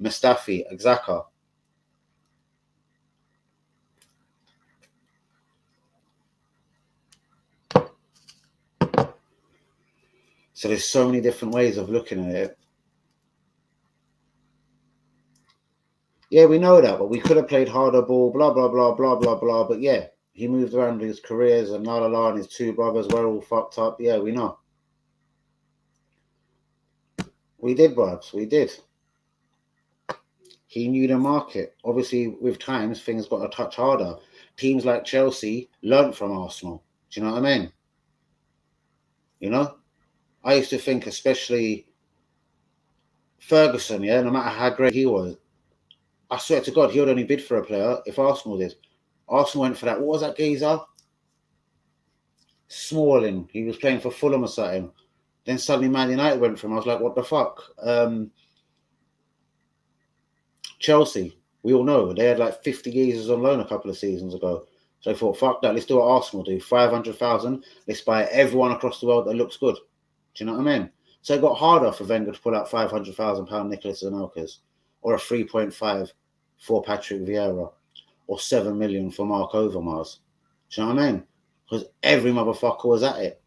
Mustafi, Xhaka. So there's so many different ways of looking at it. Yeah, we know that, but we could have played harder ball, blah, blah, blah, blah, blah, blah. But yeah, he moved around his careers and la and his two brothers were all fucked up. Yeah, we know. We did, Barbs. We did. He knew the market. Obviously, with times, things got a touch harder. Teams like Chelsea learnt from Arsenal. Do you know what I mean? You know? I used to think, especially Ferguson, yeah, no matter how great he was, I swear to God, he would only bid for a player if Arsenal did. Arsenal went for that. What was that geezer? Smalling. He was playing for Fulham or something. Then suddenly Man United went for him. I was like, what the fuck? Chelsea. We all know they had like 50 geezers on loan a couple of seasons ago. So I thought, fuck that. Let's do what Arsenal do. 500,000. Let's buy everyone across the world that looks good. Do you know what I mean? So it got harder for Wenger to pull out £500,000 Nicholas Anelkas, or a 3.5 for Patrick Vieira, or 7 million for Mark Overmars. Do you know what I mean? Because every motherfucker was at it.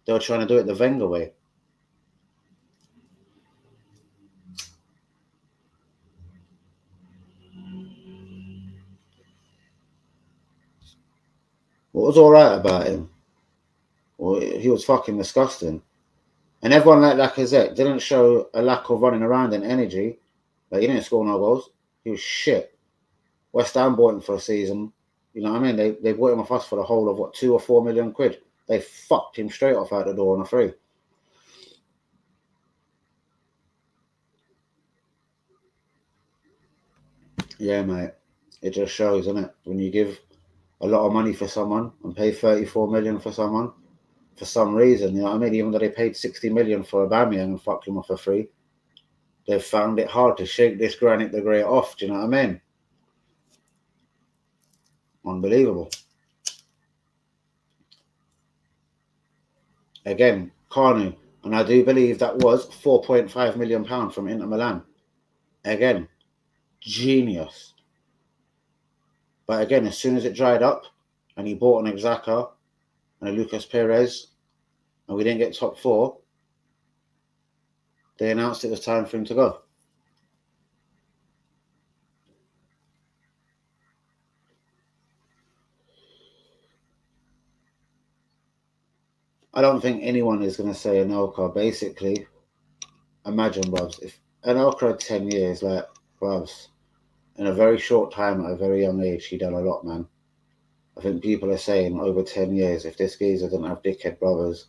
They were trying to do it the Wenger way. What was all right about him? Well, he was fucking disgusting. And everyone like Lacazette didn't show a lack of running around and energy. Like, he didn't score no goals. He was shit. West Ham bought him for a season. You know what I mean? They bought him off us for the whole of, what, 2 or 4 million quid. They fucked him straight off out the door on a free. Yeah, mate. It just shows, isn't it? When you give a lot of money for someone and pay 34 million for someone, for some reason, you know what I mean? Even though they paid 60 million for Aubameyang and fucked him off for free, they've found it hard to shake this Granit the Great off. Do you know what I mean? Unbelievable. Again, Carnu, and I do believe that was £4.5 million from Inter Milan. Again, genius. But again, as soon as it dried up and he bought an Xhaka and a Lucas Perez and we didn't get top four, they announced it was time for him to go. I don't think anyone is going to say Anelka. Basically, imagine, bruvs, if Anelka had 10 years, like, bruvs, in a very short time, at a very young age, he done a lot, man. I think people are saying over 10 years, if this geezer didn't have dickhead brothers,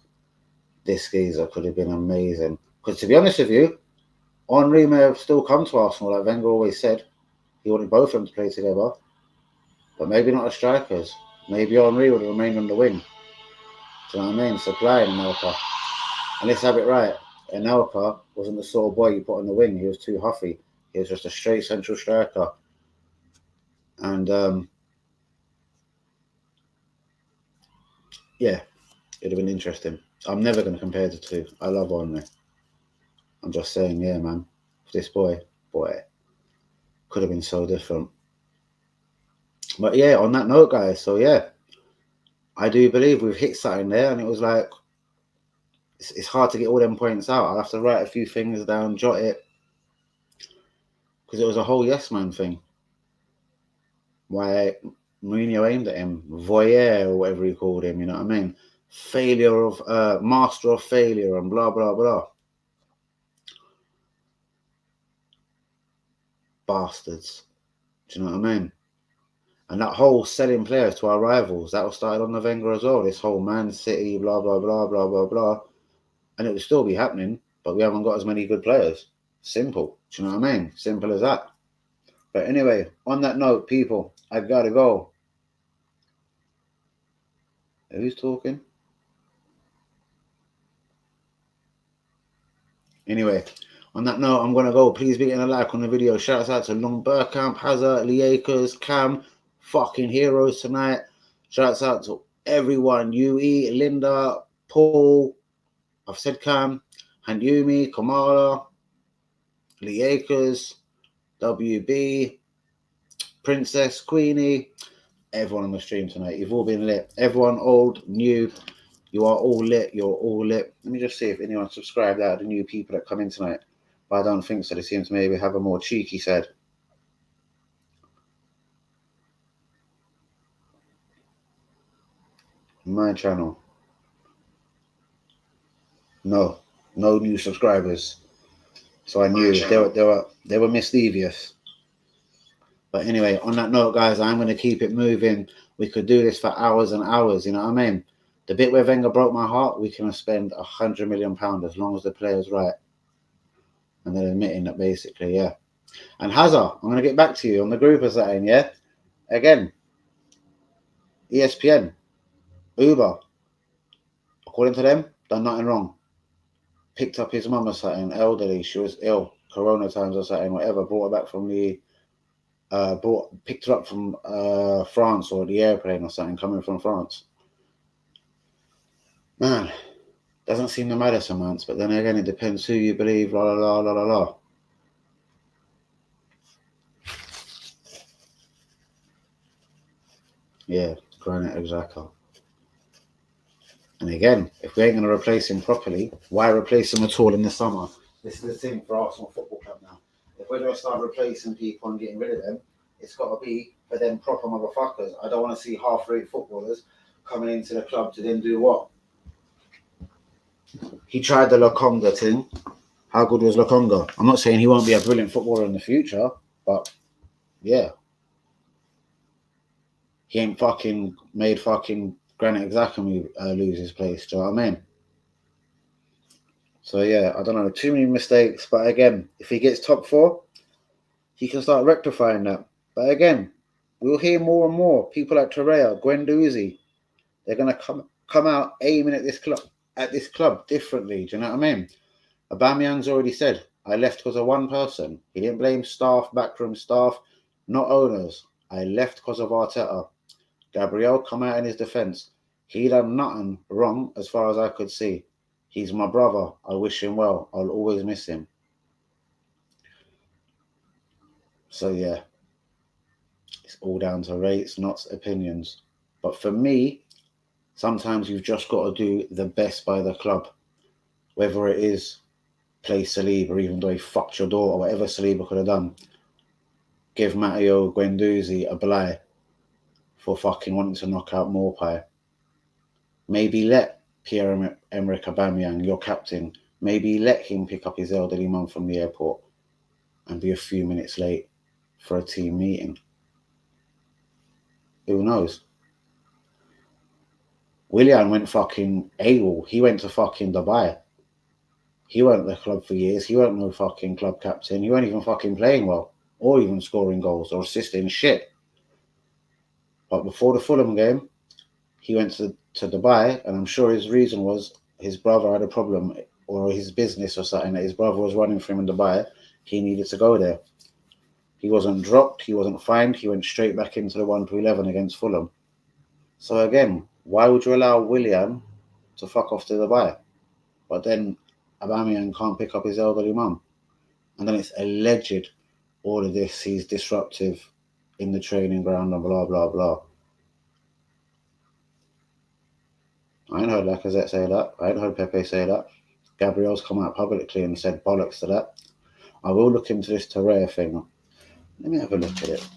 this geezer could have been amazing. Because to be honest with you, Henry may have still come to Arsenal, like Wenger always said. He wanted both of them to play together, but maybe not as strikers. Maybe Henry would have remained on the wing. Do you know what I mean? Supplying Anelka. And let's have it right. Anelka wasn't the sort of boy you put on the wing. He was too huffy. He was just a straight central striker. And yeah, it'd have been interesting. I'm never going to compare the two. I love Henry. I'm just saying, yeah, man. This boy, could have been so different. But yeah, on that note, guys, so yeah, I do believe we've hit something there, and it was like, it's hard to get all them points out. I'll have to write a few things down, jot it, because it was a whole yes man thing. Why Mourinho aimed at him, voyeur or whatever he called him, you know what I mean? Failure of, master of failure and blah, blah, blah. Bastards. Do you know what I mean? And that whole selling players to our rivals, that was started on the Wenger as well. This whole Man City, blah, blah, blah, blah, blah, blah. And it would still be happening, but we haven't got as many good players. Simple. Do you know what I mean? Simple as that. But anyway, on that note, people, I gotta go. Who's talking? Anyway, on that note, I'm gonna go. Please be getting a like on the video. Shouts out to Long Burkamp, Hazard, Liakers, Cam, fucking heroes tonight. Shouts out to everyone. UE, Linda, Paul, I've said Cam, Handumi, Kamala, Liakers, WB, Princess, Queenie, everyone on the stream tonight. You've all been lit. Everyone, old, new, you are all lit. You're all lit. Let me just see if anyone subscribed out of the new people that come in tonight. But I don't think so. They seem to maybe have a more cheeky side. My channel. No new subscribers. So I knew they were mischievous. But anyway, on that note, guys, I'm going to keep it moving. We could do this for hours and hours, you know what I mean? The bit where Wenger broke my heart, we can spend £100 million as long as the player's right. And then admitting that basically, yeah. And Hazard, I'm going to get back to you on the group or something, yeah? Again, ESPN, Uber, according to them, done nothing wrong. Picked up his mum or something, elderly, she was ill, corona times or something, whatever, brought her back from the picked her up from France or the airplane or something coming from France. Man, doesn't seem to matter so much, but then again, it depends who you believe, la la la la la la. Yeah, Granite Xhaka. And again, if we ain't going to replace him properly, why replace him at all in the summer? This is the thing for Arsenal Football Club now. If we're going to start replacing people and getting rid of them, it's got to be for them proper motherfuckers. I don't want to see half-rate footballers coming into the club to then do what? He tried the Lokonga thing. How good was Lokonga? I'm not saying he won't be a brilliant footballer in the future, but yeah. He ain't fucking made fucking Granit Xhaka lose his place. Do you know what I mean? So yeah, I don't know. Too many mistakes. But again, if he gets top 4, he can start rectifying that. But again, we'll hear more and more people like Torreira, Guendouzi. They're gonna come out aiming at this club differently. Do you know what I mean? Aubameyang's already said, I left because of one person. He didn't blame staff, backroom staff, not owners. I left because of Arteta. Gabriel come out in his defence. He done nothing wrong as far as I could see. He's my brother. I wish him well. I'll always miss him. So yeah, it's all down to rates, not opinions. But for me, sometimes you've just got to do the best by the club. Whether it is play Saliba, even though he fucked your daughter, whatever Saliba could have done. Give Matteo Guendouzi a bly for fucking wanting to knock out Morpie. Maybe let Pierre-Emerick Aubameyang, your captain, maybe let him pick up his elderly mum from the airport and be a few minutes late for a team meeting. Who knows? Willian went fucking AWOL. He went to fucking Dubai. He weren't the club for years. He weren't no fucking club captain. He weren't even fucking playing well or even scoring goals or assisting shit. But before the Fulham game, he went to Dubai, and I'm sure his reason was his brother had a problem or his business or something that his brother was running for him in Dubai. He needed to go there. He wasn't dropped. He wasn't fined. He went straight back into the 1-11 against Fulham. So again, why would you allow Willian to fuck off to Dubai? But then Aubameyang can't pick up his elderly mum. And then it's alleged all of this, he's disruptive in the training ground and blah, blah, blah. I ain't heard Lacazette say that. I ain't heard Pepe say that. Gabriel's come out publicly and said bollocks to that. I will look into this Torreira thing. Let me have a look at it.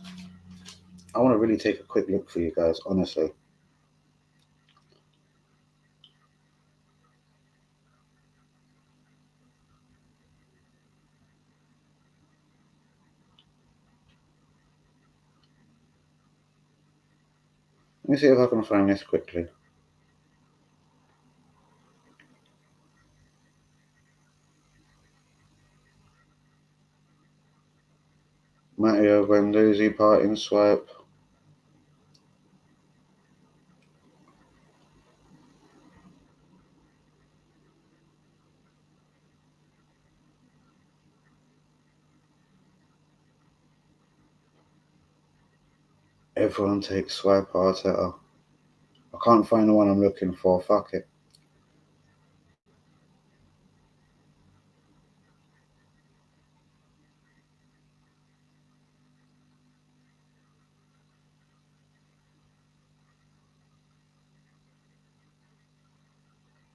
I want to really take a quick look for you guys, honestly. Let me see if I can find this quickly. Matteo Guendouzi parting swipe. Everyone takes swipe Arteta. I can't find the one I'm looking for. Fuck it.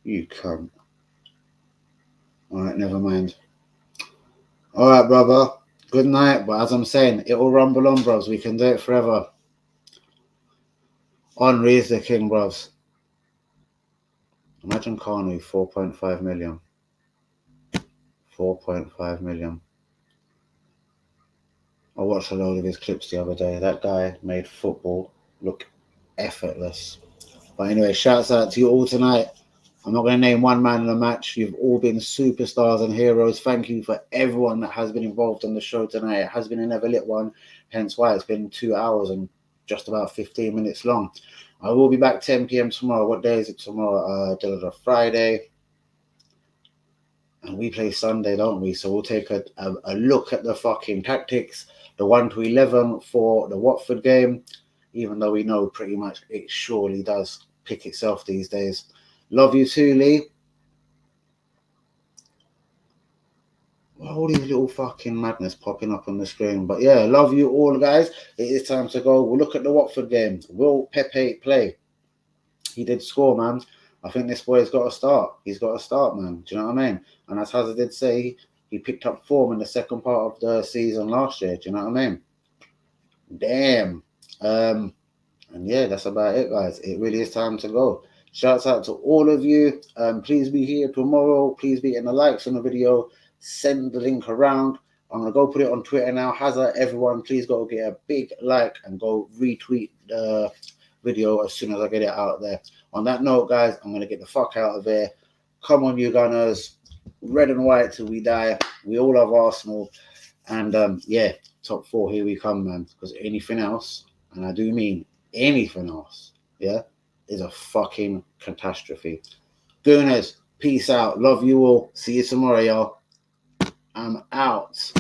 You cunt. Alright, never mind. Alright, brother. Good night. But as I'm saying, it will rumble on, bros. We can do it forever. Henry is the king, bros. Imagine Kanu, 4.5 million. 4.5 million. I watched a load of his clips the other day. That guy made football look effortless. But anyway, shouts out to you all tonight. I'm not going to name one man in the match. You've all been superstars and heroes. Thank you for everyone that has been involved on the show tonight. It has been a never lit one, hence why it's been 2 hours and just about 15 minutes long. I will be back 10 p.m. tomorrow. What day is it tomorrow? Friday. And we play Sunday, don't we? So we'll take a look at the fucking tactics, the 1-11 for the Watford game, even though we know pretty much it surely does pick itself these days. Love you too, Lee. All these little fucking madness popping up on the screen. But yeah, love you all, guys. It is time to go. We'll look at the Watford game. Will Pepe play? He did score, man. I think this boy's got to start. He's got to start, man. Do you know what I mean? And as Hazard did say, he picked up form in the second part of the season last year. Do you know what I mean? Damn. And yeah, that's about it, guys. It really is time to go. Shouts out to all of you. Please be here tomorrow. Please be in the likes on the video. Send the link around. I'm going to go put it on Twitter now. Hazard, everyone, please go get a big like and go retweet the video as soon as I get it out there. On that note, guys, I'm going to get the fuck out of there. Come on, you Gunners. Red and white till we die. We all love Arsenal. And yeah, top 4, here we come, man. Because anything else, and I do mean anything else, yeah, is a fucking catastrophe. Gooners, peace out. Love you all. See you tomorrow, y'all. I'm out.